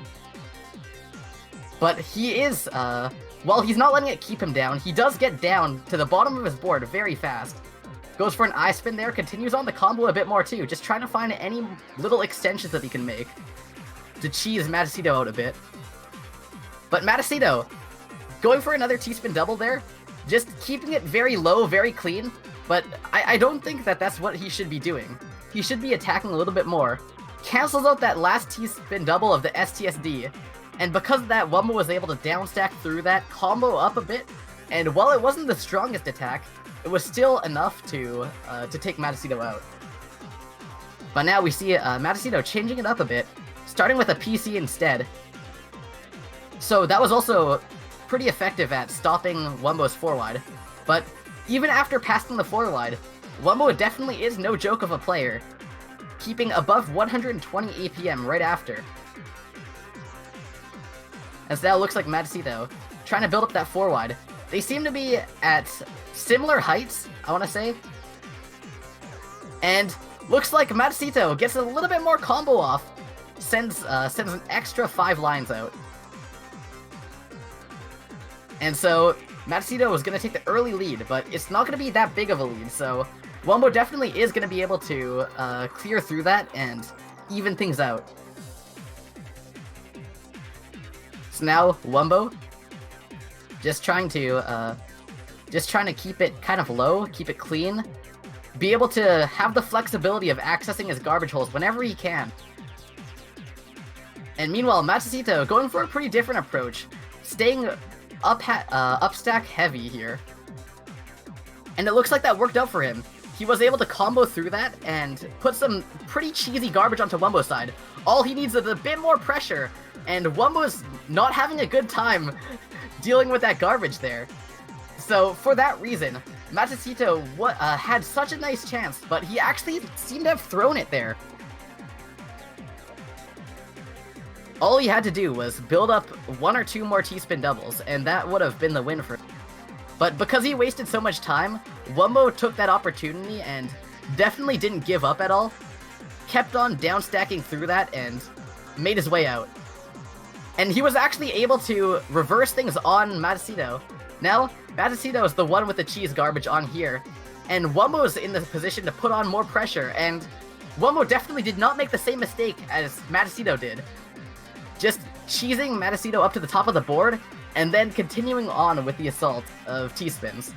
But he is, while he's not letting it keep him down, he does get down to the bottom of his board very fast. Goes for an I-spin there, continues on the combo a bit more too, just trying to find any little extensions that he can make to cheese Mattito out a bit. But Mattito, going for another T-spin double there, just keeping it very low, very clean, but I don't think that that's what he should be doing. He should be attacking a little bit more. Cancels out that last T-spin double of the STSD, and because of that, Wumbo was able to downstack through that, combo up a bit, and while it wasn't the strongest attack, it was still enough to take Mattito out. But now we see Mattito changing it up a bit, starting with a PC instead. So that was also pretty effective at stopping Wumbo's 4-wide. But even after passing the 4-wide, Wumbo definitely is no joke of a player, keeping above 120 APM right after. As now looks like Mattito trying to build up that 4-wide. They seem to be at similar heights, I want to say. And looks like Mattito gets a little bit more combo off, sends an extra 5 lines out. And so Mattito is going to take the early lead, but it's not going to be that big of a lead, so Wumbo definitely is going to be able to clear through that and even things out. So now Wumbo just trying to keep it kind of low, keep it clean, be able to have the flexibility of accessing his garbage holes whenever he can. And meanwhile, Mattito going for a pretty different approach, staying upstack heavy here. And it looks like that worked out for him. He was able to combo through that and put some pretty cheesy garbage onto Wumbo's side. All he needs is a bit more pressure, and Wumbo's not having a good time dealing with that garbage there. So for that reason, Mattito had such a nice chance, but he actually seemed to have thrown it there. All he had to do was build up 1 or 2 more T-spin doubles, and that would have been the win for him. But because he wasted so much time, Wumbo took that opportunity and definitely didn't give up at all. Kept on downstacking through that and made his way out. And he was actually able to reverse things on Mattito. Now, Mattito is the one with the cheese garbage on here, and Wumbo's in the position to put on more pressure, and Wumbo definitely did not make the same mistake as Mattito did. Just cheesing Mattito up to the top of the board, and then continuing on with the assault of T-spins.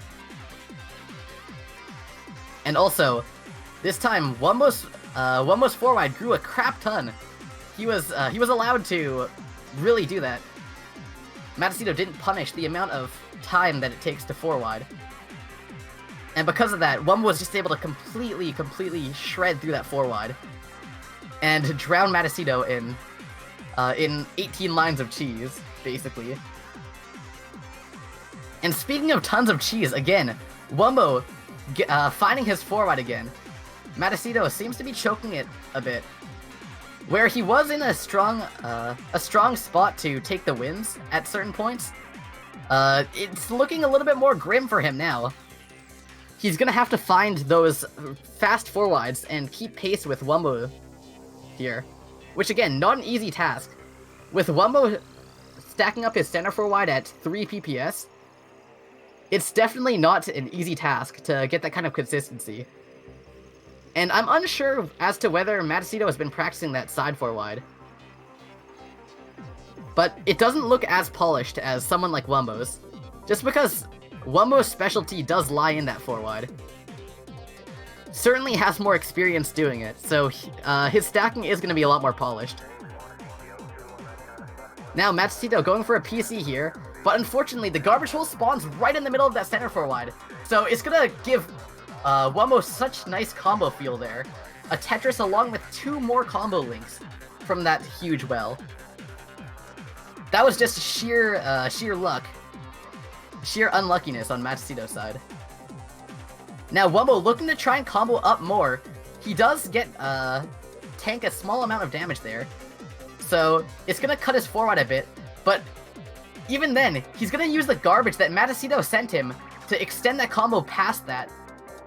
And also, this time, Wumbo's 4-wide grew a crap ton. He was allowed to really do that. Mattito didn't punish the amount of time that it takes to 4-wide. And because of that, Wumbo was just able to completely shred through that 4-wide. And drown Mattito in 18 lines of cheese, basically. And speaking of tons of cheese, again, Wumbo finding his 4-wide again. Mattito seems to be choking it a bit. Where he was in a strong spot to take the wins at certain points, it's looking a little bit more grim for him now. He's gonna have to find those fast 4-wides and keep pace with Wumbo here. Which again, not an easy task. With Wumbo stacking up his center forward at 3 PPS, it's definitely not an easy task to get that kind of consistency. And I'm unsure as to whether Mattito has been practicing that side forward. But it doesn't look as polished as someone like Wumbo's, just because Wumbo's specialty does lie in that forward. Certainly has more experience doing it, so his stacking is going to be a lot more polished. Now Mattito going for a PC here, but unfortunately the garbage hole spawns right in the middle of that center forward, so it's going to give Wumbo such nice combo feel there. A Tetris along with 2 more combo links from that huge well. That was just sheer luck. Sheer unluckiness on Mattito's side. Now Wumbo looking to try and combo up more. He does get tank a small amount of damage there. So it's gonna cut his forward a bit, but even then, he's gonna use the garbage that Mattito sent him to extend that combo past that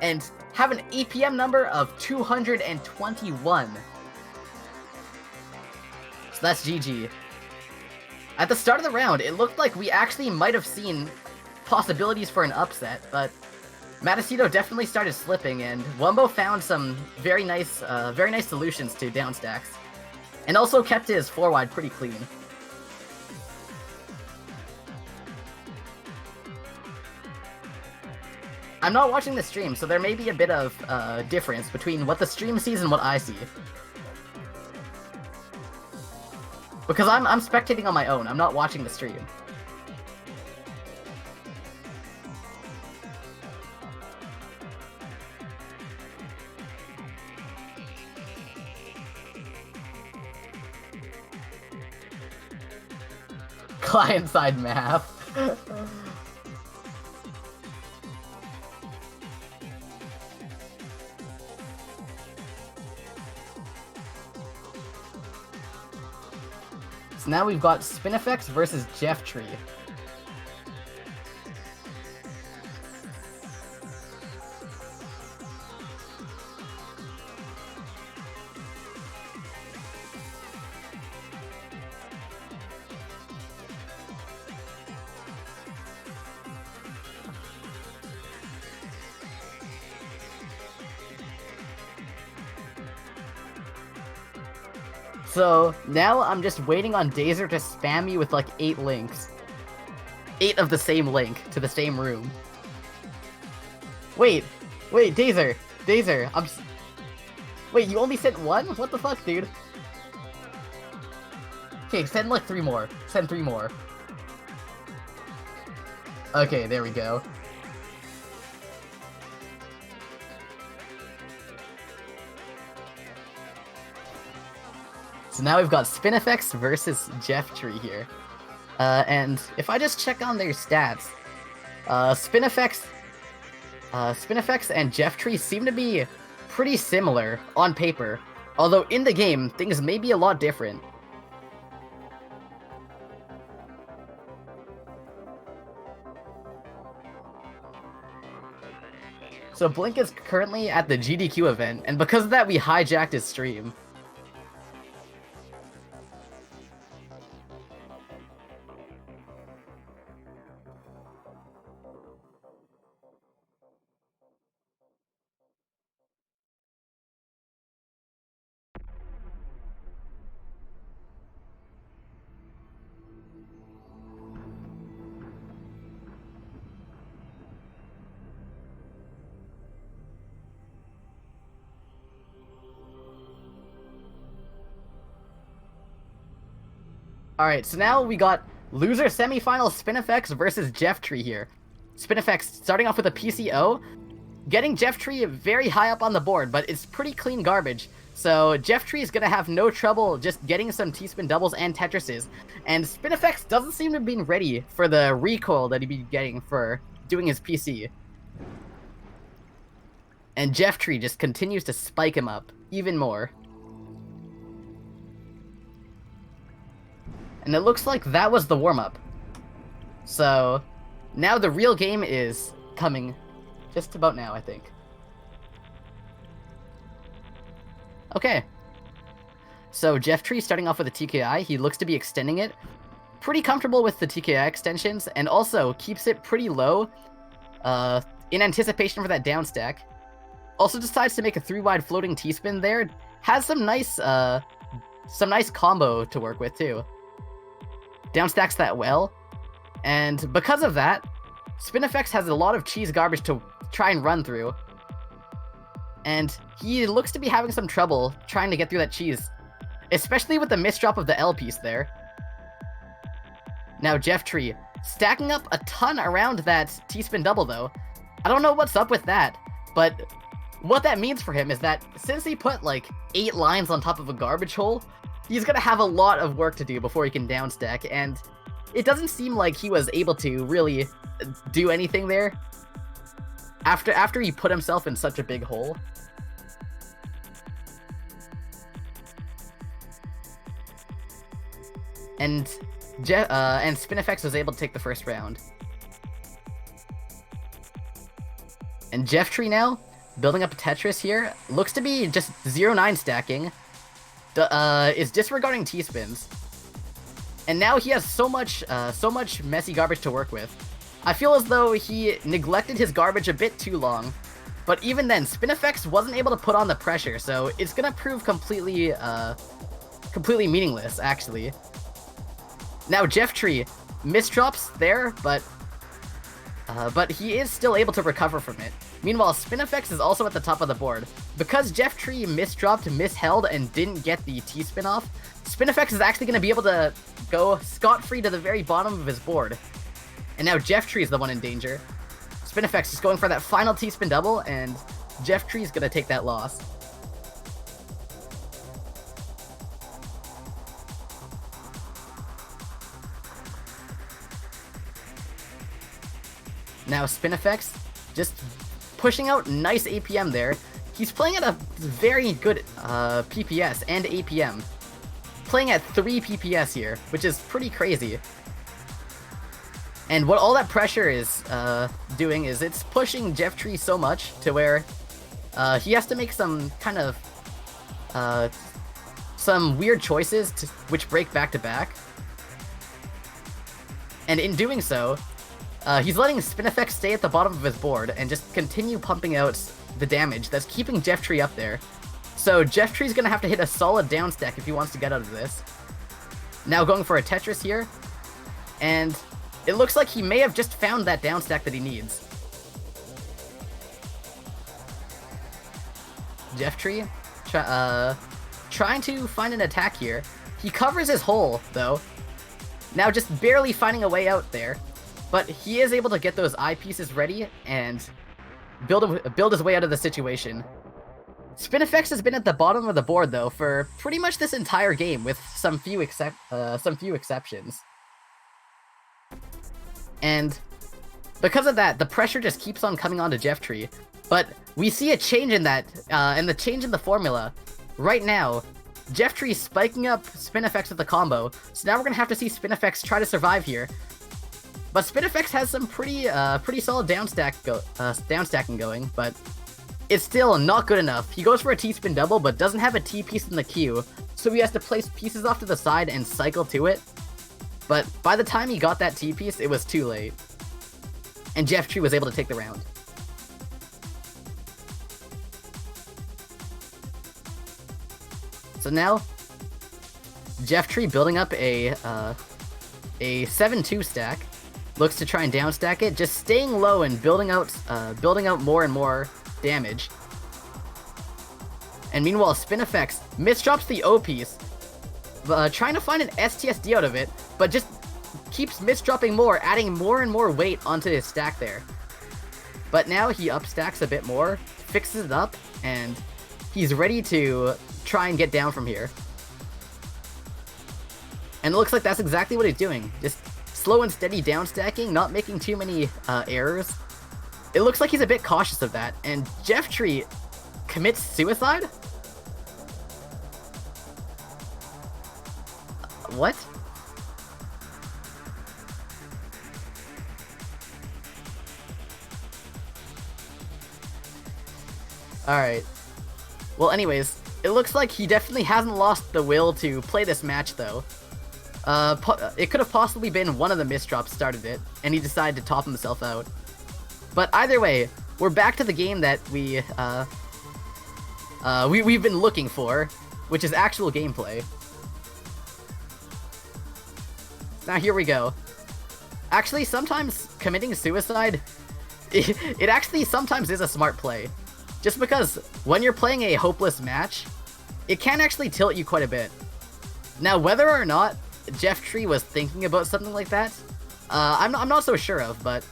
and have an APM number of 221. So that's GG. At the start of the round, it looked like we actually might have seen possibilities for an upset, but Mattito definitely started slipping, and Wumbo found some very nice solutions to downstacks, and also kept his forward pretty clean. I'm not watching the stream, so there may be a bit of difference between what the stream sees and what I see. Because I'm spectating on my own, I'm not watching the stream. Client-side math. So now we've got Spineffects versus ZerT. So now I'm just waiting on ZerT to spam me with like 8 links. 8 of the same link to the same room. Wait, ZerT, wait, you only sent 1? What the fuck, dude? Okay, send like 3 more. Send 3 more. Okay, there we go. So now we've got Spineffects versus ZerT here. And if I just check on their stats, Spineffects and ZerT seem to be pretty similar on paper, although in the game, things may be a lot different. So Blink is currently at the GDQ event, and because of that, we hijacked his stream. Alright, so now we got loser semifinal Spineffects versus ZerT here. Spineffects starting off with a PCO, getting ZerT very high up on the board, but it's pretty clean garbage. So ZerT is going to have no trouble just getting some T-spin doubles and Tetrises. And Spineffects doesn't seem to have been ready for the recoil that he'd be getting for doing his PC. And ZerT just continues to spike him up even more. And it looks like that was the warm-up. So, now the real game is coming just about now, I think. Okay. So, ZerT starting off with a TKI. He looks to be extending it. pretty comfortable with the TKI extensions, and also keeps it pretty low in anticipation for that down stack. Also decides to make a 3-wide floating T-spin there. Has some nice combo to work with too. Down stacks that well, and because of that, Spineffects has a lot of cheese garbage to try and run through. And he looks to be having some trouble trying to get through that cheese, especially with the misdrop of the L piece there. Now ZerT, stacking up a ton around that T-spin double though. I don't know what's up with that, but what that means for him is that since he put like 8 lines on top of a garbage hole, he's gonna have a lot of work to do before he can down stack, and it doesn't seem like he was able to really do anything there after he put himself in such a big hole. And Spineffects was able to take the first round. And ZerT now, building up a Tetris here, looks to be just 0-9 stacking, is disregarding T-spins. And now he has so much messy garbage to work with. I feel as though he neglected his garbage a bit too long, but even then, Spineffects wasn't able to put on the pressure, so it's gonna prove completely meaningless, actually. Now ZerT misdrops there, but he is still able to recover from it. Meanwhile, Spineffects is also at the top of the board. Because ZerT misdropped, misheld, and didn't get the T-spin off, Spineffects is actually going to be able to go scot-free to the very bottom of his board. And now ZerT is the one in danger. Spineffects is going for that final T-spin double, and ZerT is going to take that loss. Now Spineffects just pushing out nice APM there. He's playing at a very good PPS and APM. Playing at 3 PPS here, which is pretty crazy. And what all that pressure is doing is it's pushing ZerT so much to where he has to make some kind of some weird choices which break back to back. And in doing so, he's letting Spineffects stay at the bottom of his board and just continue pumping out the damage that's keeping ZerT up there. So ZerT's gonna have to hit a solid down stack if he wants to get out of this. Now going for a Tetris here, and it looks like he may have just found that down stack that he needs. ZerT trying to find an attack here. He covers his hole though, now just barely finding a way out there. But he is able to get those eyepieces ready and build his way out of the situation. Spineffects has been at the bottom of the board though for pretty much this entire game, with some few exceptions. And because of that, the pressure just keeps on coming onto ZerT. But we see a change in that, and the change in the formula. Right now, ZerT spiking up Spineffects with the combo, so now we're gonna have to see Spineffects try to survive here. But Spineffects has some pretty solid down stacking going, but it's still not good enough. He goes for a T-spin double, but doesn't have a T-piece in the queue, so he has to place pieces off to the side and cycle to it. But by the time he got that T-piece, it was too late. And ZerT was able to take the round. So now, ZerT building up a 7-2 stack. Looks to try and down stack it, just staying low and building out more and more damage. And meanwhile, Spineffects misdrops the O piece, trying to find an STSD out of it, but just keeps misdropping more, adding more and more weight onto his stack there. But now he upstacks a bit more, fixes it up, and he's ready to try and get down from here. And it looks like that's exactly what he's doing. Just slow and steady down stacking, not making too many errors. It looks like he's a bit cautious of that, and ZerT commits suicide? What? Alright. Well, anyways, it looks like he definitely hasn't lost the will to play this match, though. It could have possibly been one of the misdrops started it, and he decided to top himself out. But either way, we're back to the game that we've been looking for, which is actual gameplay. Now here we go. Actually, sometimes committing suicide, it actually sometimes is a smart play. Just because when you're playing a hopeless match, it can actually tilt you quite a bit. Now, whether or not ZerT was thinking about something like that, I'm not so sure of, but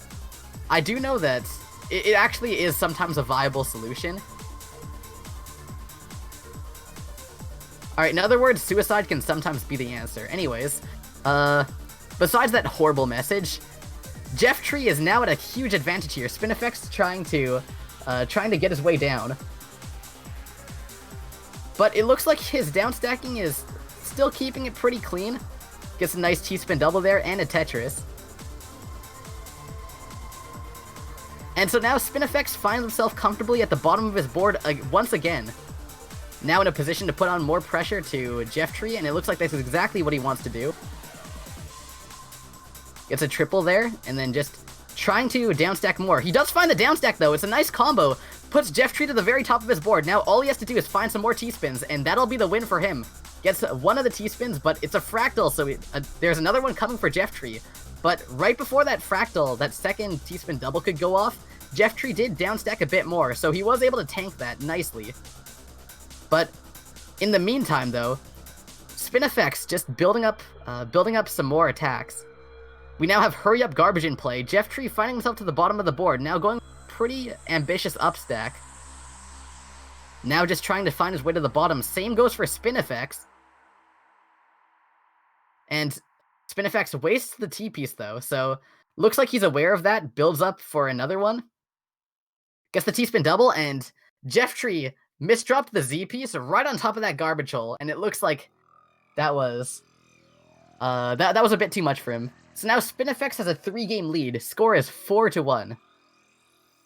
I do know that it actually is sometimes a viable solution. Alright, in other words, suicide can sometimes be the answer. Anyways, besides that horrible message, ZerT is now at a huge advantage here. Spineffects trying to get his way down. But it looks like his down stacking is still keeping it pretty clean. Gets a nice T-spin double there and a Tetris. And so now Spineffects finds himself comfortably at the bottom of his board once again. Now in a position to put on more pressure to ZerT, and it looks like that's exactly what he wants to do. Gets a triple there, and then just trying to downstack more. He does find the downstack though, it's a nice combo. Puts ZerT to the very top of his board. Now all he has to do is find some more T-spins, and that'll be the win for him. Gets one of the T-spins, but it's a fractal, so there's another one coming for ZerT. But right before that fractal, that second T-spin double could go off, ZerT did downstack a bit more, so he was able to tank that nicely. But in the meantime though, Spineffects just building up some more attacks. We now have Hurry Up Garbage in play. ZerT finding himself to the bottom of the board, now going pretty ambitious upstack. Now just trying to find his way to the bottom. Same goes for Spineffects. And Spineffects wastes the T-piece though, so looks like he's aware of that, builds up for another one. Gets the T-spin double, and ZerT misdropped the Z-piece right on top of that garbage hole, and it looks like that was that was a bit too much for him. So now Spineffects has a 3-game lead. Score is 4-1.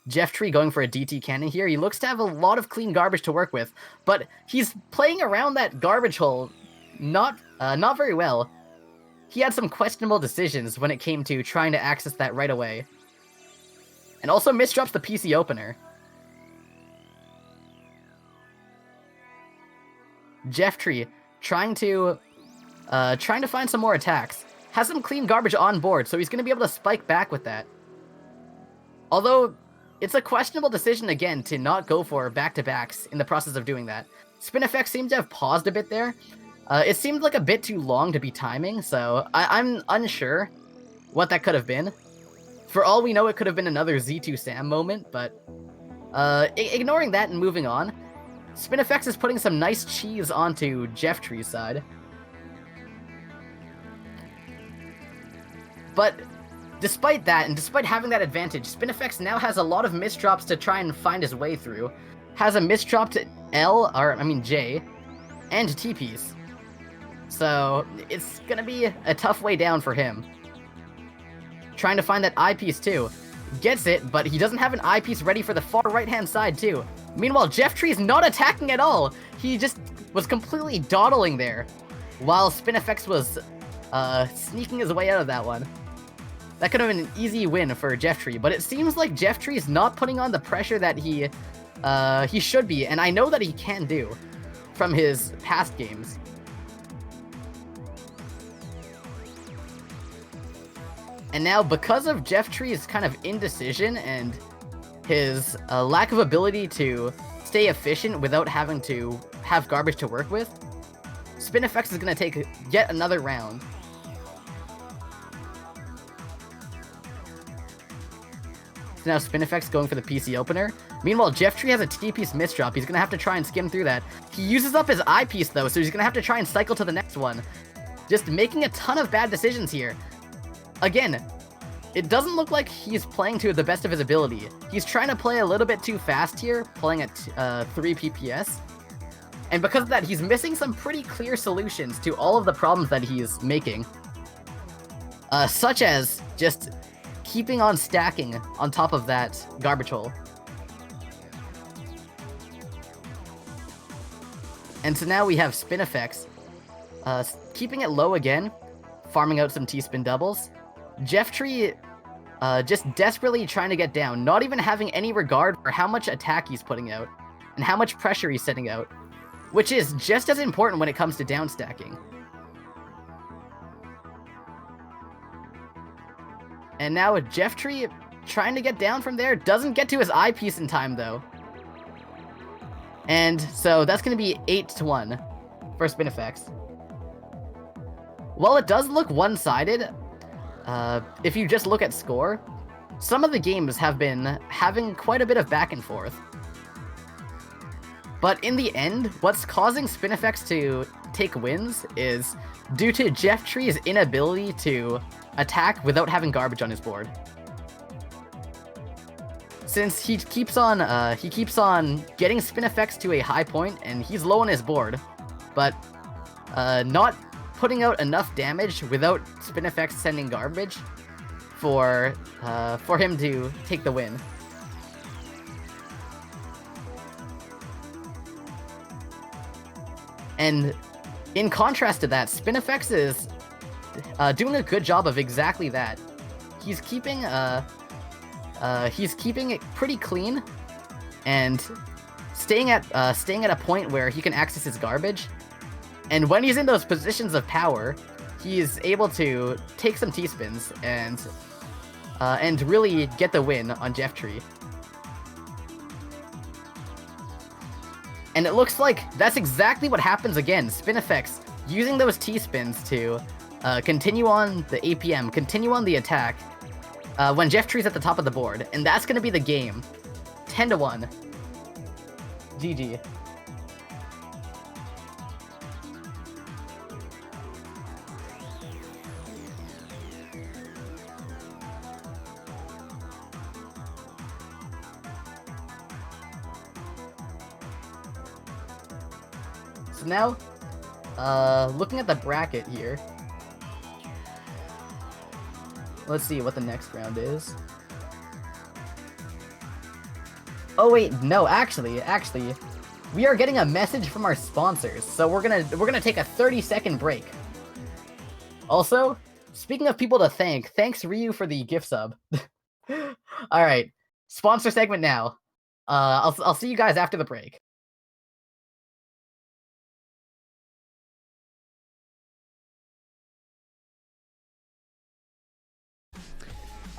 ZerT going for a DT cannon here. He looks to have a lot of clean garbage to work with, but he's playing around that garbage hole not very well. He had some questionable decisions when it came to trying to access that right away. And also misdrops the PC opener. ZerT trying to find some more attacks. Has some clean garbage on board, so he's going to be able to spike back with that. Although, it's a questionable decision again to not go for back-to-backs in the process of doing that. Spineffects seemed to have paused a bit there. It seemed like a bit too long to be timing, so I'm unsure what that could have been. For all we know, it could have been another Z2 Sam moment, but ignoring that and moving on, Spineffects is putting some nice cheese onto ZerT's side. But despite that, and despite having that advantage, Spineffects now has a lot of misdrops to try and find his way through. Has a misdropped J, and T-piece. So, it's gonna be a tough way down for him. Trying to find that I-piece too. Gets it, but he doesn't have an I-piece ready for the far right-hand side too. Meanwhile, ZerT is not attacking at all! He just was completely dawdling there, while Spineffects was sneaking his way out of that one. That could have been an easy win for ZerT, but it seems like ZerT is not putting on the pressure that he should be, and I know that he can do from his past games. And now, because of ZerT's kind of indecision and his lack of ability to stay efficient without having to have garbage to work with, Spineffects is going to take yet another round. So now Spineffects going for the PC opener. Meanwhile, ZerT has a T-piece misdrop. He's going to have to try and skim through that. He uses up his I-piece though, so he's going to have to try and cycle to the next one. Just making a ton of bad decisions here. Again, it doesn't look like he's playing to the best of his ability. He's trying to play a little bit too fast here, playing at 3 PPS. And because of that, he's missing some pretty clear solutions to all of the problems that he's making. Such as just keeping on stacking on top of that garbage hole. And so now we have Spineffects keeping it low again, farming out some T-spin doubles. Jstris just desperately trying to get down, not even having any regard for how much attack he's putting out and how much pressure he's setting out, which is just as important when it comes to down stacking. And now Jstris trying to get down from there, doesn't get to his eyepiece in time though. And so that's going to be 8-1 for Spineffects. While it does look one-sided, if you just look at score, some of the games have been having quite a bit of back and forth. But in the end, what's causing Spineffects to take wins is due to Jstris' inability to attack without having garbage on his board. Since he keeps on getting Spineffects to a high point, and he's low on his board, but not putting out enough damage without Spineffects sending garbage for him to take the win. And in contrast to that, Spineffects is doing a good job of exactly that. He's keeping it pretty clean and staying at a point where he can access his garbage. And when he's in those positions of power, he's able to take some T-spins and really get the win on Jstris. And it looks like that's exactly what happens again. Spineffects using those T-spins to continue on the APM, continue on the attack when Jstris at the top of the board. And that's going to be the game. 10-1. GG. So now, looking at the bracket here, let's see what the next round is. Oh wait, no, actually, we are getting a message from our sponsors, so we're gonna take a 30-second break. Also, speaking of people to thank, thanks Ryu for the gift sub. All right, sponsor segment now. I'll see you guys after the break.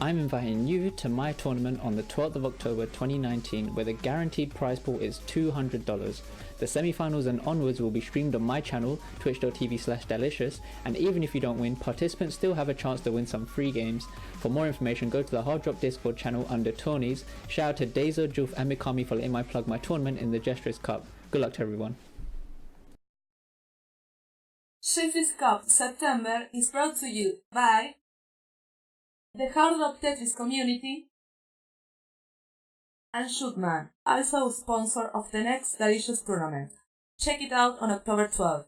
I'm inviting you to my tournament on the 12th of October 2019 where the guaranteed prize pool is $200. The semi-finals and onwards will be streamed on my channel, twitch.tv/delicious, and even if you don't win, participants still have a chance to win some free games. For more information, go to the Hard Drop Discord channel under Tourneys. Shout out to Dazo, Julf and Mikami for letting me plug my tournament in the Jstris Cup. Good luck to everyone. Jstris Cup September is brought to you by the Hard Rock Tetris community and Shootman, also sponsor of the next Delicious tournament. Check it out on October 12th.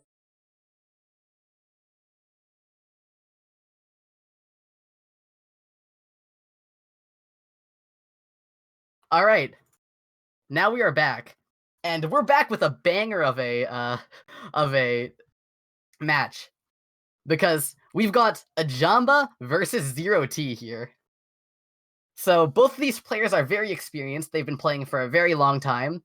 All right, now we are back, and we're back with a banger of a match, because we've got A Jamba versus ZerT here. So both of these players are very experienced. They've been playing for a very long time,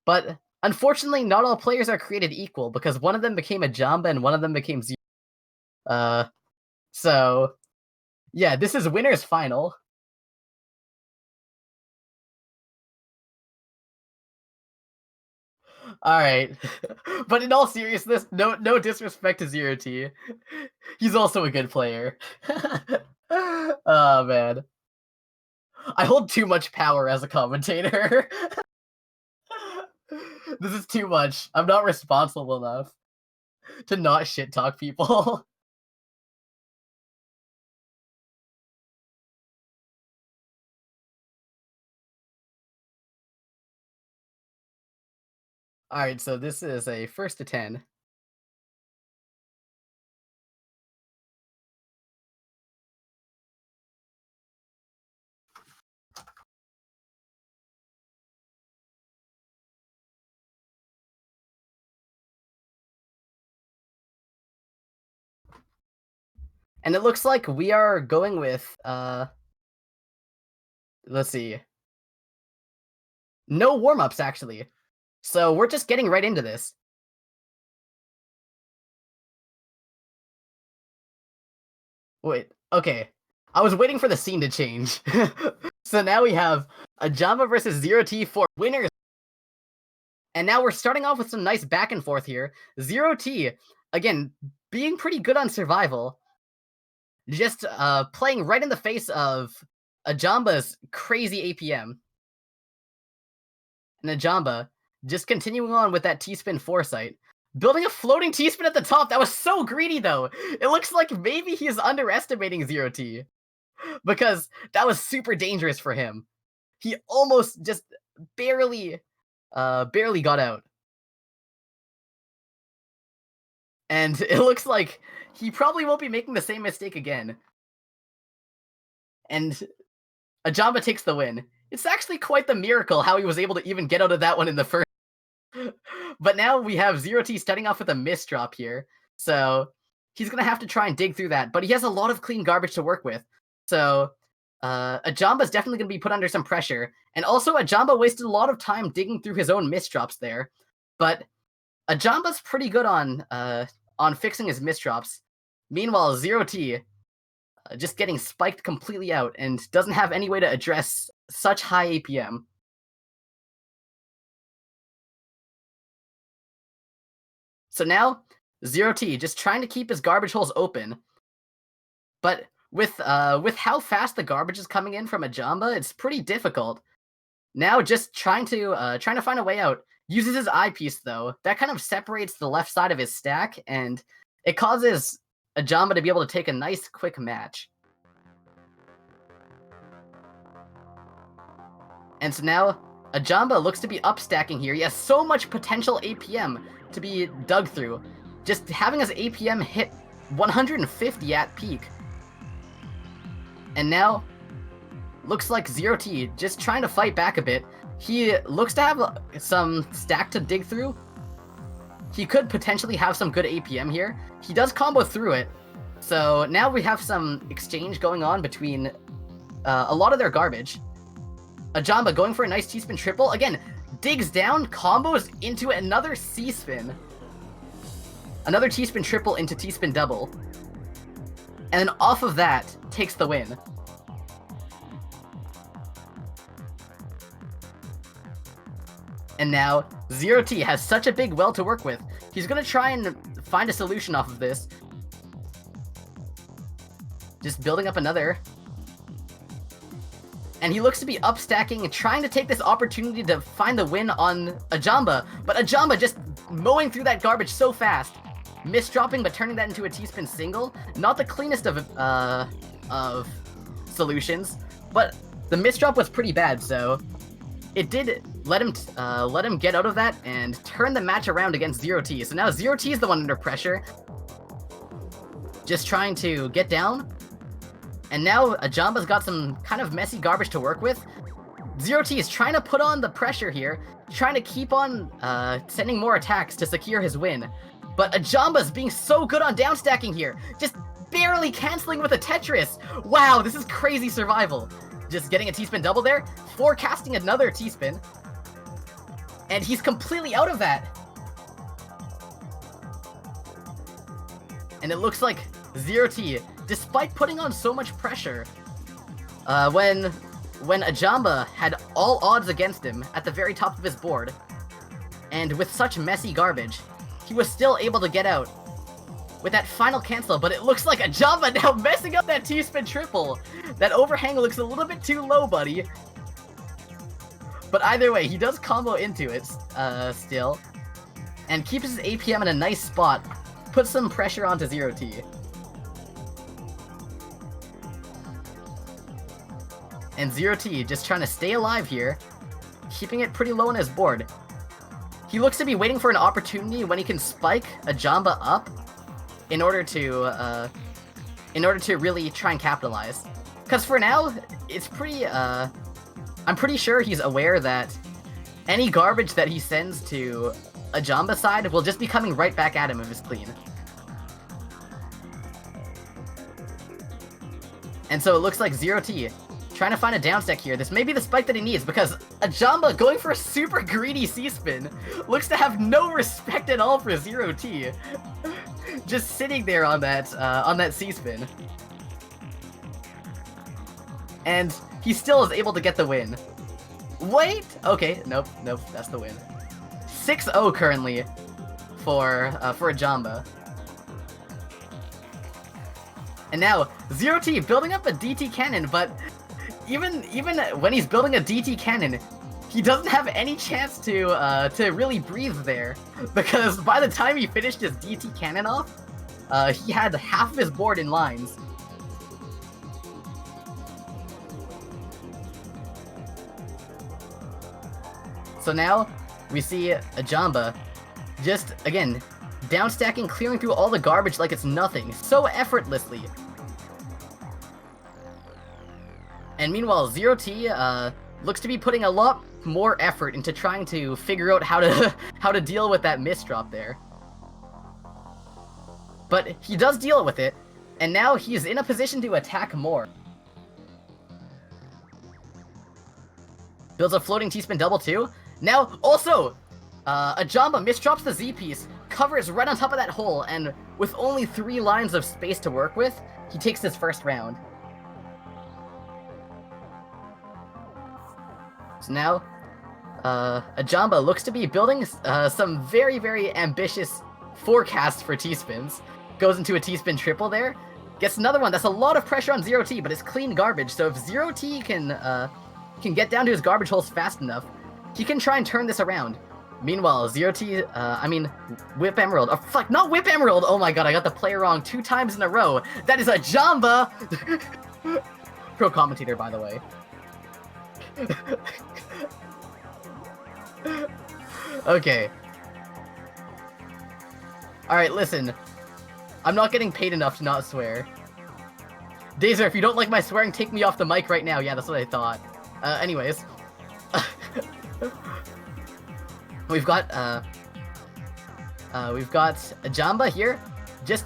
but unfortunately, not all players are created equal because one of them became A Jamba and one of them became ZerT. So yeah, this is winner's final. All right, but in all seriousness, no disrespect to ZerT. He's also a good player. Oh man, I hold too much power as a commentator. This is too much. I'm not responsible enough to not shit talk people. All right, so this is a 1st to 10. And it looks like we are going with, let's see. No warm-ups, actually. So we're just getting right into this. Wait, okay. I was waiting for the scene to change. So now we have A Jamba versus ZerT for winners. And now we're starting off with some nice back and forth here. ZerT, again, being pretty good on survival. Just playing right in the face of A Jamba's crazy APM. And A Jamba just continuing on with that T-spin foresight. Building a floating T-spin at the top. That was so greedy, though. It looks like maybe he's underestimating ZerT. Because that was super dangerous for him. He almost just barely got out. And it looks like he probably won't be making the same mistake again. And A Jamba takes the win. It's actually quite the miracle how he was able to even get out of that one in the first. But now we have ZerT starting off with a miss drop here. So he's going to have to try and dig through that. But he has a lot of clean garbage to work with. So A Jamba's definitely going to be put under some pressure. And also A Jamba wasted a lot of time digging through his own misdrops there. But A Jamba's pretty good on fixing his misdrops. Meanwhile, ZerT just getting spiked completely out and doesn't have any way to address such high APM. So now, ZerT just trying to keep his garbage holes open. But with how fast the garbage is coming in from A Jamba, it's pretty difficult. Now just trying to find a way out. Uses his eyepiece though. That kind of separates the left side of his stack, and it causes A Jamba to be able to take a nice quick match. And so now A Jamba looks to be upstacking here. He has so much potential APM to be dug through. Just having his APM hit 150 at peak. And now, looks like ZerT just trying to fight back a bit. He looks to have some stack to dig through. He could potentially have some good APM here. He does combo through it. So now we have some exchange going on between a lot of their garbage. A Jamba going for a nice T-spin triple. Again, digs down, combos into another C-spin. Another T-spin triple into T-spin double. And then off of that, takes the win. And now, ZerT has such a big well to work with. He's going to try and find a solution off of this. Just building up another. And he looks to be upstacking and trying to take this opportunity to find the win on A Jamba. But A Jamba just mowing through that garbage so fast. Misdropping, but turning that into a T-spin single. Not the cleanest of solutions, but the misdrop was pretty bad, so it did let him get out of that and turn the match around against ZerT. So now ZerT is the one under pressure, just trying to get down. And now A Jamba's got some kind of messy garbage to work with. ZerT is trying to put on the pressure here, trying to keep on sending more attacks to secure his win. But A Jamba's being so good on downstacking here, just barely canceling with a Tetris. Wow, this is crazy survival. Just getting a T-spin double there, forecasting another T-spin. And he's completely out of that. And it looks like ZerT, despite putting on so much pressure, when A Jamba had all odds against him at the very top of his board, and with such messy garbage, he was still able to get out with that final cancel. But it looks like A Jamba now messing up that T-spin triple. That overhang looks a little bit too low, buddy. But either way, he does combo into it still, and keeps his APM in a nice spot. Puts some pressure onto ZerT. And ZerT just trying to stay alive here, keeping it pretty low on his board. He looks to be waiting for an opportunity when he can spike A Jamba up in order to really try and capitalize. Because for now, it's pretty, I'm pretty sure he's aware that any garbage that he sends to A Jamba side will just be coming right back at him if it's clean. And so it looks like ZerT trying to find a down stack here. This may be the spike that he needs, because A Jamba going for a super greedy C-spin looks to have no respect at all for ZerT. Just sitting there on that C-spin. And he still is able to get the win. Wait! Okay, nope, that's the win. 6-0 currently for A Jamba. And now, ZerT building up a DT cannon, but even when he's building a DT cannon, he doesn't have any chance to really breathe there, because by the time he finished his DT cannon off, he had half of his board in lines. So now, we see A Jamba just, again, downstacking, clearing through all the garbage like it's nothing, so effortlessly. And meanwhile, ZerT looks to be putting a lot more effort into trying to figure out how to deal with that misdrop there. But he does deal with it, and now he's in a position to attack more. Builds a floating T-spin double too. Now, also, A Jamba misdrops the Z piece, covers right on top of that hole, and with only 3 lines of space to work with, he takes his first round. So now, A Jamba looks to be building some very, very ambitious forecasts for T-spins. Goes into a T-spin triple there, gets another one. That's a lot of pressure on ZerT, but it's clean garbage. So if ZerT can get down to his garbage holes fast enough, he can try and turn this around. Meanwhile, ZerT, Whip Emerald. Oh, fuck, not Whip Emerald! Oh my god, I got the player wrong 2 times in a row. That is A Jamba! Pro commentator, by the way. Okay. Alright, listen. I'm not getting paid enough to not swear. Dazer, if you don't like my swearing, take me off the mic right now. Yeah, that's what I thought. Anyways. We've got A Jamba here, just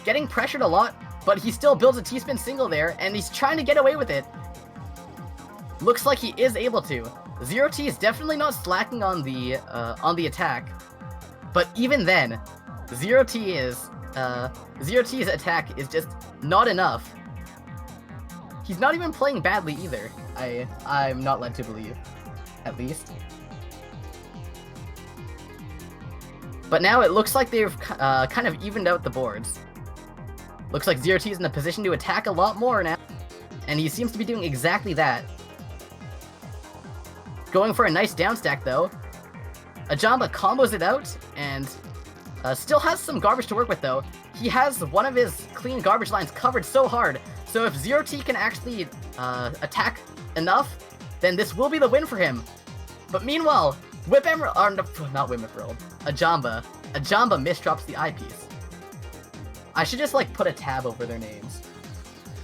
getting pressured a lot, but he still builds a T-spin single there, and he's trying to get away with it. Looks like he is able to. ZerT is definitely not slacking on the attack, but even then, ZerT's attack is just not enough. He's not even playing badly either. I'm not led to believe, at least. But now it looks like they've kind of evened out the boards. Looks like ZerT is in a position to attack a lot more now, and he seems to be doing exactly that. Going for a nice downstack though. A Jamba combos it out, and still has some garbage to work with though. He has one of his clean garbage lines covered so hard, so if ZerT can actually attack enough, then this will be the win for him. But meanwhile, Whip Emerald, or no, not Whip Emerald, A Jamba misdrops the eyepiece. I should just like put a tab over their names.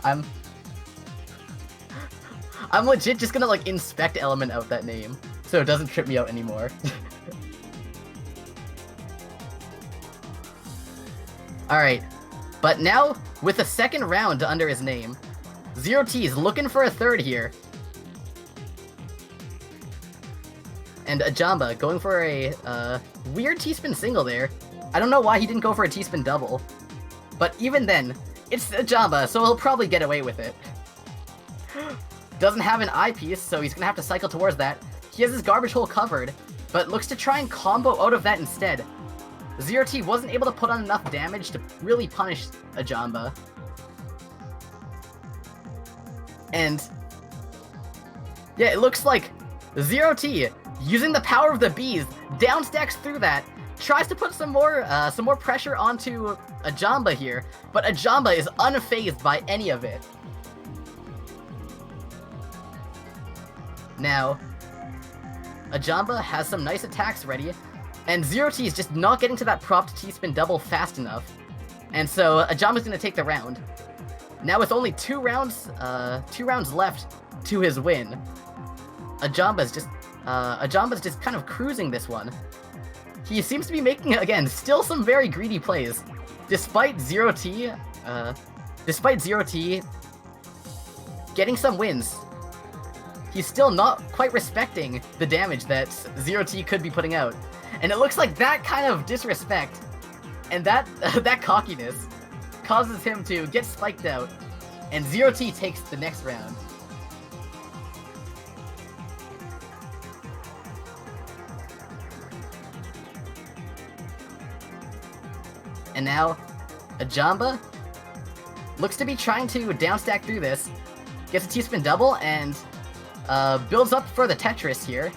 I'm legit just gonna like inspect element out that name, so it doesn't trip me out anymore. Alright, but now, with a second round under his name, ZerT is looking for a third here. And A Jamba going for a weird T-spin single there. I don't know why he didn't go for a T-spin double. But even then, it's A Jamba, so he'll probably get away with it. Doesn't have an eyepiece, so he's gonna have to cycle towards that. He has his garbage hole covered, but looks to try and combo out of that instead. ZerT wasn't able to put on enough damage to really punish A Jamba. And yeah, it looks like ZerT, using the power of the bees, downstacks through that, tries to put some more pressure onto A Jamba here, but A Jamba is unfazed by any of it. Now, A Jamba has some nice attacks ready, and ZerT is just not getting to that propped T-spin double fast enough, and so A Jamba's gonna take the round. Now with only 2 rounds left to his win, A Jamba's just kind of cruising this one. He seems to be making, again, still some very greedy plays, despite ZerT getting some wins. He's still not quite respecting the damage that ZerT could be putting out. And it looks like that kind of disrespect and that that cockiness causes him to get spiked out, and ZerT takes the next round. And now, A Jamba looks to be trying to downstack through this, gets a T-spin double, and builds up for the Tetris here.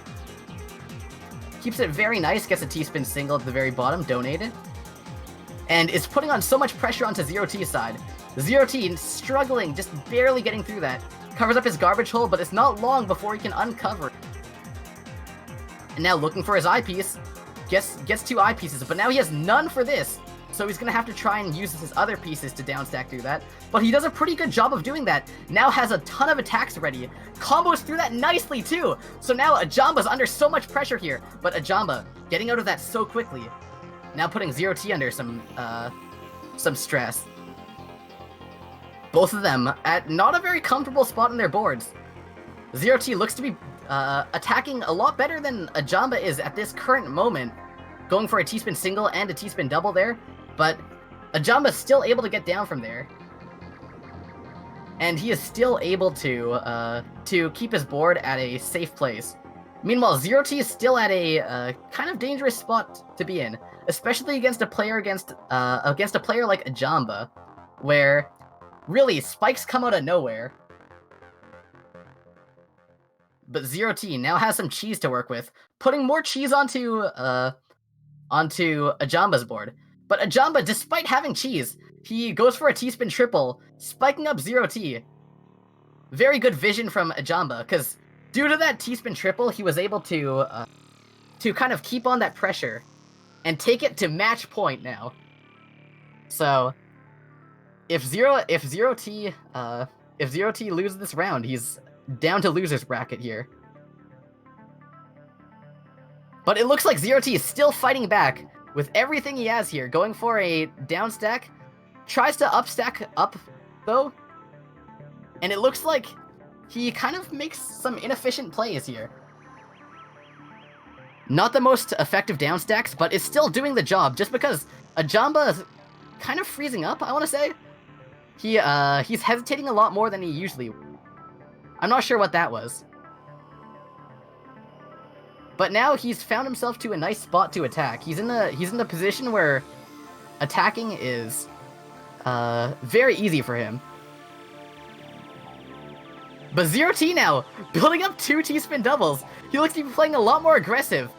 Keeps it very nice, gets a T-spin single at the very bottom, donated. And is putting on so much pressure onto ZerT's side. ZerT struggling, just barely getting through that. Covers up his garbage hole, but it's not long before he can uncover it. And now looking for his eyepiece. Gets 2 eyepieces, but now he has none for this. So he's gonna have to try and use his other pieces to downstack through that. But he does a pretty good job of doing that. Now has a ton of attacks ready. Combos through that nicely too. So now A Jamba's under so much pressure here. But A Jamba getting out of that so quickly. Now putting ZerT under some stress. Both of them at not a very comfortable spot on their boards. ZerT looks to be attacking a lot better than A Jamba is at this current moment. Going for a T-spin single and a T-spin double there. But A Jamba's still able to get down from there. And he is still able to keep his board at a safe place. Meanwhile, ZerT is still at a kind of dangerous spot to be in, especially against a player like A Jamba, where really spikes come out of nowhere. But ZerT now has some cheese to work with, putting more cheese onto A Jamba's board. But A Jamba, despite having cheese, he goes for a T-spin triple, spiking up ZerT. Very good vision from A Jamba, because due to that T-spin triple, he was able to kind of keep on that pressure and take it to match point now. So if ZerT loses this round, he's down to loser's bracket here. But it looks like ZerT is still fighting back with everything he has here, going for a down stack. Tries to upstack up, though. And it looks like he kind of makes some inefficient plays here. Not the most effective down stacks, but it's still doing the job, just because A Jamba is kind of freezing up, I want to say. He's hesitating a lot more than he usually would. I'm not sure what that was. But now he's found himself to a nice spot to attack. He's in the position where attacking is very easy for him. But ZerT now building up 2 T-spin doubles. He looks to be playing a lot more aggressive,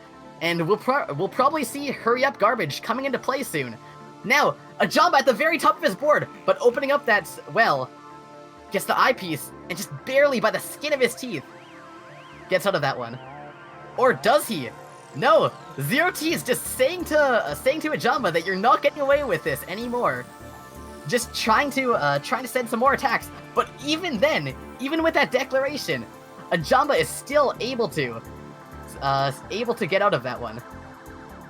and we'll probably see hurry up garbage coming into play soon. Now A Jamba at the very top of his board, but opening up that well, gets the eyepiece and just barely by the skin of his teeth gets out of that one. Or does he? No, ZerT is just saying to A Jamba that you're not getting away with this anymore. Just trying to send some more attacks. But even then, even with that declaration, A Jamba is still able to get out of that one.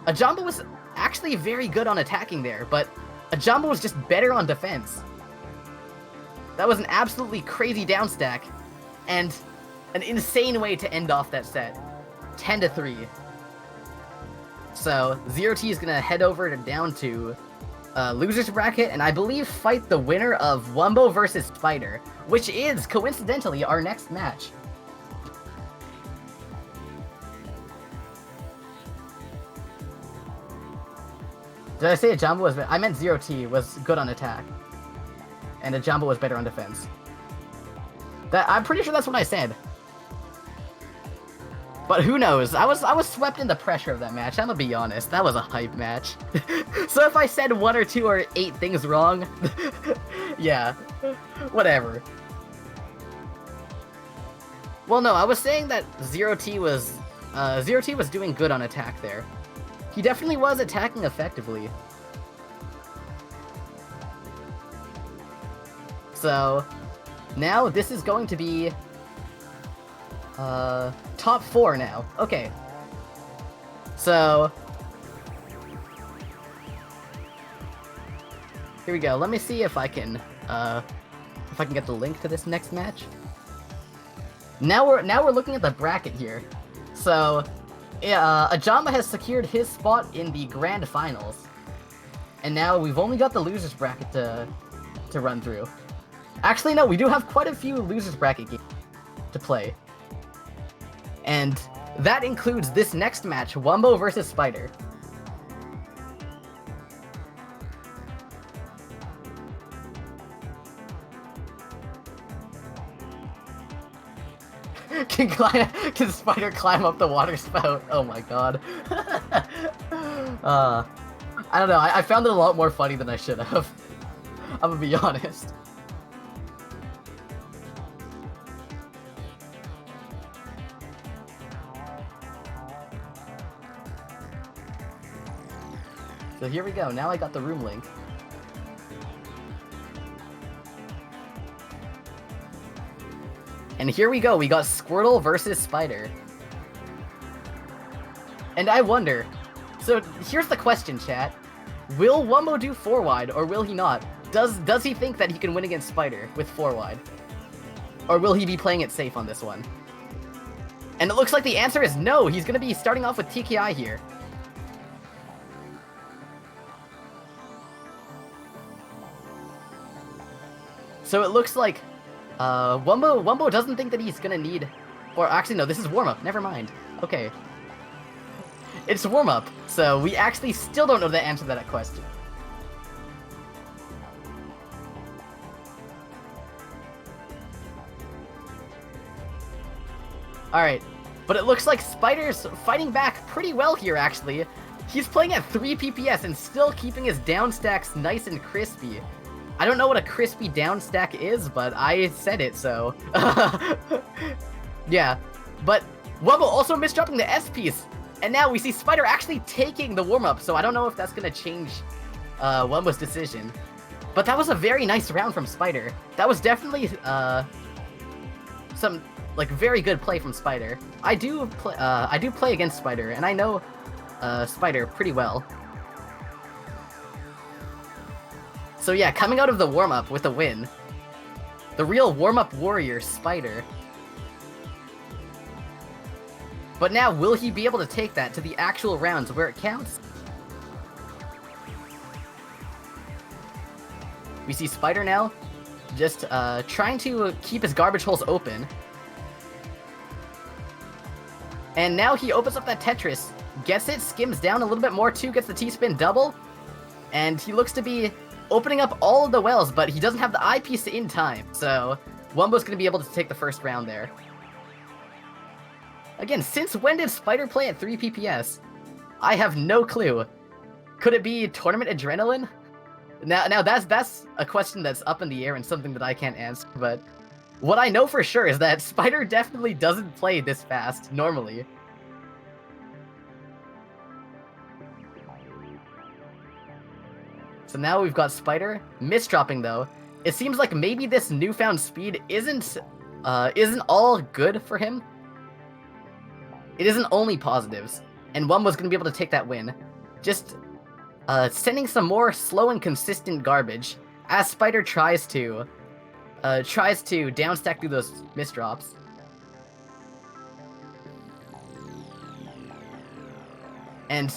A Jamba was actually very good on attacking there, but A Jamba was just better on defense. That was an absolutely crazy downstack, and an insane way to end off that set. 10-3. So ZerT is gonna head over down to loser's bracket, and I believe fight the winner of Wumbo versus Spider, which is coincidentally our next match. Did I say A Jamba was better? I meant ZerT was good on attack, and A Jamba was better on defense. I'm pretty sure that's what I said. But who knows? I was swept in the pressure of that match. I'm gonna be honest. That was a hype match. So if I said 1 or 2 or 8 things wrong, yeah, whatever. Well, no, I was saying that ZerT was doing good on attack there. He definitely was attacking effectively. So now this is going to be top 4 now. Okay. So here we go. Let me see if I can get the link to this next match. Now we're looking at the bracket here. So, A Jamba has secured his spot in the grand finals, and now we've only got the losers bracket to run through. Actually, no, we do have quite a few losers bracket games to play, and that includes this next match, Wumbo versus Spider. Can Spider climb up the water spout? Oh my god. I don't know, I found it a lot more funny than I should have. I'm gonna be honest. So here we go, now I got the room link. And here we go, we got Squirtle versus Spider. And I wonder, so here's the question, chat. Will Wumbo do 4-wide, or will he not? Does he think that he can win against Spider with 4-wide? Or will he be playing it safe on this one? And it looks like the answer is no, he's gonna be starting off with TKI here. So it looks like Wumbo doesn't think that he's gonna need, or actually no, this is warm-up, never mind. Okay. It's warm-up, so we actually still don't know the answer to that question. Alright, but it looks like Spider's fighting back pretty well here, actually. He's playing at 3 PPS and still keeping his down stacks nice and crispy. I don't know what a crispy down stack is, but I said it, so... yeah, but Wumbo also misdropping the S piece, and now we see Spider actually taking the warm-up, so I don't know if that's gonna change Wumbo's decision. But that was a very nice round from Spider. That was definitely some like very good play from Spider. I do play against Spider, and I know Spider pretty well. So yeah, coming out of the warm-up with a win. The real warm-up warrior, Spider. But now, will he be able to take that to the actual rounds where it counts? We see Spider now, just trying to keep his garbage holes open. And now he opens up that Tetris, gets it, skims down a little bit more too, gets the T-spin double, and he looks to be opening up all of the wells, but he doesn't have the eyepiece in time, so Wumbo's going to be able to take the first round there. Again, since when did Spider play at 3 PPS? I have no clue. Could it be tournament adrenaline? Now that's a question that's up in the air and something that I can't answer, but what I know for sure is that Spider definitely doesn't play this fast, normally. So now we've got Spider misdropping though. It seems like maybe this newfound speed isn't all good for him. It isn't only positives, and Wumbo's gonna be able to take that win. Just sending some more slow and consistent garbage as Spider tries to downstack through those misdrops. And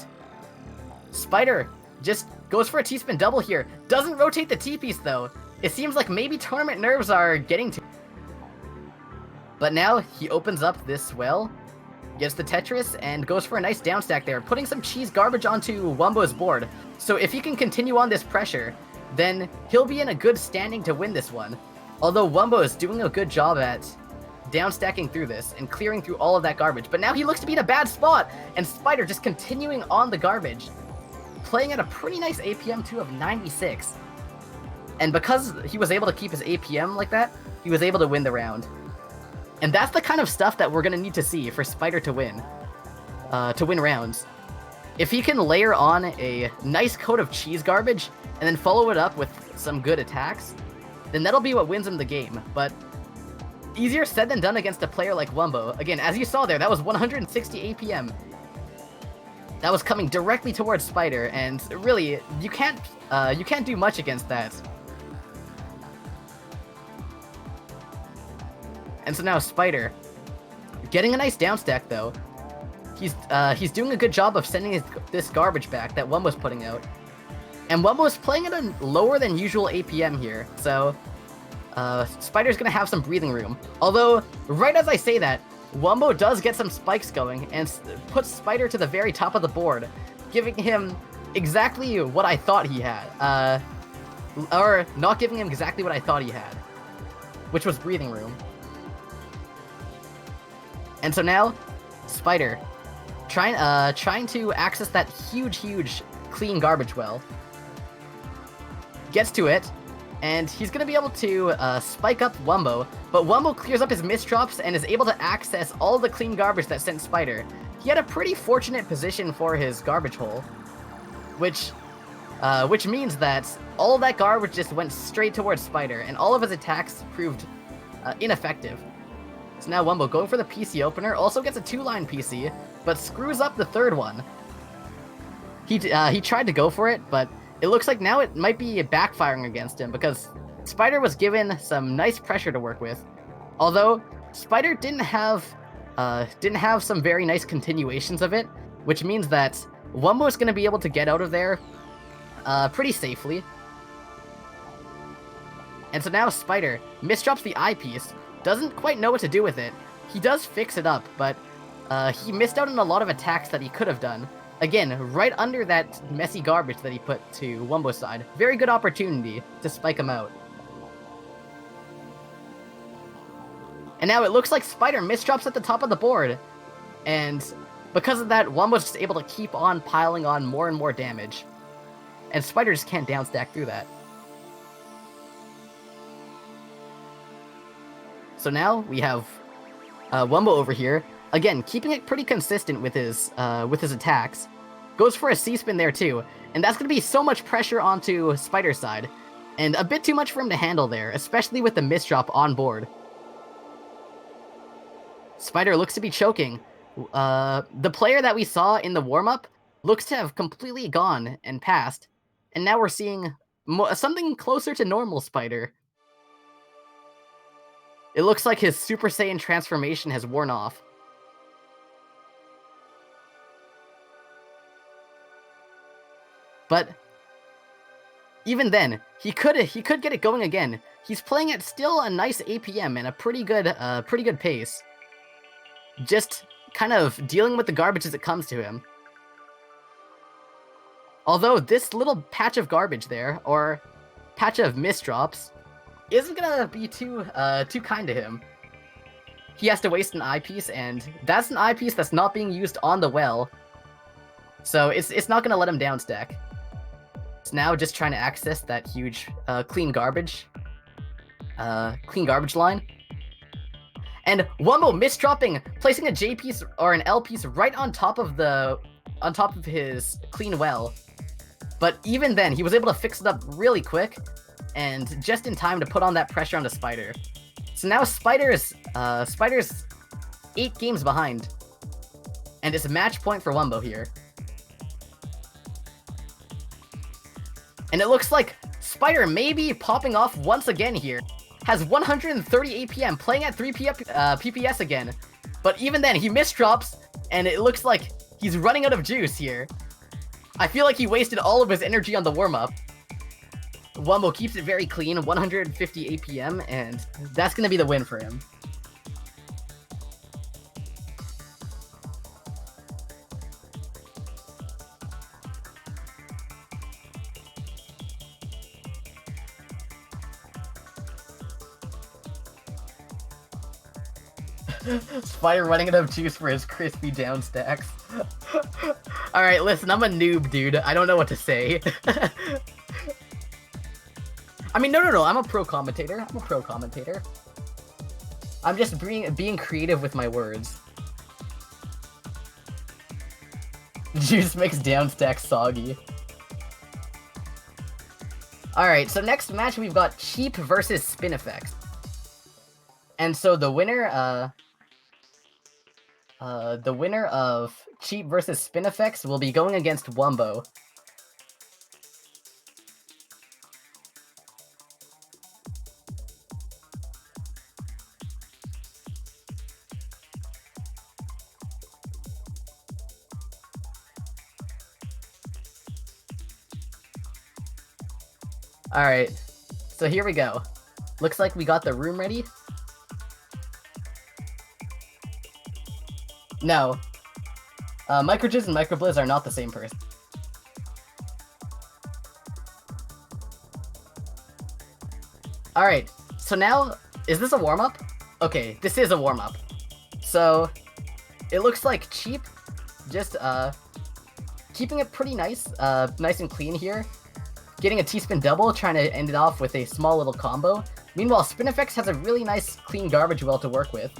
Spider just goes for a T-spin double here. Doesn't rotate the T-piece though. It seems like maybe tournament nerves are getting to. But now he opens up this well, gets the Tetris, and goes for a nice downstack there, putting some cheese garbage onto Wumbo's board. So if he can continue on this pressure, then he'll be in a good standing to win this one. Although Wumbo is doing a good job at downstacking through this and clearing through all of that garbage. But now he looks to be in a bad spot, and Spider just continuing on the garbage, playing at a pretty nice APM too of 96. And because he was able to keep his APM like that, he was able to win the round. And that's the kind of stuff that we're going to need to see for Spider to win rounds. If he can layer on a nice coat of cheese garbage and then follow it up with some good attacks, then that'll be what wins him the game. But easier said than done against a player like Wumbo. Again, as you saw there, that was 160 APM. That was coming directly towards Spider, and really, you can't do much against that. And so now Spider Getting a nice down stack though. He's doing a good job of sending this garbage back that Wumbo's putting out. And Wumbo's playing at a lower than usual APM here, so Spider's gonna have some breathing room. Although, right as I say that, Wumbo does get some spikes going and puts Spider to the very top of the board, giving him exactly what I thought he had. Or not giving him exactly what I thought he had, which was breathing room. And so now, Spider, trying to access that huge clean garbage well. Gets to it, and he's going to be able to spike up Wumbo, but Wumbo clears up his misdrops and is able to access all the clean garbage that sent Spider. He had a pretty fortunate position for his garbage hole, which means that all of that garbage just went straight towards Spider, and all of his attacks proved ineffective. So now Wumbo going for the PC opener, also gets a 2-line PC, but screws up the third one. He tried to go for it, but it looks like now it might be backfiring against him because Spider was given some nice pressure to work with. Although Spider didn't have some very nice continuations of it, which means that Wumbo is going to be able to get out of there pretty safely. And so now Spider misdrops the eyepiece, doesn't quite know what to do with it. He does fix it up, but he missed out on a lot of attacks that he could have done. Again, right under that messy garbage that he put to Wumbo's side. Very good opportunity to spike him out. And now it looks like Spider misdrops at the top of the board. And because of that, Wumbo's just able to keep on piling on more and more damage. And Spider just can't downstack through that. So now we have Wumbo over here. Again, keeping it pretty consistent with his attacks. Goes for a C-spin there too, and that's going to be so much pressure onto Spider's side, and a bit too much for him to handle there, especially with the misdrop on board. Spider looks to be choking. The player that we saw in the warm-up looks to have completely gone and passed, and now we're seeing something closer to normal Spider. It looks like his Super Saiyan transformation has worn off. But even then, he could get it going again. He's playing at still a nice APM and a pretty good pace. Just kind of dealing with the garbage as it comes to him. Although this little patch of garbage there, or patch of misdrops, isn't gonna be too kind to him. He has to waste an eyepiece, and that's an eyepiece that's not being used on the well. So it's not gonna let him downstack. It's now just trying to access that huge clean garbage line. And Wumbo misdropping, placing a J piece or an L piece right on top of his clean well. But even then, he was able to fix it up really quick, and just in time to put on that pressure onto Spider. So now Spider's 8 games behind, and it's a match point for Wumbo here. And it looks like Spider may be popping off once again here. Has 130 APM, playing at 3 PPS again. But even then, he misdrops, and it looks like he's running out of juice here. I feel like he wasted all of his energy on the warm-up. Wumbo keeps it very clean, 150 APM, and that's going to be the win for him. Spider running out of juice for his crispy down stacks. Alright, listen, I'm a noob, dude. I don't know what to say. I mean, no, I'm a pro commentator. I'm just being creative with my words. Juice makes down stacks soggy. Alright, so next match we've got Chep versus Spineffects. And so the winner of Chep versus Spineffects will be going against Wumbo. Alright, so here we go. Looks like we got the room ready. No. Microjiz and Microblizz are not the same person. Alright, so now, is this a warm-up? Okay, this is a warm-up. So, it looks like Cheap just, keeping it pretty nice, nice and clean here. Getting a T-spin double, trying to end it off with a small little combo. Meanwhile, Spineffects has a really nice, clean garbage well to work with.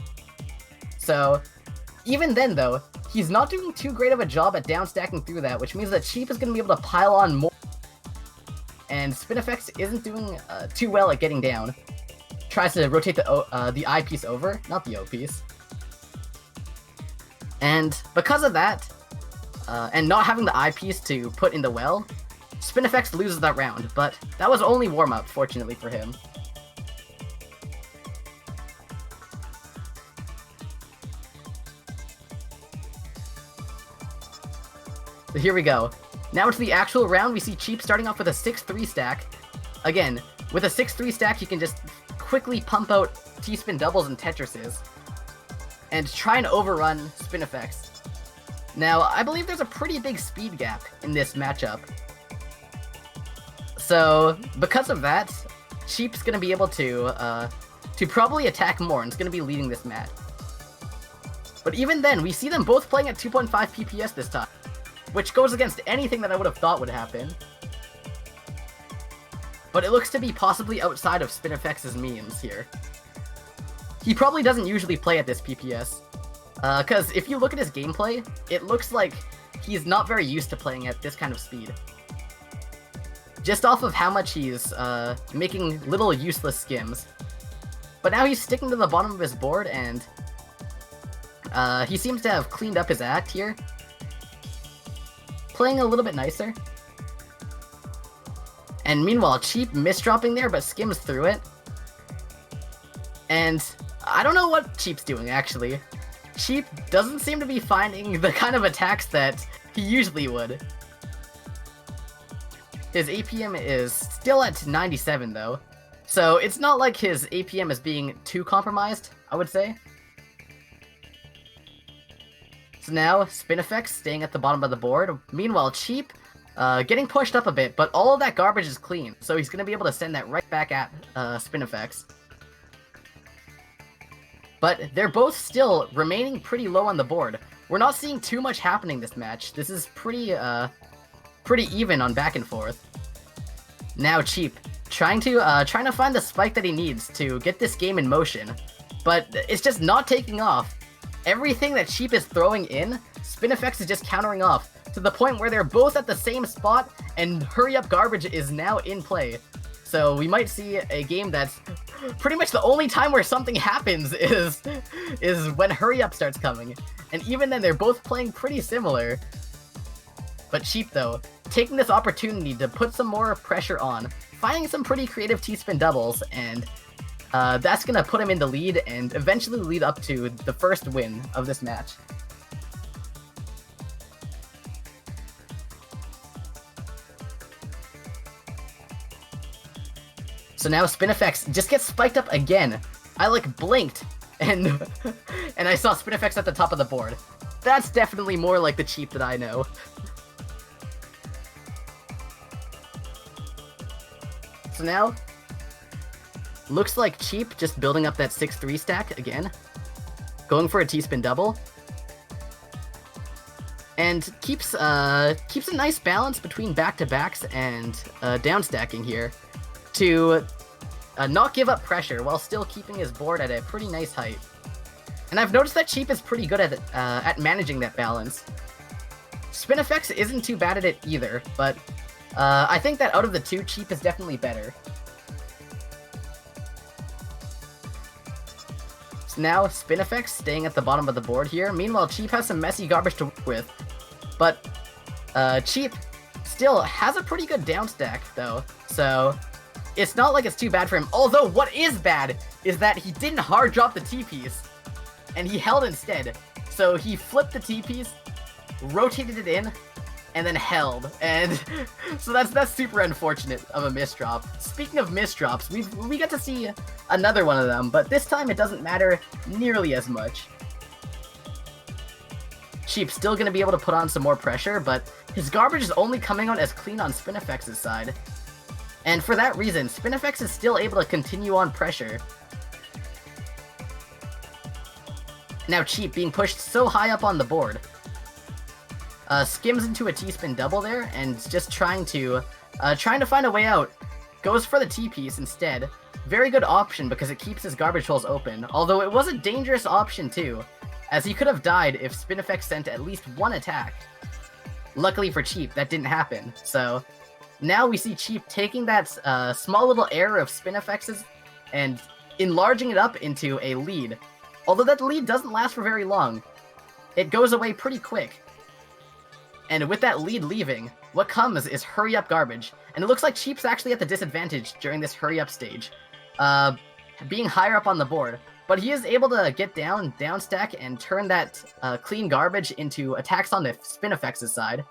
So, even then though, he's not doing too great of a job at downstacking through that, which means that Cheap is going to be able to pile on more. And Spineffects isn't doing too well at getting down. Tries to rotate the I piece over, not the O piece. And because of that, and not having the I piece to put in the well, Spineffects loses that round, but that was only warm-up, fortunately for him. So here we go. Now into the actual round, we see Cheap starting off with a 6-3 stack. Again, with a 6-3 stack, you can just quickly pump out T-spin doubles and Tetrises, and try and overrun Spineffects. Now, I believe there's a pretty big speed gap in this matchup. So, because of that, Cheap's gonna be able to probably attack more, and is gonna be leading this match. But even then, we see them both playing at 2.5 PPS this time, which goes against anything that I would have thought would happen. But it looks to be possibly outside of Spineffects' means here. He probably doesn't usually play at this PPS, because if you look at his gameplay, it looks like he's not very used to playing at this kind of speed. Just off of how much he's making little useless skims. But now he's sticking to the bottom of his board, and he seems to have cleaned up his act here. Playing a little bit nicer. And meanwhile, Cheap misdropping there, but skims through it. And I don't know what Cheap's doing, actually. Cheap doesn't seem to be finding the kind of attacks that he usually would. His APM is still at 97, though. So it's not like his APM is being too compromised, I would say. So now, Spineffects staying at the bottom of the board. Meanwhile, Cheap getting pushed up a bit, but all of that garbage is clean, so he's going to be able to send that right back at Spineffects. But they're both still remaining pretty low on the board. We're not seeing too much happening this match. This is pretty even on back and forth. Now Cheap trying to find the spike that he needs to get this game in motion, but it's just not taking off. Everything that Cheap is throwing in, Spineffects is just countering off, to the point where they're both at the same spot, and Hurry Up Garbage is now in play. So we might see a game that's pretty much the only time where something happens is when Hurry Up starts coming. And even then, they're both playing pretty similar. But Cheap, though, taking this opportunity to put some more pressure on, finding some pretty creative T-spin doubles, and that's going to put him in the lead and eventually lead up to the first win of this match. So now Spineffects just gets spiked up again. I blinked and and I saw Spineffects at the top of the board. That's definitely more like the Cheap that I know. So now, looks like Cheap just building up that 6-3 stack again. Going for a T-spin double. And keeps a nice balance between back-to-backs and down-stacking here to not give up pressure while still keeping his board at a pretty nice height. And I've noticed that Cheap is pretty good at managing that balance. Spineffects isn't too bad at it either, but I think that out of the two, Cheap is definitely better. So now, Spineffects staying at the bottom of the board here. Meanwhile, Cheap has some messy garbage to work with. But Cheap still has a pretty good down stack, though. So it's not like it's too bad for him. Although, what is bad is that he didn't hard drop the T-piece. And he held instead. So he flipped the T-piece, rotated it in, and then held, and so that's super unfortunate of a misdrop. Speaking of misdrops, we get to see another one of them, but this time it doesn't matter nearly as much. Chep still going to be able to put on some more pressure, but his garbage is only coming out as clean on Spineffects' side. And for that reason, Spineffects is still able to continue on pressure. Now Chep being pushed so high up on the board. Skims into a T-spin double there, and just trying to find a way out. Goes for the T-piece instead. Very good option because it keeps his garbage holes open, although it was a dangerous option too, as he could have died if Spineffects sent at least one attack. Luckily for Chep, that didn't happen, so now we see Chep taking that small little error of Spineffects' and enlarging it up into a lead. Although that lead doesn't last for very long. It goes away pretty quick. And with that lead leaving, what comes is hurry-up garbage. And it looks like Chep's actually at the disadvantage during this hurry-up stage, being higher up on the board. But he is able to get down stack, and turn that clean garbage into attacks on the Spineffects' side.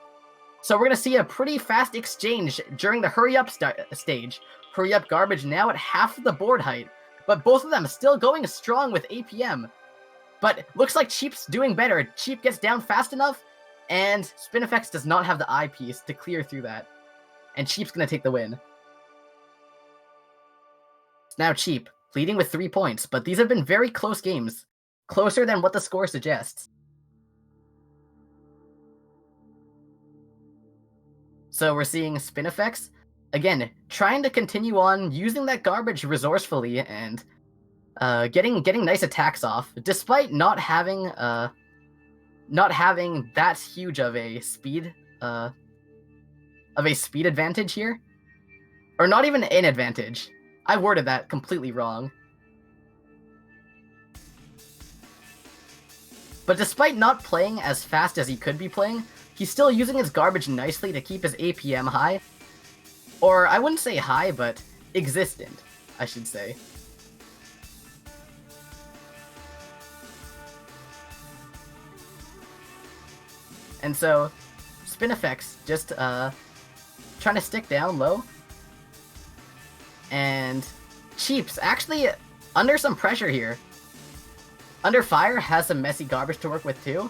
So we're going to see a pretty fast exchange during the hurry-up stage. Hurry-up garbage now at half of the board height, but both of them still going strong with APM. But looks like Chep's doing better. Chep gets down fast enough, and Spineffects does not have the eyepiece to clear through that. And Chep's going to take the win. Now Chep, leading with 3 points, but these have been very close games. Closer than what the score suggests. So we're seeing Spineffects, again, trying to continue on using that garbage resourcefully and getting nice attacks off, despite not having that huge of a speed advantage here, or not even an advantage. I worded that completely wrong. But despite not playing as fast as he could be playing, he's still using his garbage nicely to keep his APM high. Or I wouldn't say high, but existent, I should say. And so, Spineffects just trying to stick down low. And Chep's actually under some pressure here. Under fire, has some messy garbage to work with too.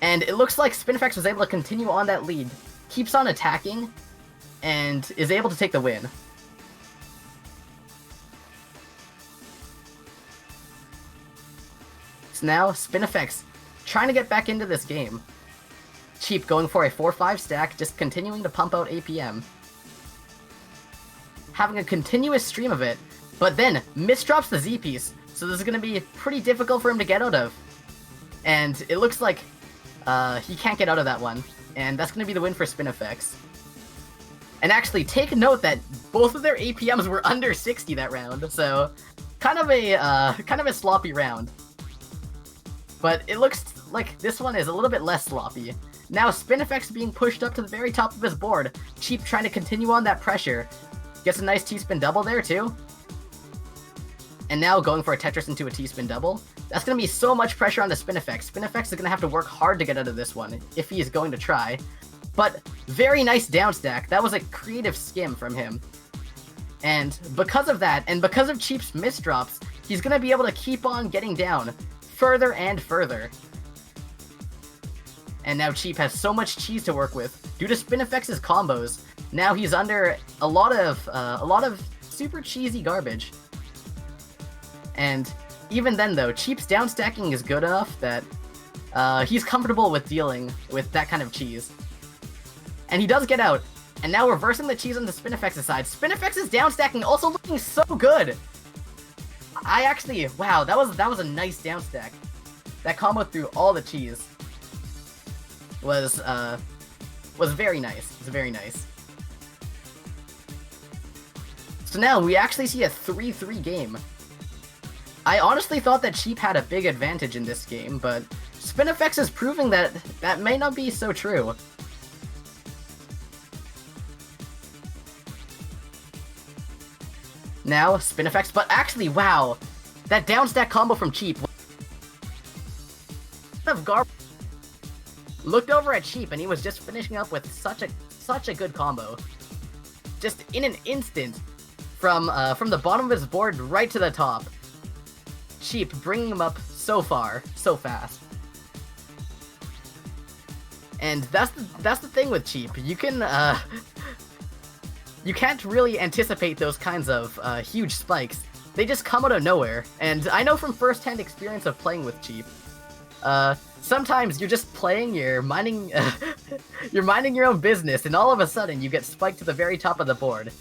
And it looks like Spineffects was able to continue on that lead. Keeps on attacking, and is able to take the win. So now, Spineffects trying to get back into this game. Chep going for a 4-5 stack, just continuing to pump out APM. Having a continuous stream of it, but then misdrops the Z piece, so this is going to be pretty difficult for him to get out of. And it looks like he can't get out of that one, and that's going to be the win for Spineffects. And actually, take note that both of their APMs were under 60 that round, so kind of a sloppy round. But it looks like this one is a little bit less sloppy. Now Spineffects being pushed up to the very top of his board. Chep trying to continue on that pressure. Gets a nice T-spin double there too. And now going for a Tetris into a T-spin double. That's going to be so much pressure on the Spineffects. Spineffects is going to have to work hard to get out of this one, if he is going to try. But very nice down stack. That was a creative skim from him. And because of that, and because of Chep's misdrops, he's going to be able to keep on getting down further and further. And now Chep has so much cheese to work with due to Spineffects' combos. Now he's under a lot of super cheesy garbage. And even then though, Chep's down stacking is good enough that he's comfortable with dealing with that kind of cheese. And he does get out. And now reversing the cheese on the Spineffects' side. Spineffects' down stacking also looking so good. Wow, that was a nice down stack. That combo through all the cheese was very nice. It was very nice. So now we actually see a 3-3 game. I honestly thought that Chep had a big advantage in this game, but Spineffects is proving that that may not be so true. Now, Spineffects, but actually, wow! That down stack combo from Chep. looked over at Cheap, and he was just finishing up with such a good combo. Just in an instant, from the bottom of his board right to the top. Cheap bringing him up so far, so fast. And that's the thing with Cheap. You can't really anticipate those kinds of huge spikes. They just come out of nowhere. And I know from first-hand experience of playing with Cheap, sometimes you're just playing, you're minding your own business, and all of a sudden you get spiked to the very top of the board.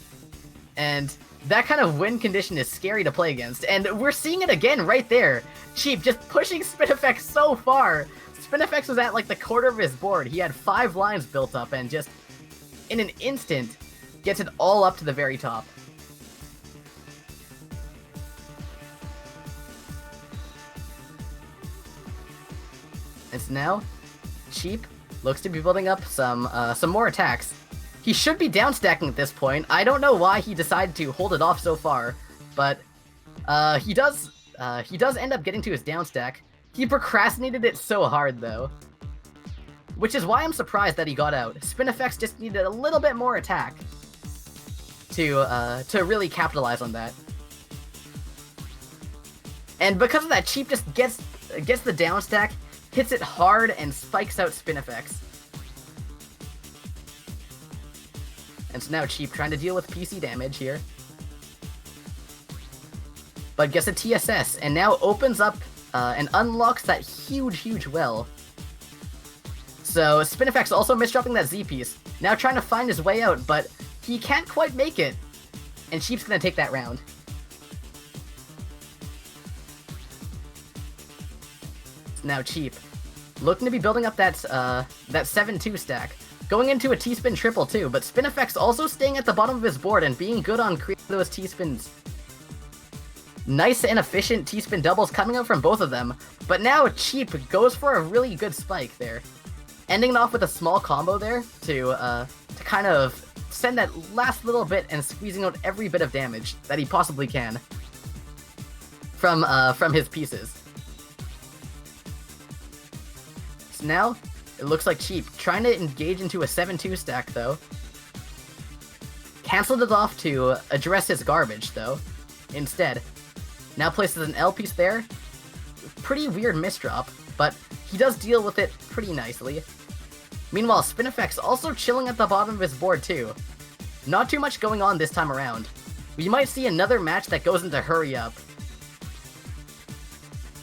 And that kind of win condition is scary to play against, and we're seeing it again right there. Cheap just pushing Spineffects so far. Spineffects was at like the quarter of his board. He had 5 lines built up, and just in an instant gets it all up to the very top. And so now, Cheap looks to be building up some more attacks. He should be downstacking at this point. I don't know why he decided to hold it off so far, but he does end up getting to his downstack. He procrastinated it so hard though, which is why I'm surprised that he got out. Spineffects just needed a little bit more attack to really capitalize on that. And because of that, Cheap just gets the downstack, hits it hard, and spikes out Spineffects. And so now Cheap trying to deal with PC damage here. But gets a TSS, and now opens up and unlocks that huge well. So Spineffects also misdropping that Z piece. Now trying to find his way out, but he can't quite make it. And Cheap's gonna take that round. Now Cheap looking to be building up that 7-2 stack. Going into a T-spin triple too, but Spineffects also staying at the bottom of his board and being good on creating those T-spins. Nice and efficient T-spin doubles coming out from both of them, but now Cheap goes for a really good spike there. Ending it off with a small combo there to kind of send that last little bit and squeezing out every bit of damage that he possibly can from his pieces. So now, it looks like Cheap trying to engage into a 7-2 stack though. Cancelled it off to address his garbage though, instead. Now places an L piece there. Pretty weird misdrop, but he does deal with it pretty nicely. Meanwhile, Spineffects also chilling at the bottom of his board too. Not too much going on this time around. We might see another match that goes into hurry up,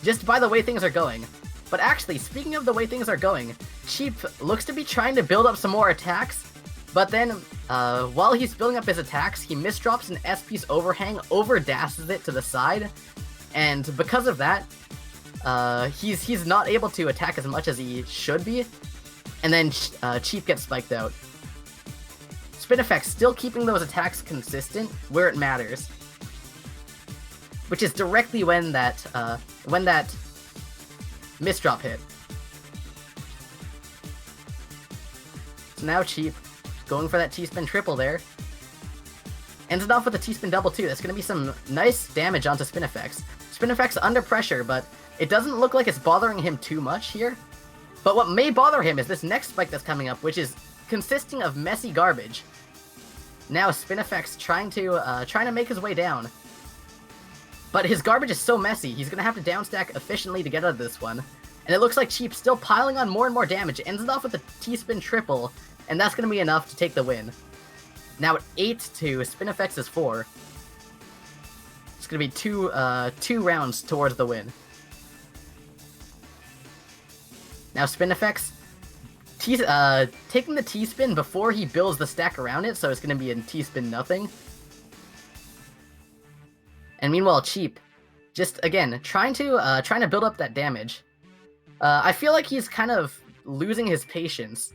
just by the way things are going. But actually, speaking of the way things are going, Cheap looks to be trying to build up some more attacks, but then, while he's building up his attacks, he misdrops an S-piece overhang, overdashes it to the side, and because of that, he's not able to attack as much as he should be, and then Cheap gets spiked out. Spineffects still keeping those attacks consistent where it matters, which is directly when that misdrop hit. So now Cheap going for that T-spin triple there. Ends it off with a T-spin double too. That's going to be some nice damage onto Spineffects. Spineffects under pressure, but it doesn't look like it's bothering him too much here. But what may bother him is this next spike that's coming up, which is consisting of messy garbage. Now Spineffects trying to make his way down. But his garbage is so messy, he's going to have to downstack efficiently to get out of this one. And it looks like Cheap still piling on more and more damage. Ends it off with a T-spin triple, and that's going to be enough to take the win. Now at 8 to Spineffects is 4. It's going to be two rounds towards the win. Now Spineffects taking the T-spin before he builds the stack around it, so it's going to be a T-spin nothing. And meanwhile, Cheap, just again trying to build up that damage. I feel like he's kind of losing his patience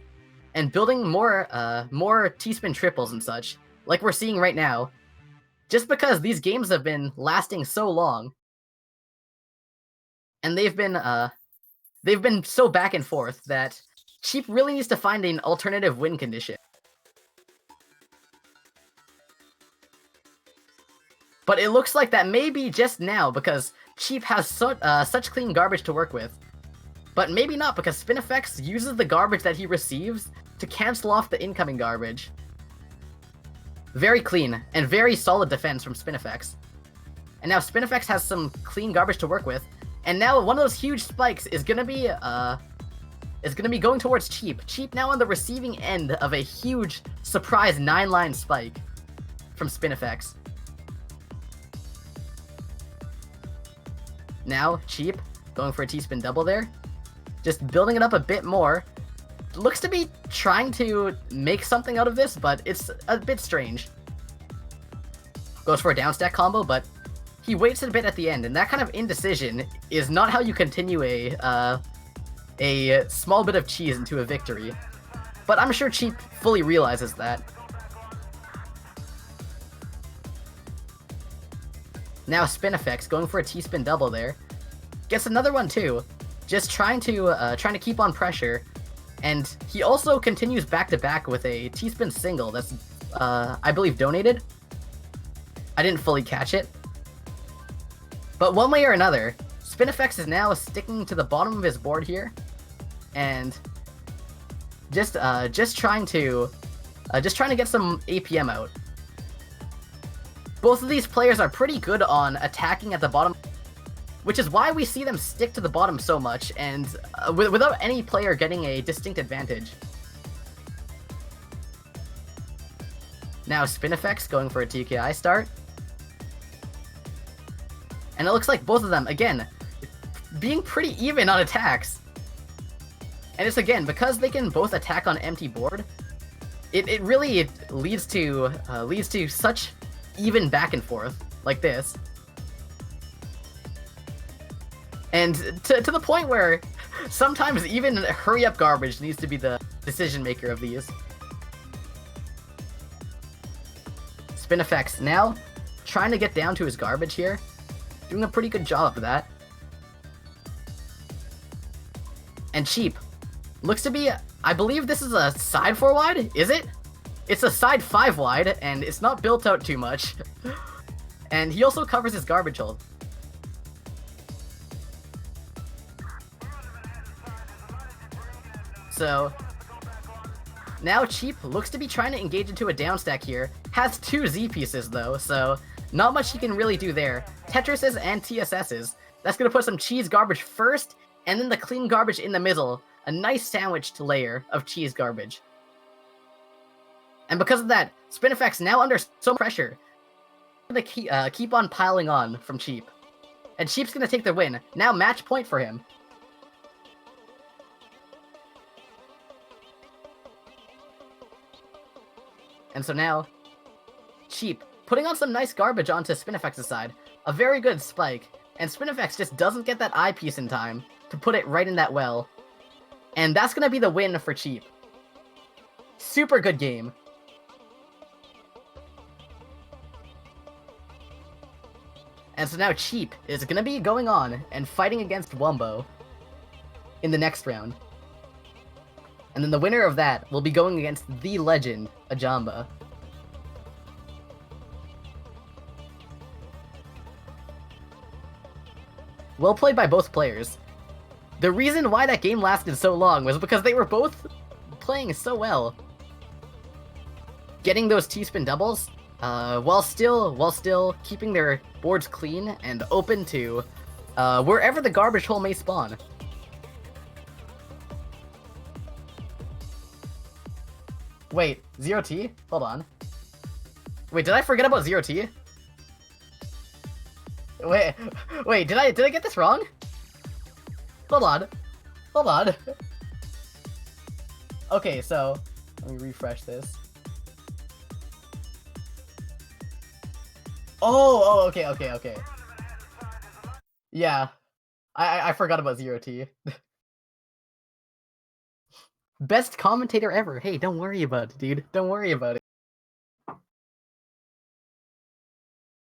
and building more T-spin triples and such, like we're seeing right now, just because these games have been lasting so long, and they've been so back and forth that Cheap really needs to find an alternative win condition. But it looks like that may be just now, because Cheap has such clean garbage to work with. But maybe not, because Spineffects uses the garbage that he receives to cancel off the incoming garbage. Very clean, and very solid defense from Spineffects. And now Spineffects has some clean garbage to work with, and now one of those huge spikes is gonna be going towards Cheap. Cheap now on the receiving end of a huge surprise 9-line spike from Spineffects. Now, Cheap going for a T-spin double there. Just building it up a bit more. Looks to be trying to make something out of this, but it's a bit strange. Goes for a downstack combo, but he waits a bit at the end, and that kind of indecision is not how you continue a small bit of cheese into a victory. But I'm sure Cheap fully realizes that. Now Spineffects going for a T-spin double there. Gets another one too. Just trying to keep on pressure. And he also continues back-to-back with a T-spin single that's, I believe, donated. I didn't fully catch it. But one way or another, Spineffects is now sticking to the bottom of his board here. And just trying to get some APM out. Both of these players are pretty good on attacking at the bottom, which is why we see them stick to the bottom so much, and without any player getting a distinct advantage. Now Spineffects going for a TKI start. And it looks like both of them, again, being pretty even on attacks. And it's, again, because they can both attack on empty board, it really leads to such even back and forth, like this. And to the point where sometimes even hurry-up garbage needs to be the decision-maker of these. Spineffects now trying to get down to his garbage here. Doing a pretty good job of that. And Cheap looks to be, I believe this is a side 4 wide, is it? It's a side 5 wide, and it's not built out too much. And he also covers his garbage hold. So now Cheap looks to be trying to engage into a downstack here. Has 2 Z pieces though, so not much he can really do there. Tetrises and TSSs. That's gonna put some cheese garbage first, and then the clean garbage in the middle. A nice sandwiched layer of cheese garbage. And because of that, Spineffects now under so much pressure. Gonna keep on piling on from Cheap. And Cheap's gonna take the win. Now match point for him. And so now, Cheap putting on some nice garbage onto Spineffects' side. A very good spike. And Spineffects just doesn't get that eyepiece in time to put it right in that well. And that's gonna be the win for Cheap. Super good game. And so now Cheap is gonna be going on and fighting against Wumbo in the next round. And then the winner of that will be going against the legend, A Jamba. Well played by both players. The reason why that game lasted so long was because they were both playing so well. Getting those T-spin doubles, while still keeping their boards clean and open to wherever the garbage hole may spawn. Wait, ZerT? Hold on. Wait, did I forget about ZerT? Wait, did I get this wrong? Hold on. Okay, so let me refresh this. Oh, okay. Yeah, I forgot about ZerT. Best commentator ever. Hey, don't worry about it, dude. Don't worry about it.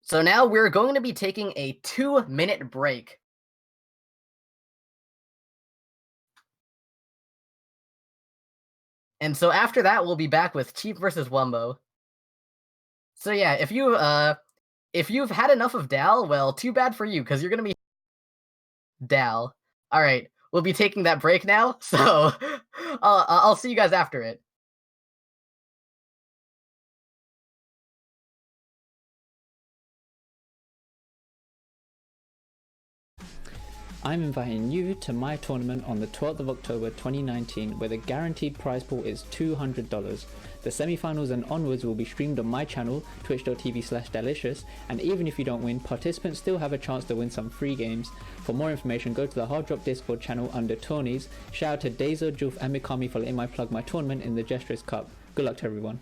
So now we're going to be taking a 2-minute break. And so after that, we'll be back with Cheap versus Wumbo. So yeah, if you've had enough of Dal, well, too bad for you, because you're gonna be Dal. All right, will be taking that break now, so I'll see you guys after it. I'm inviting you to my tournament on the 12th of October 2019 where the guaranteed prize pool is $200. The semi-finals and onwards will be streamed on my channel, twitch.tv/delicious, and even if you don't win, participants still have a chance to win some free games. For more information, go to the Hard Drop Discord channel under tourneys. Shout out to Dazo, Julf and Mikami for letting me plug my tournament in the Jstris Cup. Good luck to everyone.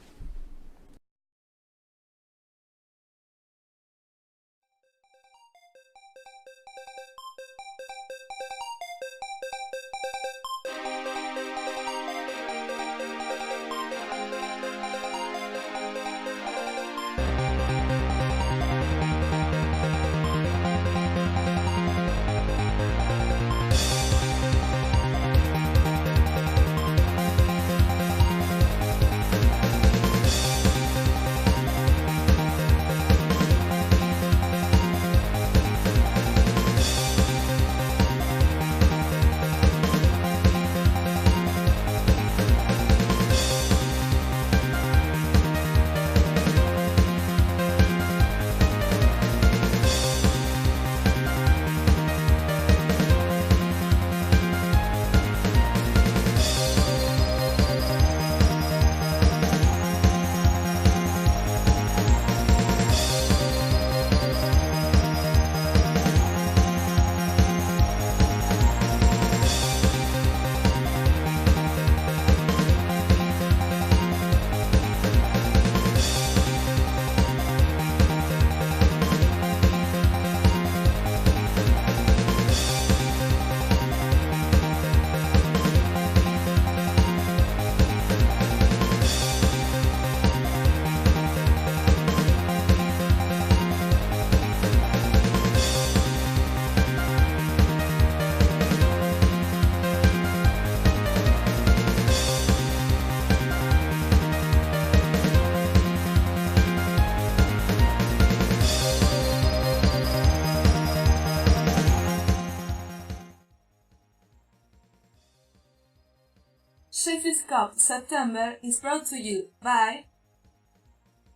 Jstris Cup September is brought to you by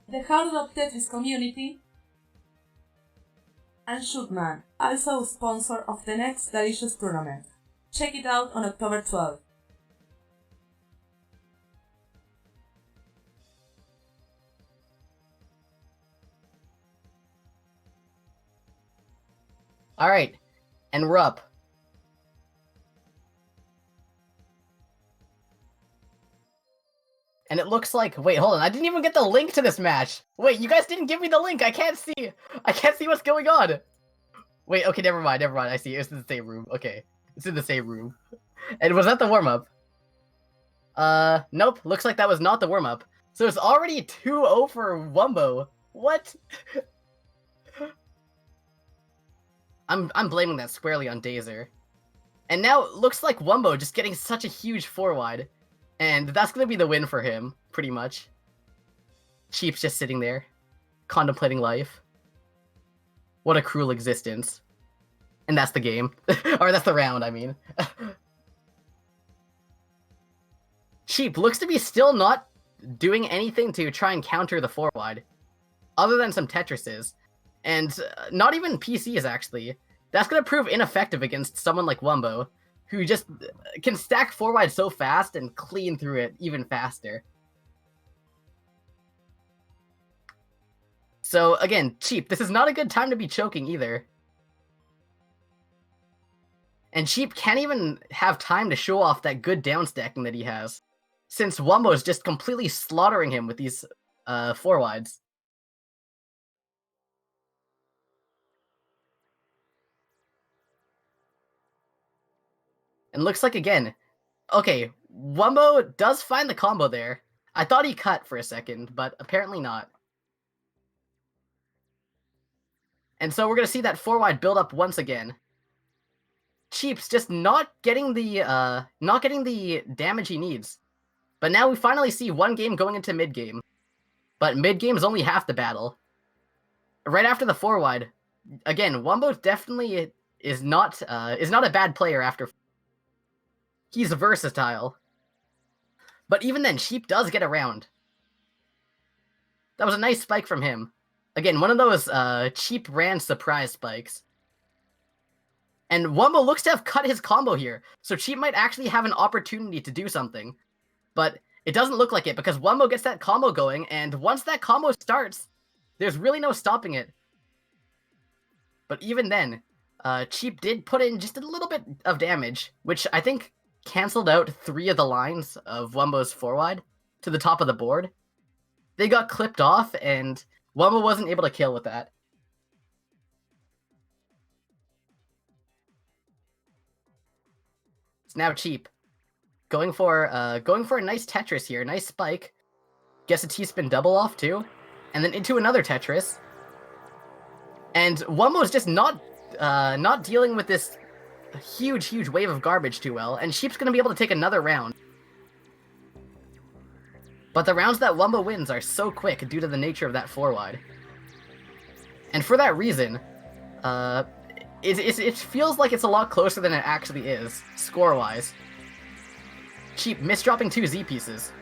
the Hard Rock Tetris community and Shootman, also sponsor of the next Delicious tournament. Check it out on October 12th. Alright, and we're up. And it looks like, wait, hold on, I didn't even get the link to this match. Wait, you guys didn't give me the link. I can't see what's going on. Wait, okay, never mind. I see. It's in the same room. Okay, it's in the same room. And was that the warm-up? Nope. Looks like that was not the warm-up. So it's already 2-0 for Wumbo. What? I'm blaming that squarely on Dazer. And now it looks like Wumbo just getting such a huge 4-wide. And that's gonna be the win for him, pretty much. Cheap's just sitting there, contemplating life. What a cruel existence. And that's the game. Or that's the round, I mean. Cheap looks to be still not doing anything to try and counter the 4-wide. Other than some Tetrises. And not even PCs, actually. That's gonna prove ineffective against someone like Wumbo, who just can stack 4-wide so fast and clean through it even faster. So again, Cheap, this is not a good time to be choking either. And Cheap can't even have time to show off that good downstacking that he has, since Wumbo's just completely slaughtering him with these 4-wides. And looks like, again, okay, Wumbo does find the combo there. I thought he cut for a second, but apparently not. And so we're going to see that 4-wide build up once again. Cheap's just not getting the damage he needs. But now we finally see one game going into mid-game. But mid-game is only half the battle. Right after the 4-wide, again, Wumbo definitely is not a bad player after. He's versatile. But even then, Sheep does get around. That was a nice spike from him. Again, one of those cheap brand surprise spikes. And Wumbo looks to have cut his combo here, so Cheap might actually have an opportunity to do something. But it doesn't look like it, because Wumbo gets that combo going, and once that combo starts, there's really no stopping it. But even then, Cheap did put in just a little bit of damage, which I think canceled out 3 of the lines of Wumbo's forward to the top of the board. They got clipped off, and Wumbo wasn't able to kill with that. It's now Cheap. Going for a nice Tetris here, nice spike. Gets a T-spin double off too, and then into another Tetris. And Wumbo's just not dealing with this huge wave of garbage too well, and Sheep's gonna be able to take another round. But the rounds that Wumbo wins are so quick due to the nature of that 4-wide. And for that reason, it feels like it's a lot closer than it actually is, score-wise. Cheap misdropping 2 Z pieces.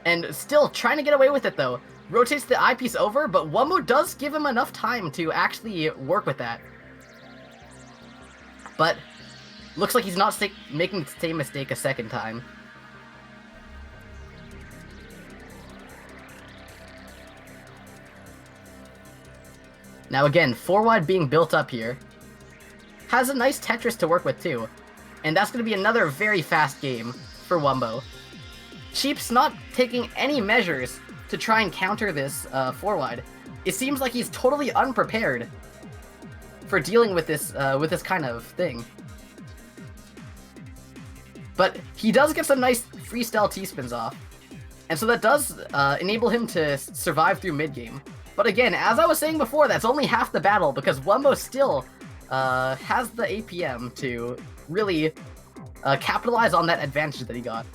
And still trying to get away with it though. Rotates the I piece over, but Wumbo does give him enough time to actually work with that. But looks like he's not making the same mistake a second time. Now again, 4-wide being built up here. Has a nice Tetris to work with too. And that's going to be another very fast game for Wumbo. Cheap's not taking any measures to try and counter this 4-wide. It seems like he's totally unprepared for dealing with this kind of thing. But he does get some nice freestyle T-spins off. And so that does enable him to survive through mid-game. But again, as I was saying before, that's only half the battle, because Wumbo still has the APM to really capitalize on that advantage that he got.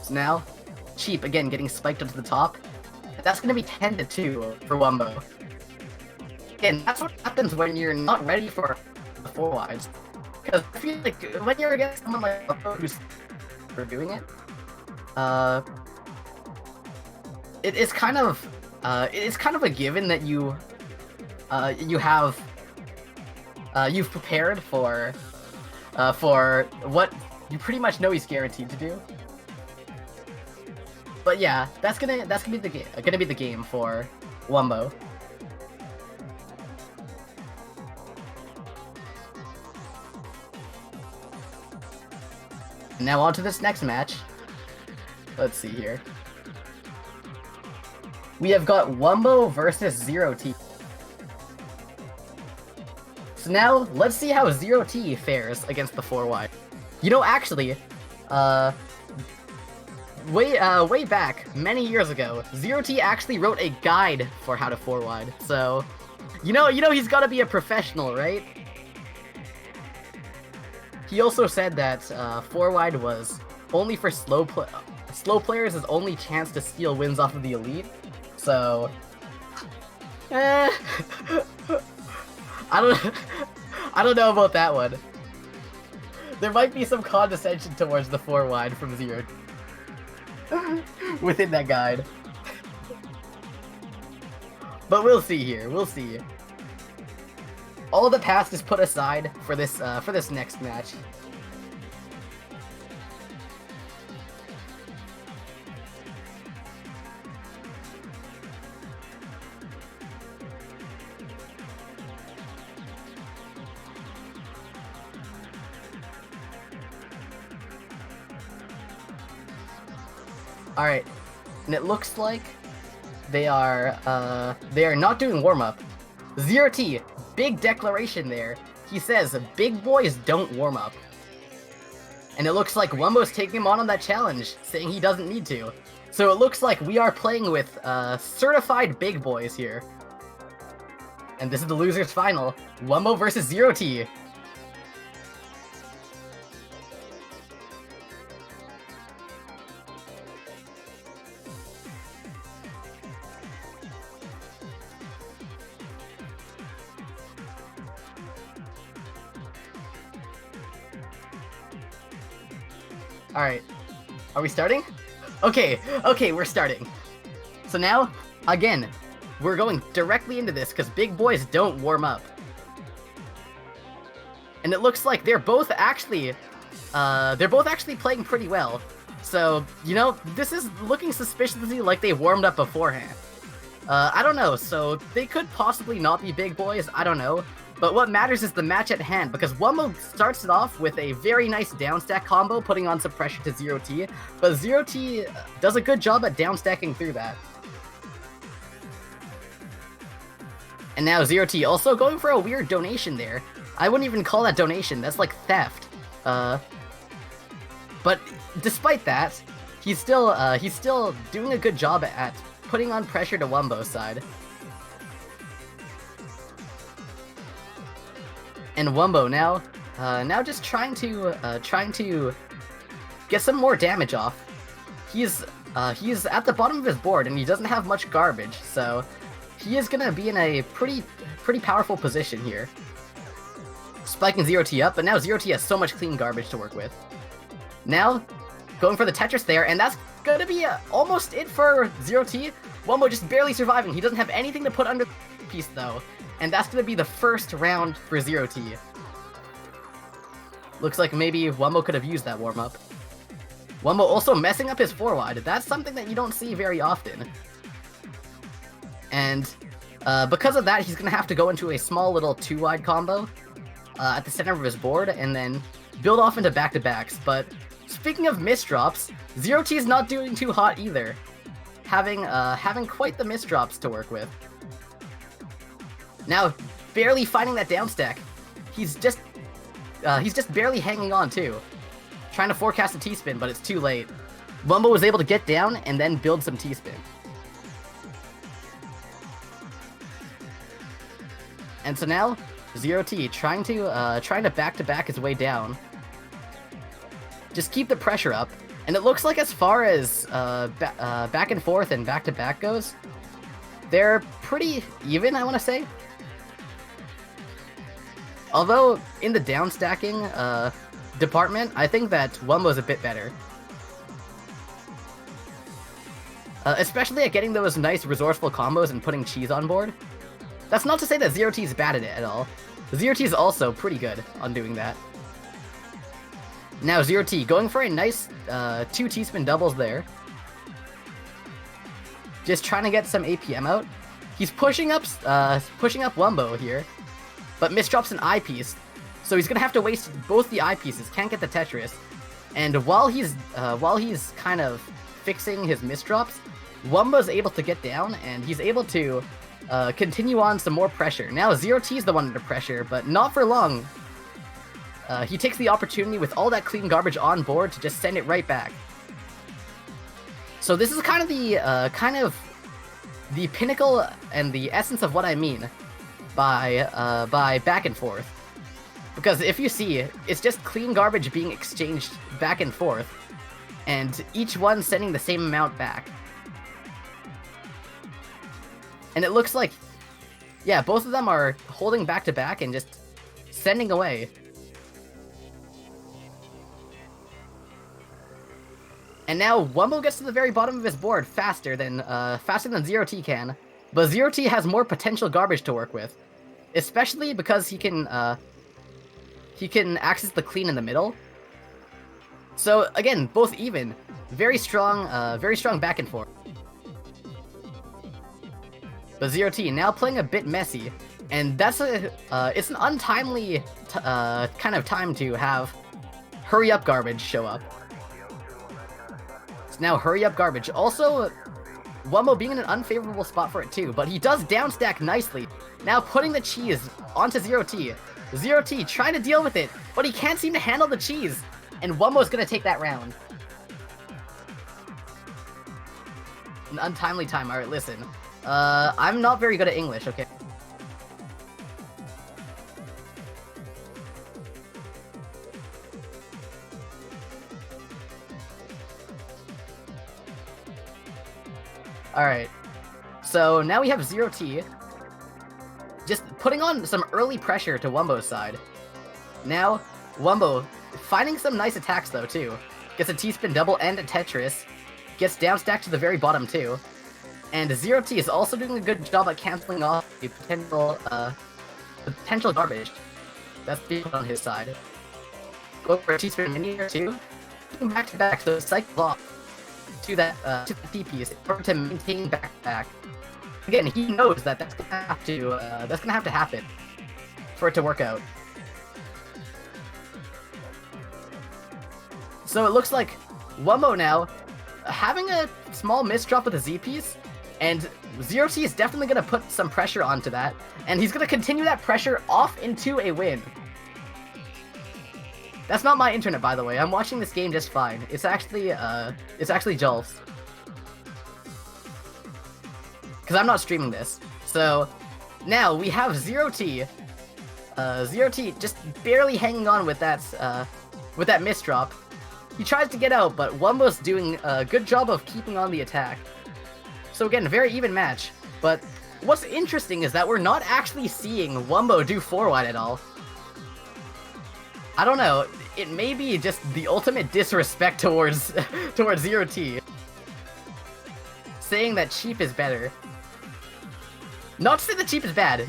So now, Cheap again getting spiked up to the top. That's going to be 10-2 for Wumbo. Again, that's what happens when you're not ready for the 4-wides. Because I feel like when you're against someone like Wumbo who's doing it, it's kind of a given that you've prepared for what you pretty much know he's guaranteed to do. But yeah, that's gonna be the game for Wumbo. Now on to this next match. Let's see here. We have got Wumbo versus ZerT. So now, let's see how ZerT fares against the 4-wide. You know, actually, way back, many years ago, ZerT actually wrote a guide for how to 4-wide. So, you know he's gotta be a professional, right? He also said that 4-wide was only for slow players' only chance to steal wins off of the elite. So, I don't know about that one. There might be some condescension towards the 4-wide from ZerT within that guide. But we'll see here. We'll see. All the past is put aside for this next match. All right, and it looks like they are not doing warm-up. ZerT, big declaration there. He says, big boys don't warm up. And it looks like Wumbo's taking him on that challenge, saying he doesn't need to. So it looks like we are playing with certified big boys here. And this is the losers final. Wumbo versus ZerT. Alright. Are we starting? Okay, we're starting. So now, again, we're going directly into this because big boys don't warm up. And it looks like they're both actually playing pretty well. So, you know, this is looking suspiciously like they warmed up beforehand. I don't know, so they could possibly not be big boys, I don't know. But what matters is the match at hand, because Wumbo starts it off with a very nice downstack combo, putting on some pressure to ZerT, but ZerT does a good job at downstacking through that. And now ZerT also going for a weird donation there. I wouldn't even call that donation, that's like theft. But despite that, he's still doing a good job at putting on pressure to Wumbo's side. And Wumbo now just trying to get some more damage off. He's at the bottom of his board and he doesn't have much garbage, so he is gonna be in a pretty powerful position here. Spiking ZerT up, but now ZerT has so much clean garbage to work with. Now, going for the Tetris there, and that's gonna be almost it for ZerT. Wumbo just barely surviving. He doesn't have anything to put under the piece though. And that's gonna be the first round for ZerT. Looks like maybe Wumbo could have used that warm-up. Wumbo also messing up his 4-wide. That's something that you don't see very often. And because of that, he's gonna have to go into a small little 2-wide combo at the center of his board, and then build off into back-to-backs. But speaking of misdrops, ZerT is not doing too hot either, having quite the misdrops to work with. Now, barely finding that downstack. He's just barely hanging on too. Trying to forecast a T-spin, but it's too late. Wumbo was able to get down and then build some T-spin. And so now, ZerT trying to back-to-back his way down. Just keep the pressure up. And it looks like as far as back and forth and back-to-back goes, they're pretty even, I want to say. Although, in the downstacking department, I think that Wumbo's a bit better. Especially at getting those nice resourceful combos and putting cheese on board. That's not to say that ZerT is bad at it at all. ZerT is also pretty good on doing that. Now ZerT going for a nice 2 T-spin doubles there. Just trying to get some APM out. He's pushing up Wumbo here. But misdrops an eyepiece, so he's gonna have to waste both the eyepieces. Can't get the Tetris, and while he's kind of fixing his misdrops, Wumbo's able to get down, and he's able to continue on some more pressure. Now ZerT's the one under pressure, but not for long. He takes the opportunity with all that clean garbage on board to just send it right back. So this is kind of the pinnacle and the essence of what I mean by back and forth. Because if you see, it's just clean garbage being exchanged back and forth, and each one sending the same amount back. And it looks like, yeah, both of them are holding back to back and just sending away. And now Wumbo gets to the very bottom of his board faster than ZerT can, but ZerT has more potential garbage to work with. Especially because he can access the clean in the middle. So again, both even, very strong back and forth. But ZerT now playing a bit messy, and that's it's an untimely kind of time to have hurry up garbage show up. So now hurry up garbage. Also, Wumbo being in an unfavorable spot for it too, but he does downstack nicely. Now putting the cheese onto ZerT. ZerT trying to deal with it, but he can't seem to handle the cheese. And Wumbo's gonna take that round. An untimely time. Alright, listen. I'm not very good at English, okay? Alright. So now we have ZerT just putting on some early pressure to Wumbo's side. Now, Wumbo finding some nice attacks though too. gets a T-spin double and a Tetris, gets down stack to the very bottom too, and ZerT is also doing a good job at canceling off the potential garbage that's being put on his side. Go for a T-spin mini or two, back to back, so it cycles off to that D piece in order to maintain back to back. Again, he knows that that's gonna have to happen for it to work out. So it looks like Wumbo now having a small misdrop with a Z piece, and ZerT is definitely going to put some pressure onto that, and he's going to continue that pressure off into a win. That's not my internet, by the way. I'm watching this game just fine. It's actually Julf's. Because I'm not streaming this. So now we have ZerT. ZerT just barely hanging on with that misdrop. He tries to get out, but Wumbo's doing a good job of keeping on the attack. So again, a very even match. But what's interesting is that we're not actually seeing Wumbo do 4-wide at all. I don't know. It may be just the ultimate disrespect towards ZerT, saying that cheap is better. Not to say that cheap is bad.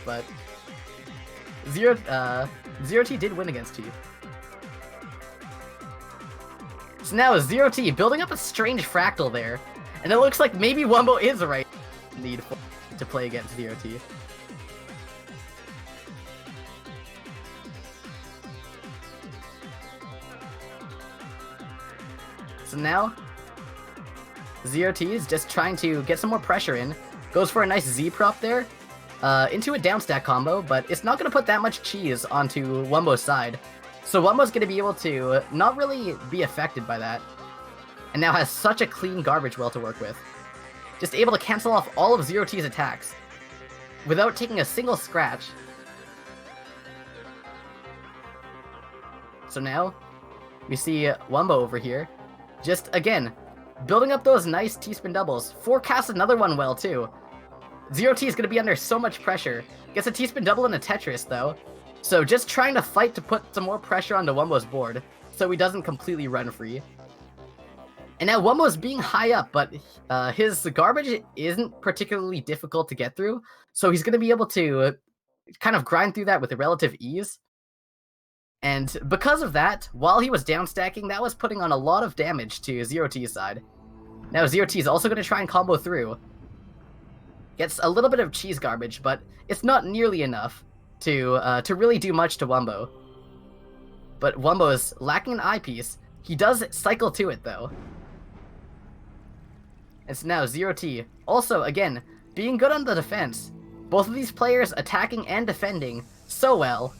But ZerT did win against cheap. So now ZerT building up a strange fractal there, and it looks like maybe Wumbo is the right need to play against ZerT. So now ZerT is just trying to get some more pressure in, goes for a nice Z prop there, into a down stack combo, but it's not going to put that much cheese onto Wumbo's side. So Wumbo's going to be able to not really be affected by that, and now has such a clean garbage well to work with. Just able to cancel off all of ZerT's attacks without taking a single scratch. So now we see Wumbo over here, just again, building up those nice T-spin doubles. Forecast another one well too. ZerT is going to be under so much pressure. Gets a T-spin double and a Tetris though. So just trying to fight to put some more pressure onto Wumbo's board, so he doesn't completely run free. And now Wumbo's being high up, but his garbage isn't particularly difficult to get through, so he's going to be able to kind of grind through that with relative ease. And because of that, while he was down stacking, that was putting on a lot of damage to ZerT's side. Now ZerT is also going to try and combo through. Gets a little bit of cheese garbage, but it's not nearly enough to really do much to Wumbo. But Wumbo is lacking an eyepiece. He does cycle to it though. And so now ZerT, also again, being good on the defense. Both of these players attacking and defending so well.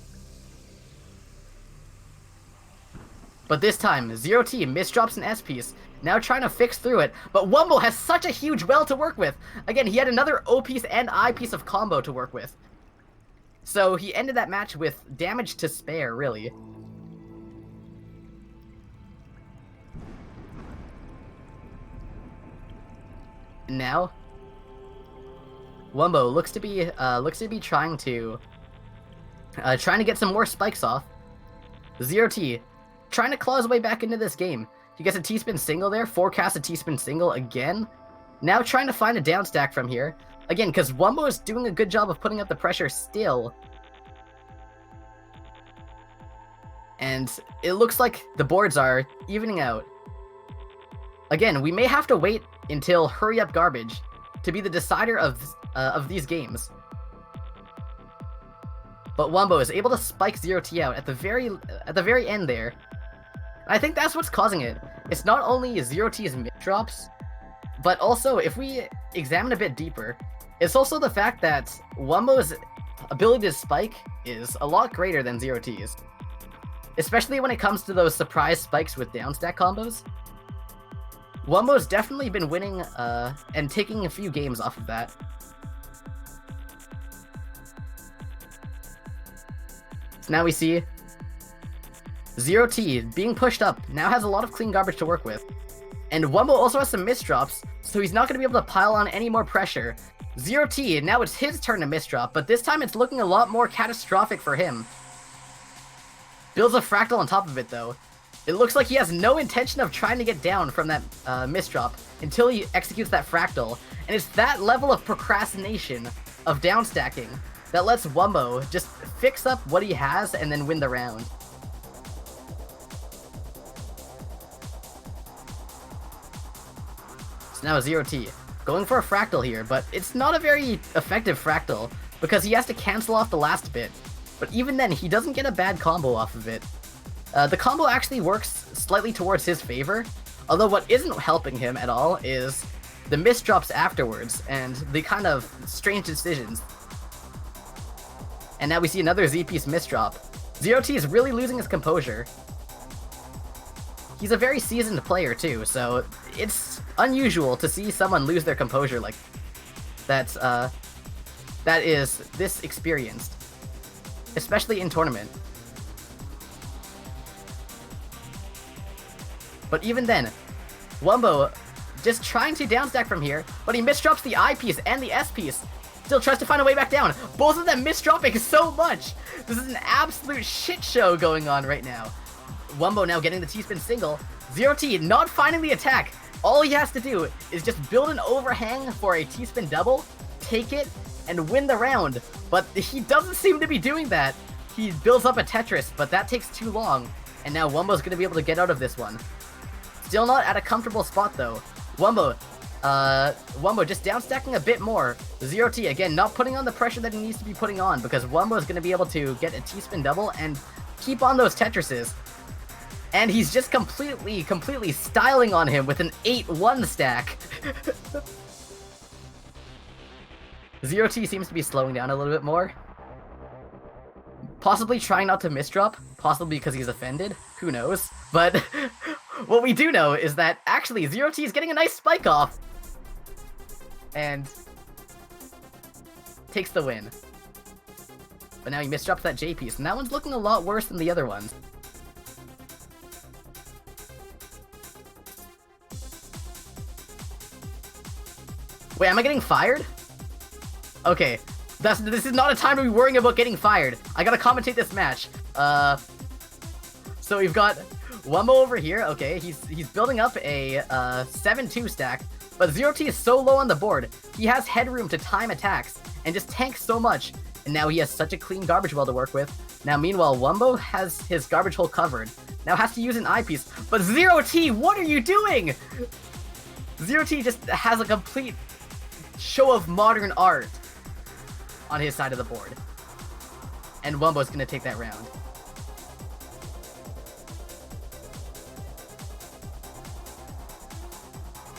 But this time, ZerT misdrops an S-piece, now trying to fix through it, but Wumbo has such a huge well to work with. Again, he had another O-piece and I-piece of combo to work with. So he ended that match with damage to spare, really. Now, Wumbo looks to be trying to get some more spikes off. ZerT trying to claw his way back into this game. He gets a T-spin single there, forecasts a T-spin single again. Now trying to find a down stack from here. Again, because Wumbo is doing a good job of putting up the pressure still. And it looks like the boards are evening out. Again, we may have to wait until Hurry Up Garbage to be the decider of these games. But Wumbo is able to spike ZerT out at the very end there. And I think that's what's causing it. It's not only ZerT's mid-drops, but also, if we examine a bit deeper, it's also the fact that Wumbo's ability to spike is a lot greater than ZerT's. Especially when it comes to those surprise spikes with downstack combos. Wumbo's definitely been winning and taking a few games off of that. So now we see ZerT being pushed up, now has a lot of clean garbage to work with. And Wumbo also has some misdrops, so he's not going to be able to pile on any more pressure. ZerT, now it's his turn to misdrop, but this time it's looking a lot more catastrophic for him. Builds a fractal on top of it though. It looks like he has no intention of trying to get down from that misdrop until he executes that fractal. And it's that level of procrastination of down stacking that lets Wumbo just fix up what he has and then win the round. So now ZerT going for a fractal here, but it's not a very effective fractal because he has to cancel off the last bit. But even then, he doesn't get a bad combo off of it. The combo actually works slightly towards his favor, although what isn't helping him at all is the misdrops afterwards and the kind of strange decisions. And now we see another Z-piece misdrop. ZerT is really losing his composure. He's a very seasoned player too, so it's unusual to see someone lose their composure like that is this experienced, especially in tournament. But even then, Wumbo just trying to downstack from here, but he misdrops the I piece and the S piece. Still tries to find a way back down. Both of them misdropping so much. This is an absolute shit show going on right now. Wumbo now getting the T-spin single. ZerT not finding the attack. All he has to do is just build an overhang for a T-spin double, take it, and win the round. But he doesn't seem to be doing that. He builds up a Tetris, but that takes too long. And now Wumbo's going to be able to get out of this one. Still not at a comfortable spot though. Wumbo just downstacking a bit more. ZerT again not putting on the pressure that he needs to be putting on because Wumbo is going to be able to get a T-spin double and keep on those Tetrises. And he's just completely styling on him with an 8-1 stack. ZerT seems to be slowing down a little bit more. Possibly trying not to misdrop, possibly because he's offended, who knows. But what we do know is that actually ZerT is getting a nice spike off. And takes the win. But now he misdrops that J piece, and that one's looking a lot worse than the other ones. Wait, am I getting fired? Okay, this is not a time to be worrying about getting fired. I gotta commentate this match. So we've got Wumbo over here. Okay, he's building up a 7-2 stack, but ZerT is so low on the board. He has headroom to time attacks and just tank so much. And now he has such a clean garbage well to work with. Now, meanwhile, Wumbo has his garbage hole covered. Now has to use an eyepiece. But ZerT, what are you doing? ZerT just has a complete show of modern art on his side of the board. And Wumbo's gonna take that round.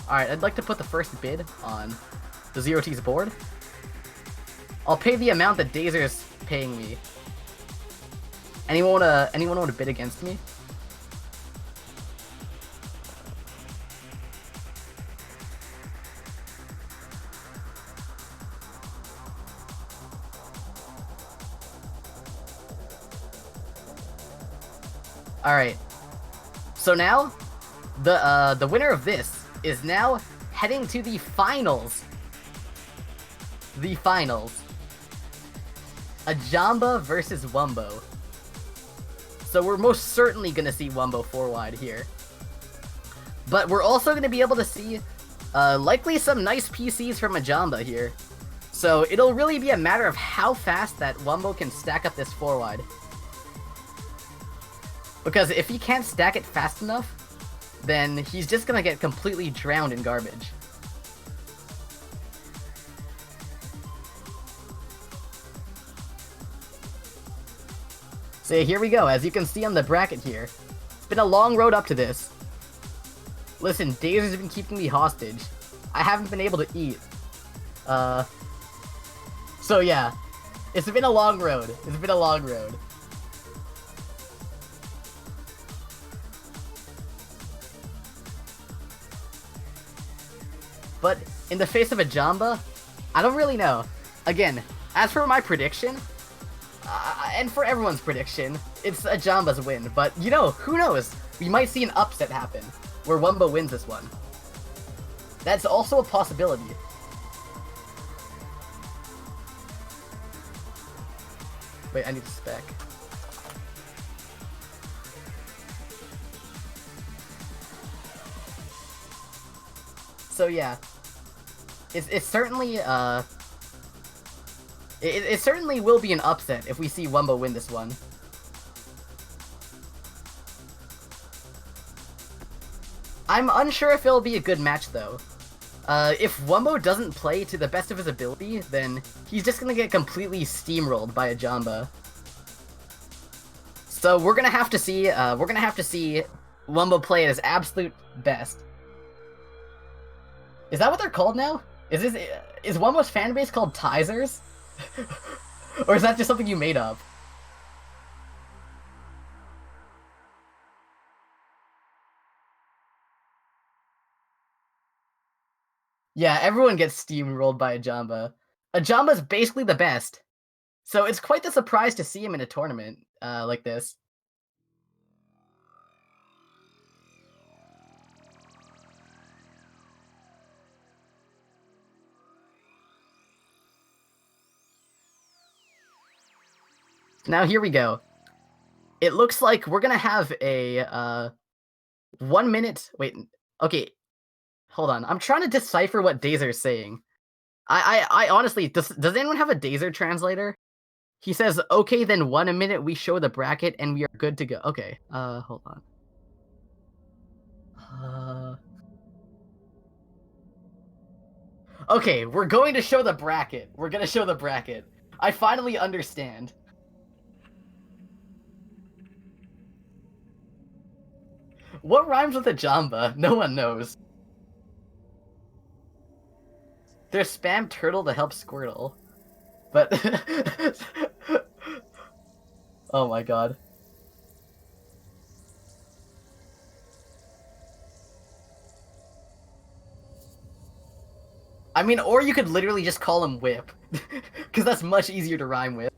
Alright, I'd like to put the first bid on the ZerT's board. I'll pay the amount that Dazer's paying me. Anyone wanna bid against me? Alright. So now, the winner of this is now heading to the finals. The finals. A Jamba versus Wumbo. So we're most certainly gonna see Wumbo 4-wide here. But we're also gonna be able to see likely some nice PCs from A Jamba here. So it'll really be a matter of how fast that Wumbo can stack up this 4-wide. Because if he can't stack it fast enough, then he's just gonna get completely drowned in garbage. So here we go, as you can see on the bracket here. It's been a long road up to this. Listen, Dazer's been keeping me hostage. I haven't been able to eat. So yeah, it's been a long road. It's been a long road. But in the face of A Jamba, I don't really know. Again, as for my prediction, and for everyone's prediction, it's A Jamba's win. But, you know, who knows? We might see an upset happen, where Wumbo wins this one. That's also a possibility. Wait, I need to spec. So yeah, it's certainly it certainly will be an upset if we see Wumbo win this one. I'm unsure if it'll be a good match though. If Wumbo doesn't play to the best of his ability, then he's just gonna get completely steamrolled by A Jamba. So we're gonna have to see Wumbo play at his absolute best. Is that what they're called now? Is Wumbo's fanbase called Tizers? Or is that just something you made up? Yeah, everyone gets steamrolled by A Jamba. A Jamba's basically the best. So it's quite the surprise to see him in a tournament like this. Now here we go. It looks like we're gonna have a 1 minute. Wait, okay, hold on. I'm trying to decipher what Dazer's saying. I honestly, does anyone have a Dazer translator? He says, "Okay, then 1 minute we show the bracket and we are good to go." Okay, hold on. Okay, we're going to show the bracket. We're gonna show the bracket. I finally understand. What rhymes with A Jamba? No one knows. There's spam turtle to help Squirtle. But... oh my god. I mean, or you could literally just call him Whip. Because that's much easier to rhyme with.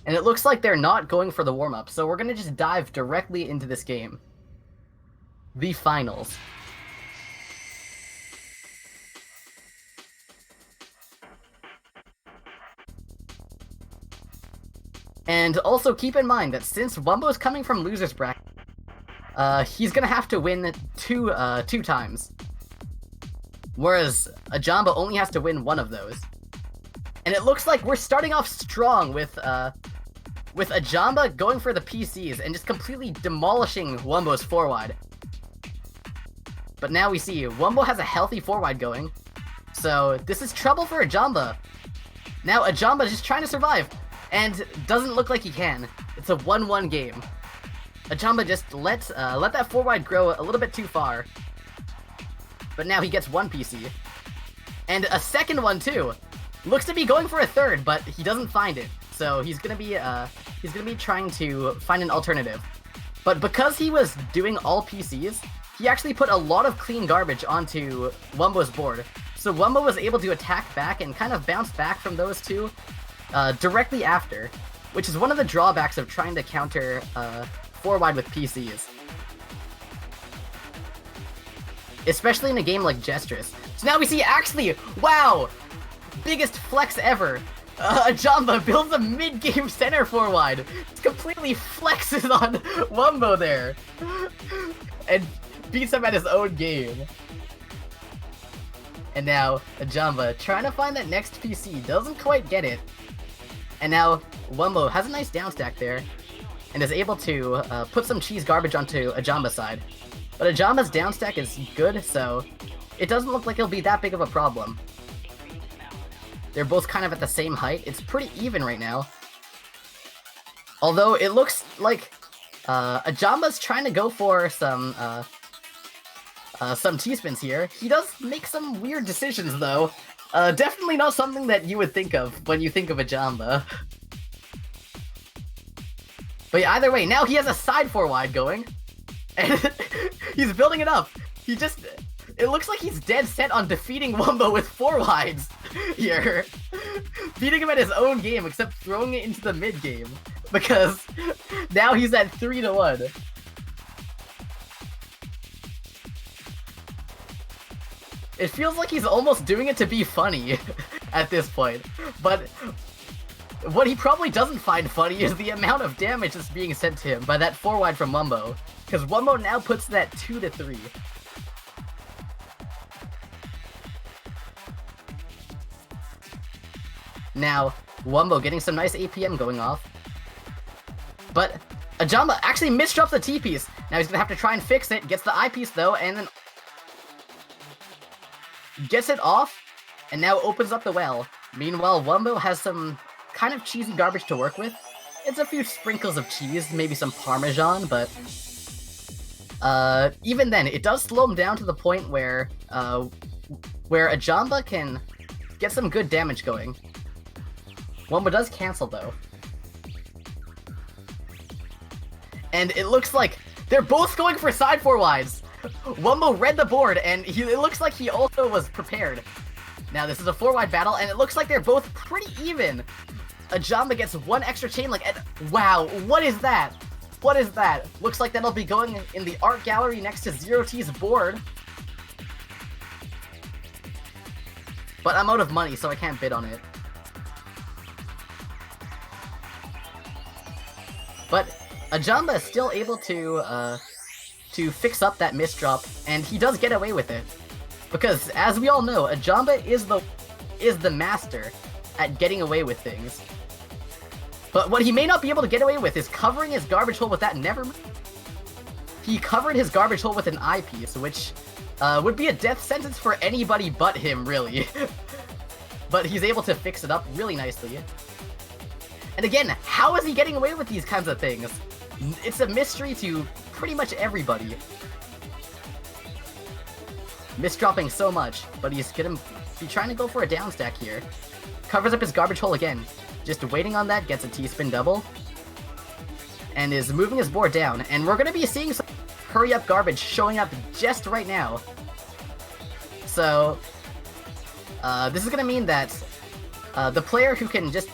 And it looks like they're not going for the warm-up, so we're gonna just dive directly into this game. The finals. And also keep in mind that since Wumbo's coming from loser's bracket, he's gonna have to win two times. Whereas A Jamba only has to win one of those. And it looks like we're starting off strong with A Jamba going for the PCs and just completely demolishing Wumbo's 4-wide. But now we see Wumbo has a healthy 4-wide going, so this is trouble for A Jamba. Now A Jamba is just trying to survive, and doesn't look like he can. It's a 1-1 game. A Jamba just let that 4-wide grow a little bit too far. But now he gets one PC. And a second one too. Looks to be going for a third, but he doesn't find it. So he's gonna be trying to find an alternative. But because he was doing all PCs, he actually put a lot of clean garbage onto Wumbo's board. So Wumbo was able to attack back and kind of bounce back from those two directly after, which is one of the drawbacks of trying to counter 4-wide with PCs. Especially in a game like Jstris. So now we see, actually, wow! Biggest flex ever! A Jamba builds a mid-game center 4-wide! It completely flexes on Wumbo there! And beats him at his own game. And now, A Jamba trying to find that next PC, doesn't quite get it. And now, Wumbo has a nice down stack there, and is able to put some cheese garbage onto A Jamba's side. But A Jamba's down stack is good, so it doesn't look like it'll be that big of a problem. They're both kind of at the same height. It's pretty even right now. Although it looks like A Jamba's trying to go for some T-spins here. He does make some weird decisions though. Definitely not something that you would think of when you think of A Jamba. But yeah, either way, now he has a side 4-wide going. And he's building it up. It looks like he's dead set on defeating Wumbo with 4-wides here. Beating him at his own game, except throwing it into the mid game. Because now he's at 3-1. It feels like he's almost doing it to be funny at this point. But what he probably doesn't find funny is the amount of damage that's being sent to him by that 4-wide from Wumbo. Because Wumbo now puts that 2-3. Now, Wumbo getting some nice APM going off. But A Jamba actually misdrops the T-piece. Now he's gonna have to try and fix it. Gets the I-piece though, and then gets it off, and now opens up the well. Meanwhile, Wumbo has some kind of cheesy garbage to work with. It's a few sprinkles of cheese, maybe some Parmesan, but even then, it does slow him down to the point where A Jamba can get some good damage going. Wumbo does cancel though. And it looks like they're both going for side 4-wides. Wumbo read the board, and it looks like he also was prepared. Now this is a 4-wide battle, and it looks like they're both pretty even. A Jamba gets one extra chain link, and wow, what is that? What is that? Looks like that'll be going in the art gallery next to ZerT's board. But I'm out of money, so I can't bid on it. But A Jamba is still able to fix up that misdrop, and he does get away with it. Because, as we all know, A Jamba is the master at getting away with things. But what he may not be able to get away with is covering his garbage hole with that never. He covered his garbage hole with an eyepiece, which would be a death sentence for anybody but him, really. But he's able to fix it up really nicely. And again, how is he getting away with these kinds of things? It's a mystery to pretty much everybody. Misdropping so much, but he's gonna be trying to go for a down stack here. Covers up his garbage hole again. Just waiting on that, gets a T-spin double. And is moving his board down. And we're gonna be seeing some hurry up garbage showing up just right now. So, this is gonna mean that the player who can just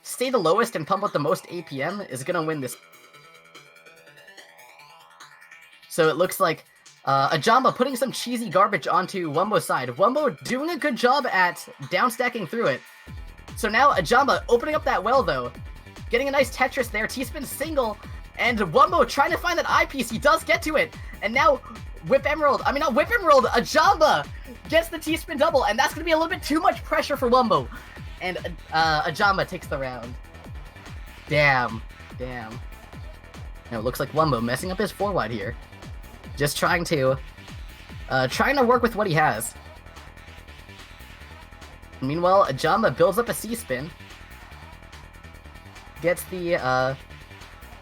stay the lowest and pump out the most APM is gonna win this. So it looks like A Jamba putting some cheesy garbage onto Wumbo's side. Wumbo doing a good job at downstacking through it. So now A Jamba opening up that well though. Getting a nice Tetris there, T-spin single, and Wumbo trying to find that eyepiece. He does get to it. And now A Jamba gets the T-spin double, and that's going to be a little bit too much pressure for Wumbo. And A Jamba takes the round. Damn. Now it looks like Wumbo messing up his 4-wide here. Just trying to work with what he has. Meanwhile, A Jamba builds up a C-spin. Gets the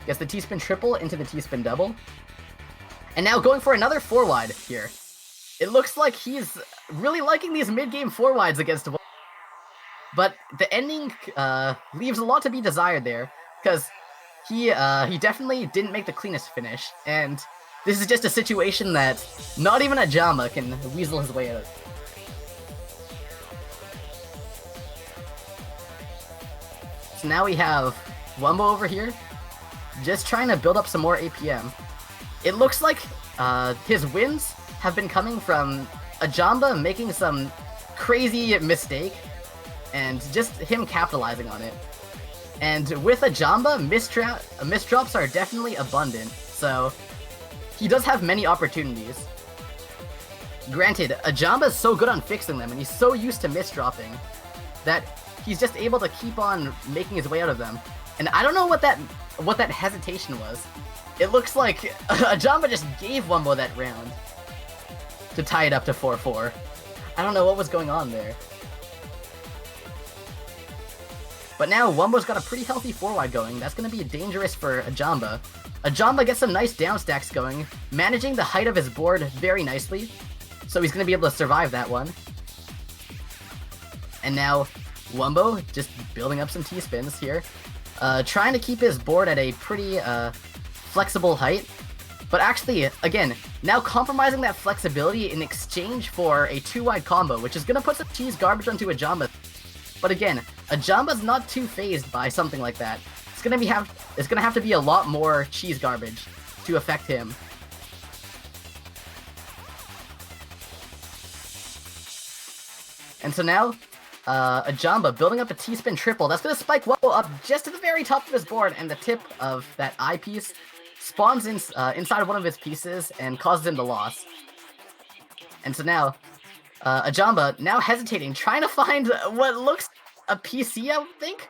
T-spin triple into the T-spin double. And now going for another 4-wide here. It looks like he's really liking these mid-game 4-wides against Wumbo. But the ending leaves a lot to be desired there, because he definitely didn't make the cleanest finish, and this is just a situation that not even A Jamba can weasel his way out of. So now we have Wumbo over here, just trying to build up some more APM. It looks like his wins have been coming from A Jamba making some crazy mistake, and just him capitalizing on it. And with A Jamba, misdrops are definitely abundant, so he does have many opportunities. Granted, A Jamba is so good on fixing them, and he's so used to misdropping, that he's just able to keep on making his way out of them. And I don't know what that hesitation was. It looks like A Jamba just gave Wumbo that round to tie it up to 4-4. I don't know what was going on there. But now Wumbo's got a pretty healthy 4-wide going. That's going to be dangerous for A Jamba. A Jamba gets some nice downstacks going, managing the height of his board very nicely. So he's going to be able to survive that one. And now Wumbo just building up some T-spins here. Trying to keep his board at a pretty flexible height. But actually, again, now compromising that flexibility in exchange for a 2-wide combo, which is going to put some cheese garbage onto A Jamba. But again, A Jamba's not too phased by something like that. It's gonna have to be a lot more cheese garbage to affect him. And so now, A Jamba building up a T-spin triple. That's going to spike Wumbo up just to the very top of his board, and the tip of that I piece spawns inside one of his pieces and causes him the loss. And so now, A Jamba now hesitating, trying to find what looks a PC, I would think?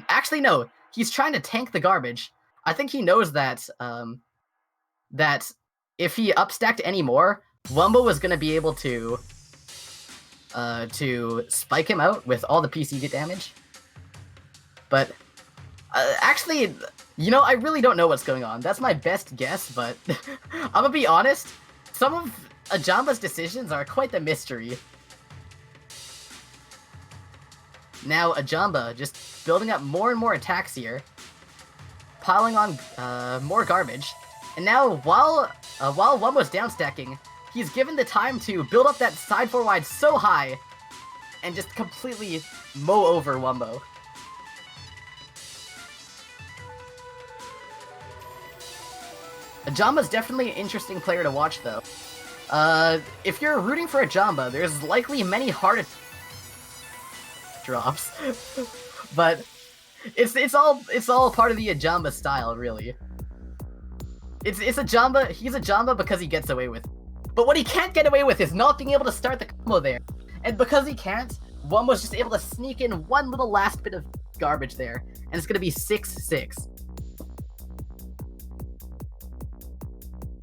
Actually, no. He's trying to tank the garbage. I think he knows that that if he upstacked any more, Wumbo was going to be able to spike him out with all the PC damage. But actually, you know, I really don't know what's going on. That's my best guess, but I'm gonna be honest. Some of A Jamba's decisions are quite the mystery. Now A Jamba just building up more and more attacks here, piling on more garbage. And now while Wumbo's downstacking, he's given the time to build up that side 4 wide so high and just completely mow over Wumbo. A Jamba's definitely an interesting player to watch, though. If you're rooting for A Jamba, there's likely many hard drops, but it's all part of the A Jamba style, really. It's a Jamba. He's A Jamba because he gets away with it. But what he can't get away with is not being able to start the combo there. And because he can't, Wumbo's just able to sneak in one little last bit of garbage there, and it's gonna be 6-6.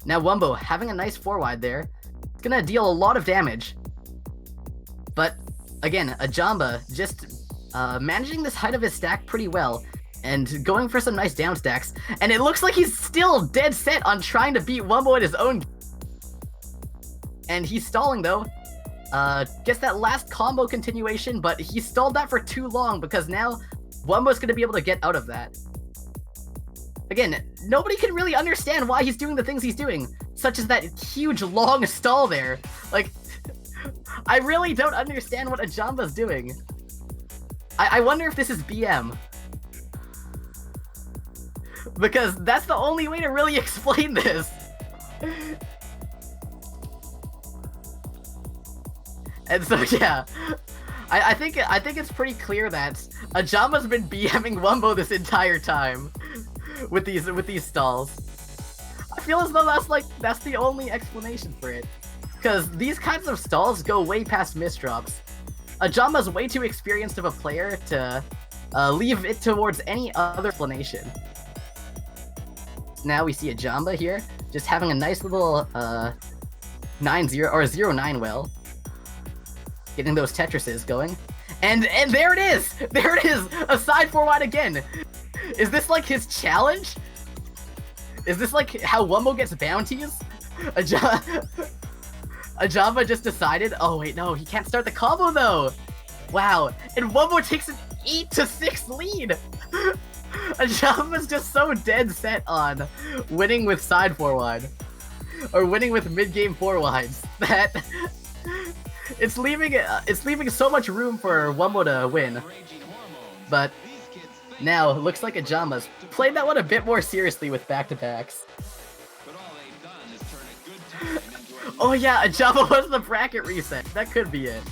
Now Wumbo having a nice 4 wide there. It's gonna deal a lot of damage. But again, A Jamba just managing this height of his stack pretty well and going for some nice down stacks. And it looks like he's still dead set on trying to beat Wumbo at his own. And he's stalling though. Gets that last combo continuation, but he stalled that for too long because now Wumbo's gonna be able to get out of that. Again, nobody can really understand why he's doing the things he's doing, such as that huge long stall there. Like, I really don't understand what A Jamba's doing. I wonder if this is BM. Because that's the only way to really explain this. And so yeah, I think it's pretty clear that A Jamba's been BMing Wumbo this entire time with these stalls. I feel as though that's the only explanation for it, because these kinds of stalls go way past misdrops. A Jamba's way too experienced of a player to leave it towards any other explanation. Now we see A Jamba here, just having a nice little 9-0 or 0-9 well. Getting those Tetrises going. And there it is! There it is! A side 4 wide again! Is this like his challenge? Is this like how Wumbo gets bounties? A Jamba just decided, oh wait, no, he can't start the combo though! Wow, and Wumbo takes an 8-6 lead! A Jamba's just so dead set on winning with side 4 wide. Or winning with mid-game 4 wides that it's leaving so much room for Wumbo to win. But now looks like A Jamba's played that one a bit more seriously with back-to-backs. Oh yeah, A Jamba was the bracket reset. That could be it.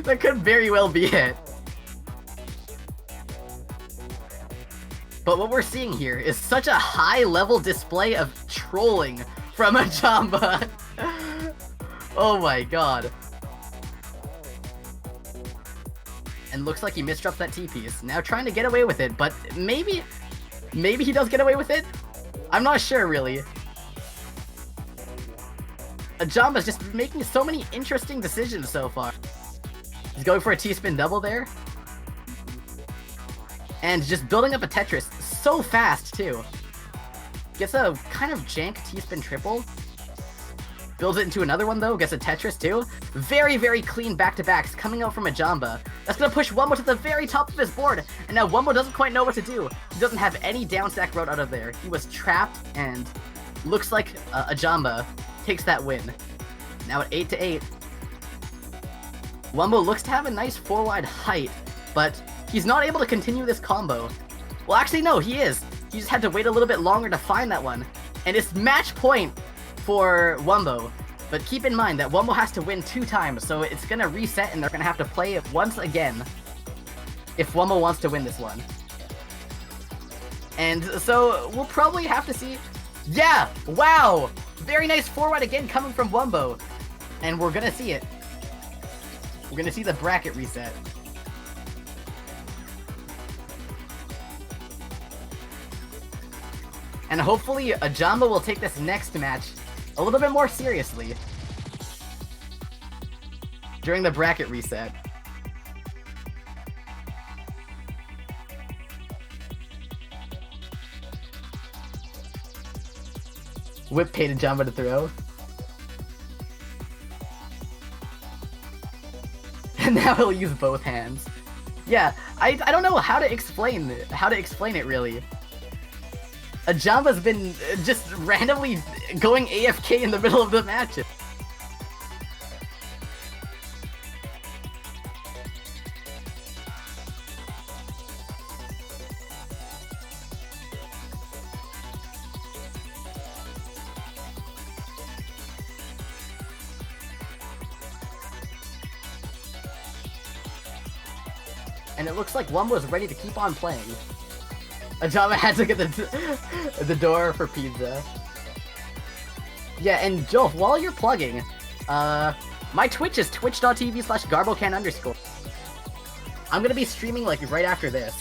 That could very well be it. But what we're seeing here is such a high-level display of trolling from A Jamba. Oh my god. And looks like he misdropped that T-piece. Now trying to get away with it, but maybe he does get away with it? I'm not sure, really. A Jamba's just making so many interesting decisions so far. He's going for a T-spin double there. And just building up a Tetris so fast, too. Gets a kind of jank T-spin triple. Builds it into another one, though. Gets a Tetris, too. Very, very clean back-to-backs coming out from A Jamba. That's going to push Wumbo to the very top of his board. And now Wumbo doesn't quite know what to do. He doesn't have any down stack road out of there. He was trapped, and looks like A Jamba takes that win. Now at 8-8. Wumbo looks to have a nice 4 wide height, but he's not able to continue this combo. Well, actually, no, he is. He just had to wait a little bit longer to find that one. And it's match point for Wumbo. But keep in mind that Wumbo has to win 2 times, so it's gonna reset and they're gonna have to play it once again if Wumbo wants to win this one. And so we'll probably have to see... Yeah! Wow! Very nice forward again coming from Wumbo. And we're gonna see it. We're gonna see the bracket reset. And hopefully A Jamba will take this next match a little bit more seriously during the bracket reset. Whip paid A Jamba to throw. And now he'll use both hands. Yeah, I don't know how to explain it really. A Jamba's been just randomly going AFK in the middle of the match. And it looks like Wumbo's ready to keep on playing. A Jamba had to get the door for pizza. Yeah, and Jolf, while you're plugging, my Twitch is twitch.tv/garbocan_. I'm gonna be streaming like right after this.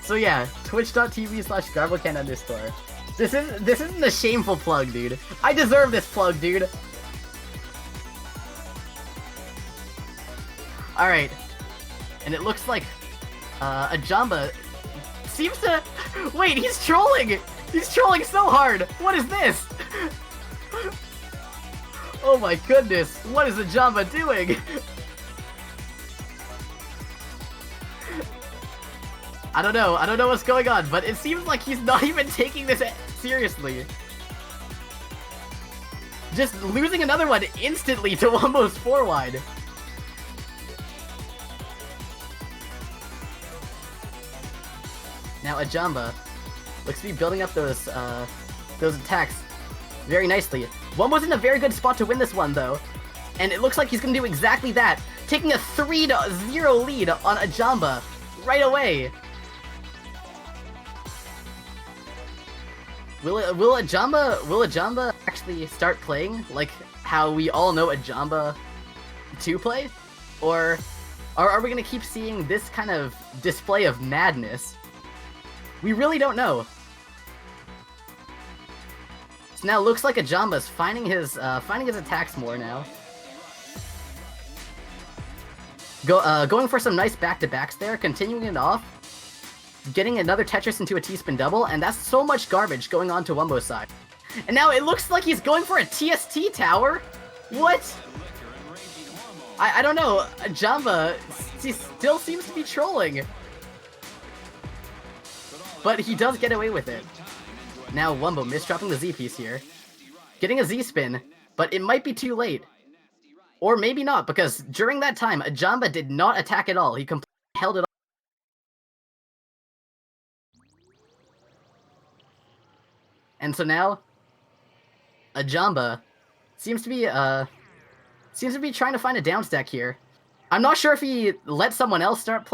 So yeah, twitch.tv/garbocan_. This isn't a shameful plug, dude. I deserve this plug, dude. Alright, and it looks like A Jamba seems to... Wait, he's trolling! He's trolling so hard! What is this? Oh my goodness, what is A Jamba doing? I don't know what's going on, but it seems like he's not even taking this seriously. Just losing another one instantly to Wumbo's 4-wide. Now A Jamba looks to be building up those attacks very nicely. Wumbo's in a very good spot to win this one though, and it looks like he's gonna do exactly that, taking a 3-0 lead on A Jamba right away. Will A Jamba actually start playing like how we all know A Jamba to play, or are we gonna keep seeing this kind of display of madness? We really don't know. So now it looks like A Jamba's finding his attacks more now. Going for some nice back-to-backs there, continuing it off, getting another Tetris into a T-spin double, and that's so much garbage going on to Wumbo's side. And now it looks like he's going for a TST tower? What? I don't know. A Jamba still seems to be trolling. But he does get away with it. Now Wumbo misdropping the Z-piece here. Getting a Z-spin, but it might be too late. Or maybe not, because during that time, A Jamba did not attack at all. He completely held it off. And so now, A Jamba seems to be trying to find a down stack here. I'm not sure if he let someone else start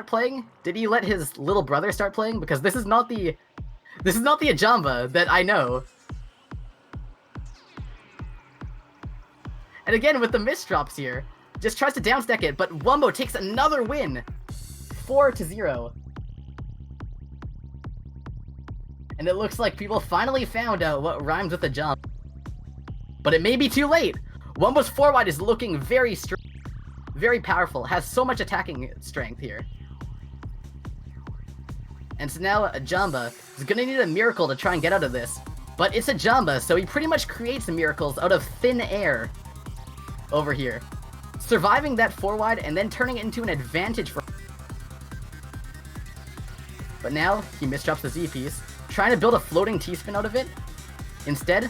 playing. Did he let his little brother start playing? Because this is not the A Jamba that I know. And again with the misdrops here, just tries to downstack it, but Wumbo takes another win, 4-0. And it looks like people finally found out what rhymes with A Jamba. But it may be too late. Wumbo's 4-wide is looking very strong. Very powerful, has so much attacking strength here. And so now A Jamba is gonna need a miracle to try and get out of this. But it's A Jamba, so he pretty much creates miracles out of thin air over here. Surviving that 4-wide and then turning it into an advantage for... But now, he misdrops the Z-piece, trying to build a floating T-spin out of it. Instead,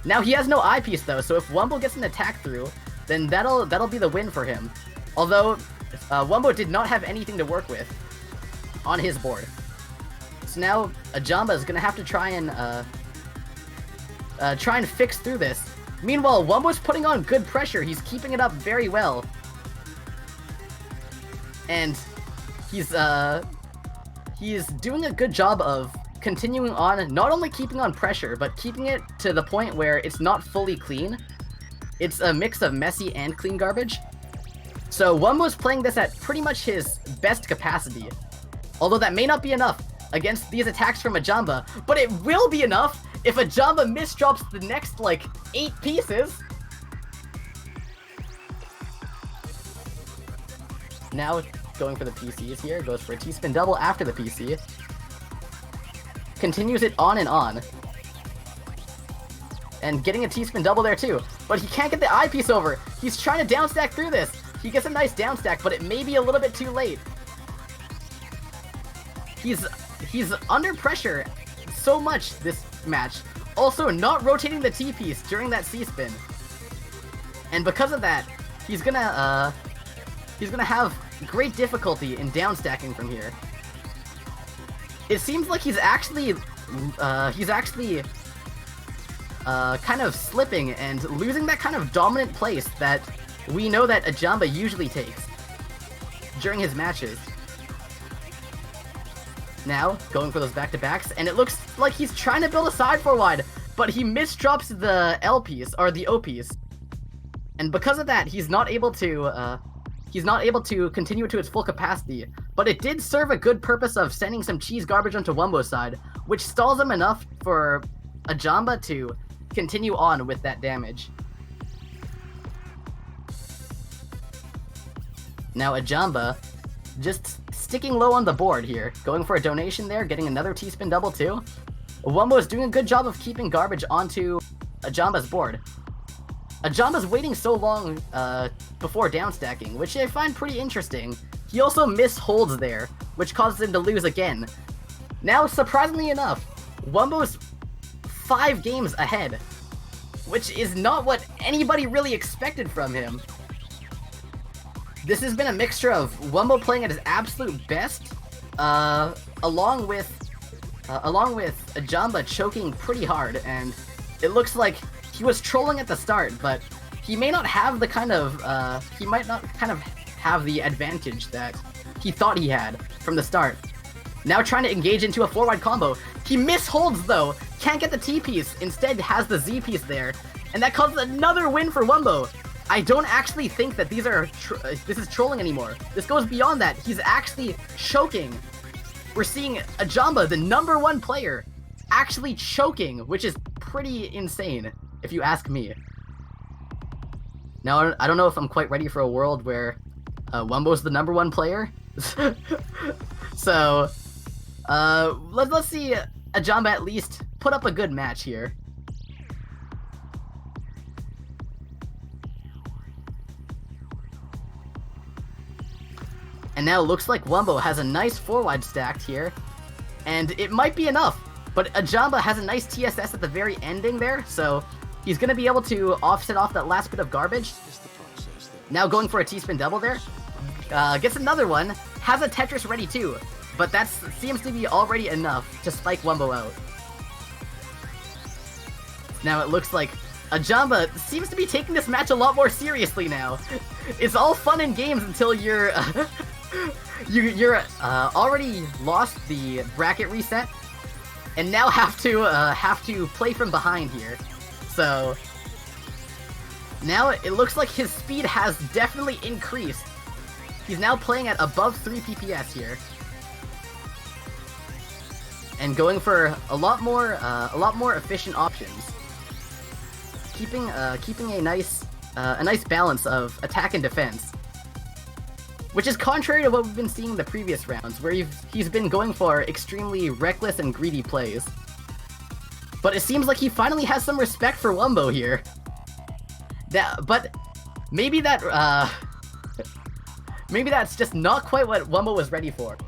now he has no I-piece though, so if Wumbo gets an attack through, then that'll be the win for him. Although, Wumbo did not have anything to work with on his board. So now A Jamba is gonna have to try and fix through this. Meanwhile, Wumbo's putting on good pressure. He's keeping it up very well. And he's doing a good job of continuing on, not only keeping on pressure, but keeping it to the point where it's not fully clean. It's a mix of messy and clean garbage. So Wumbo's playing this at pretty much his best capacity. Although that may not be enough against these attacks from A Jamba, but it will be enough if A Jamba misdrops the next, like, 8 pieces. Now going for the PCs here, goes for a T-spin double after the PC. Continues it on and on. And getting a T-spin double there too. But he can't get the eye piece over. He's trying to down stack through this. He gets a nice down stack, but it may be a little bit too late. He's under pressure so much this match. Also, not rotating the T-piece during that C-spin. And because of that, he's gonna have great difficulty in down stacking from here. It seems like he's actually kind of slipping and losing that kind of dominant place that we know that A Jamba usually takes during his matches. Now, going for those back-to-backs, and it looks like he's trying to build a side four wide, but he misdrops the L piece, or the O piece. And because of that, he's not able to continue to its full capacity, but it did serve a good purpose of sending some cheese garbage onto Wumbo's side, which stalls him enough for A Jamba to continue on with that damage. Now A Jamba just sticking low on the board here, going for a donation there, getting another T-spin double too. Wumbo is doing a good job of keeping garbage onto A Jamba's board. A Jamba's waiting so long before downstacking, which I find pretty interesting. He also misholds there, which causes him to lose again. Now, surprisingly enough, Wumbo's 5 games ahead, which is not what anybody really expected from him. This has been a mixture of Wumbo playing at his absolute best, along with A Jamba choking pretty hard, and it looks like he was trolling at the start, but he may not have the kind of, he might not kind of have the advantage that he thought he had from the start. Now trying to engage into a 4-wide combo. He misholds though, can't get the T-piece, instead has the Z-piece there, and that causes another win for Wumbo. I don't actually think that this is trolling anymore. This goes beyond that. He's actually choking. We're seeing A Jamba, the #1 player, actually choking, which is pretty insane, if you ask me. Now, I don't know if I'm quite ready for a world where Wumbo's the #1 player. So, let's see A Jamba at least put up a good match here. And now it looks like Wumbo has a nice 4-wide stacked here, and it might be enough, but A Jamba has a nice TSS at the very ending there, so he's going to be able to offset off that last bit of garbage. Now going for a T-spin double there, gets another one, has a Tetris ready too, but that seems to be already enough to spike Wumbo out. Now it looks like A Jamba seems to be taking this match a lot more seriously now. It's all fun and games until you're you're already lost the bracket reset, and now have to play from behind here. So now it looks like his speed has definitely increased. He's now playing at above 3 PPS here, and going for a lot more efficient options, keeping a nice balance of attack and defense, which is contrary to what we've been seeing in the previous rounds, where he's been going for extremely reckless and greedy plays. But it seems like he finally has some respect for Wumbo here. But maybe maybe that's just not quite what Wumbo was ready for.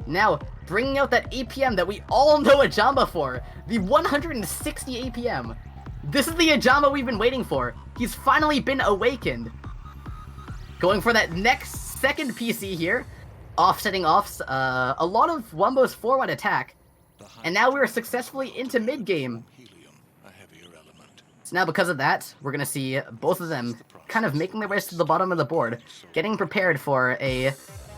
Now, bringing out that APM that we all know A Jamba for, the 160 APM. This is the A Jamba we've been waiting for. He's finally been awakened. Going for that second PC here, offsetting off a lot of Wumbo's forward attack. And now we're successfully into mid-game. Helium, a heavier element. So now because of that, we're going to see both of them kind of making their way to the bottom of the board, getting prepared for a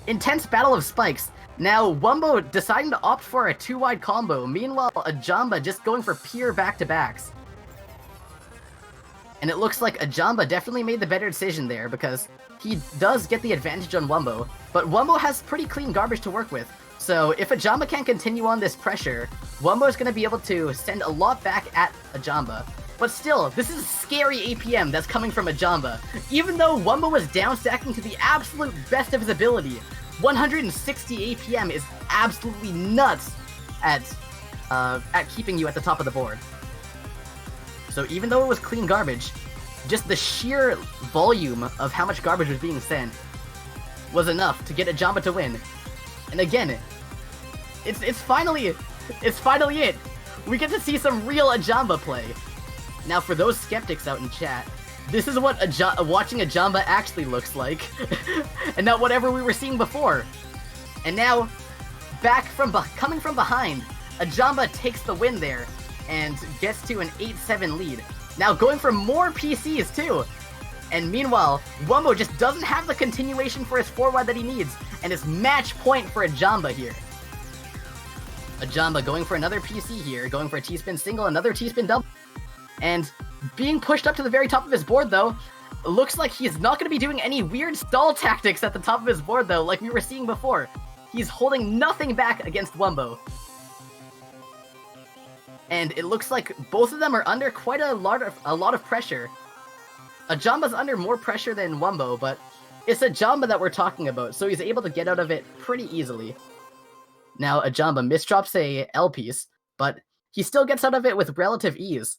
intense battle of spikes. Now, Wumbo deciding to opt for a 2-wide combo, meanwhile, A Jamba just going for pure back-to-backs. And it looks like A Jamba definitely made the better decision there, because he does get the advantage on Wumbo, but Wumbo has pretty clean garbage to work with. So if A Jamba can continue on this pressure, Wumbo's going to be able to send a lot back at A Jamba. But still, this is scary APM that's coming from A Jamba. Even though Wumbo was downstacking to the absolute best of his ability, 160 APM is absolutely nuts at keeping you at the top of the board. So even though it was clean garbage, just the sheer volume of how much garbage was being sent was enough to get A Jamba to win. And again, it's finally it. We get to see some real A Jamba play. Now, for those skeptics out in chat, this is what watching A Jamba actually looks like, and not whatever we were seeing before. And now, coming from behind, A Jamba takes the win there and gets to an 8-7 lead. Now going for more PCs too. And meanwhile, Wumbo just doesn't have the continuation for his forward that he needs, and it's match point for A Jamba here. A Jamba going for another PC here, going for a T-spin single, another T-spin double. And being pushed up to the very top of his board though, looks like he's not going to be doing any weird stall tactics at the top of his board though, like we were seeing before. He's holding nothing back against Wumbo. And it looks like both of them are under quite a lot of pressure. A Jamba's under more pressure than Wumbo, but it's A Jamba that we're talking about, so he's able to get out of it pretty easily. Now A Jamba misdrops a L piece, but he still gets out of it with relative ease.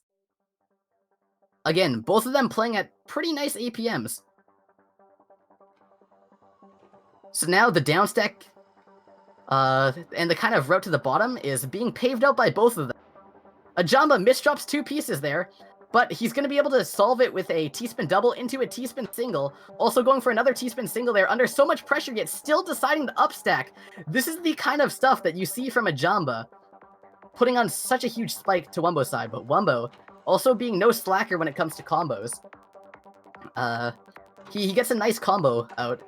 Again, both of them playing at pretty nice APMs. So now the downstack and the kind of route to the bottom is being paved out by both of them. A Jamba misdrops 2 pieces there, but he's going to be able to solve it with a T-spin double into a T-spin single, also going for another T-spin single there under so much pressure, yet still deciding to upstack. This is the kind of stuff that you see from A Jamba, putting on such a huge spike to Wumbo's side, but Wumbo also being no slacker when it comes to combos. He gets a nice combo out,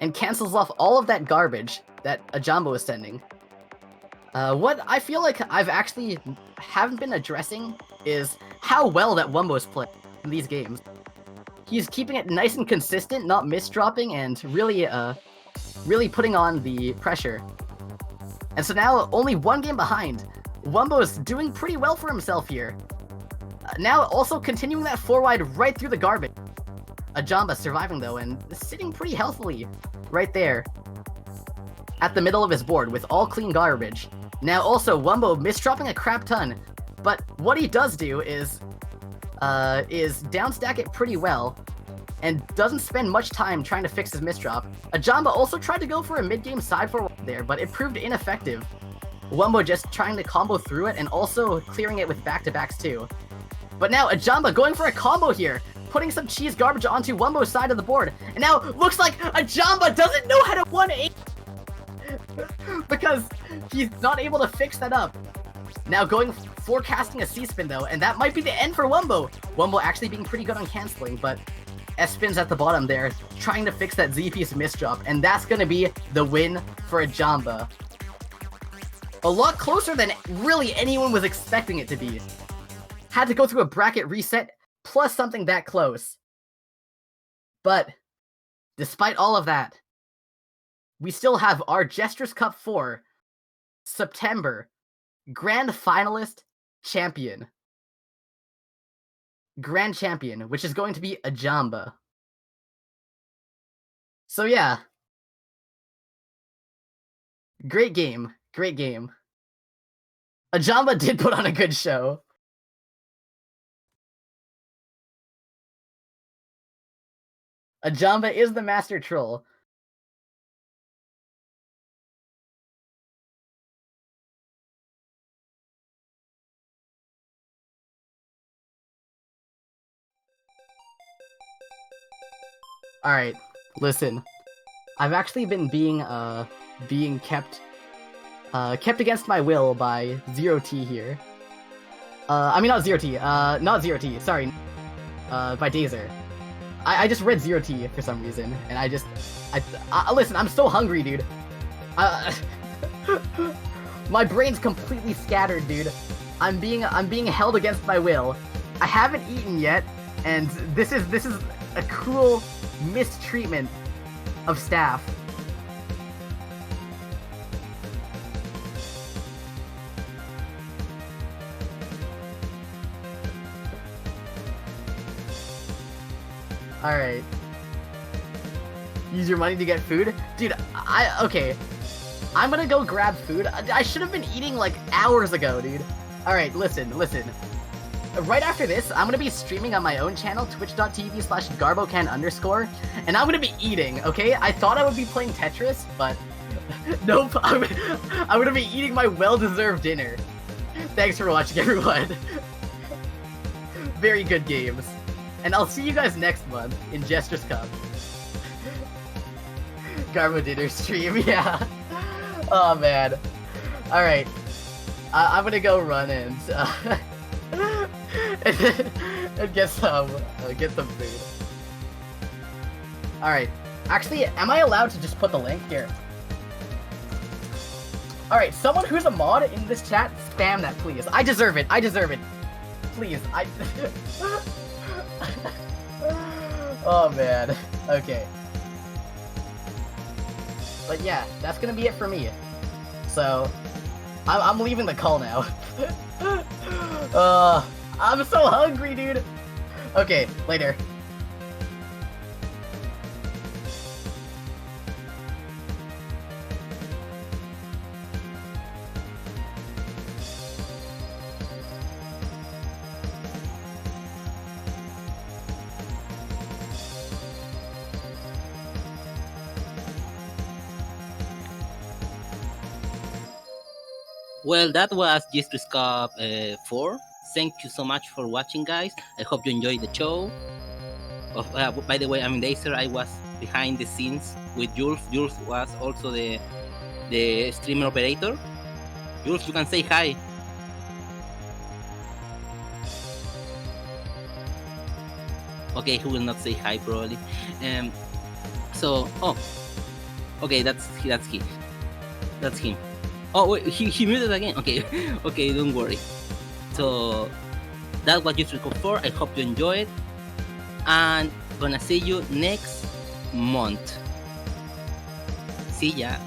and cancels off all of that garbage that A Jamba was sending. What I feel like haven't been addressing is how well that Wumbo's playing in these games. He's keeping it nice and consistent, not misdropping, and really putting on the pressure. And so now, only 1 game behind, Wumbo's doing pretty well for himself here. Now also continuing that 4-wide right through the garbage. A Jamba surviving though, and sitting pretty healthily right there at the middle of his board with all clean garbage. Now also Wumbo misdropping a crap ton, but what he does do is downstack it pretty well, and doesn't spend much time trying to fix his misdrop. A Jamba also tried to go for a mid-game side forward there, but it proved ineffective. Wumbo just trying to combo through it and also clearing it with back-to-backs too. But now A Jamba going for a combo here, putting some cheese garbage onto Wumbo's side of the board. And now looks like A Jamba doesn't know how to 1-8 because he's not able to fix that up. Now forecasting a C-spin though, and that might be the end for Wumbo. Wumbo actually being pretty good on canceling, but S-spins at the bottom there, trying to fix that Z-piece misdrop, and that's gonna be the win for A Jamba. A lot closer than really anyone was expecting it to be. Had to go through a bracket reset, plus something that close. But, despite all of that, we still have our Jstris Cup 4 September Grand Finalist Champion. Grand Champion, which is going to be A Jamba. So yeah. Great game. Great game. A Jamba did put on a good show. A Jamba is the master troll. Alright, Listen, I've actually been being kept against my will by ZerT here. I mean not ZerT, not ZerT, sorry. By Dazer. I just read ZerT for some reason, and I listen, I'm so hungry, dude. My brain's completely scattered, dude. I'm being held against my will. I haven't eaten yet, and this is a cruel mistreatment of staff. Alright. Use your money to get food? Dude, okay. I'm gonna go grab food. I should have been eating like hours ago, dude. Alright, listen. Right after this, I'm gonna be streaming on my own channel, twitch.tv/garbocan_, and I'm gonna be eating, okay? I thought I would be playing Tetris, but nope, I'm gonna be eating my well-deserved dinner. Thanks for watching, everyone. Very good games. And I'll see you guys next month in Jstris Cup. Garbo dinner stream, yeah. Oh man. Alright. I'm gonna go run and get some food. Alright. Actually, am I allowed to just put the link here? Alright, someone who's a mod in this chat, spam that please. I deserve it. Please, oh man. Okay. But yeah, that's gonna be it for me. So, I'm leaving the call now. I'm so hungry, dude. Okay, later. Well, that was Jstris Cup 4. Thank you so much for watching, guys. I hope you enjoyed the show. By the way, I'm Dazer. I was behind the scenes with Jules. Jules was also the streamer operator. Jules, you can say hi. Okay, he will not say hi probably. Okay, that's him. Oh wait, he muted again. Okay, okay, don't worry. So that's what Jstris Cup 4. I hope you enjoy it, and gonna see you next month. See ya.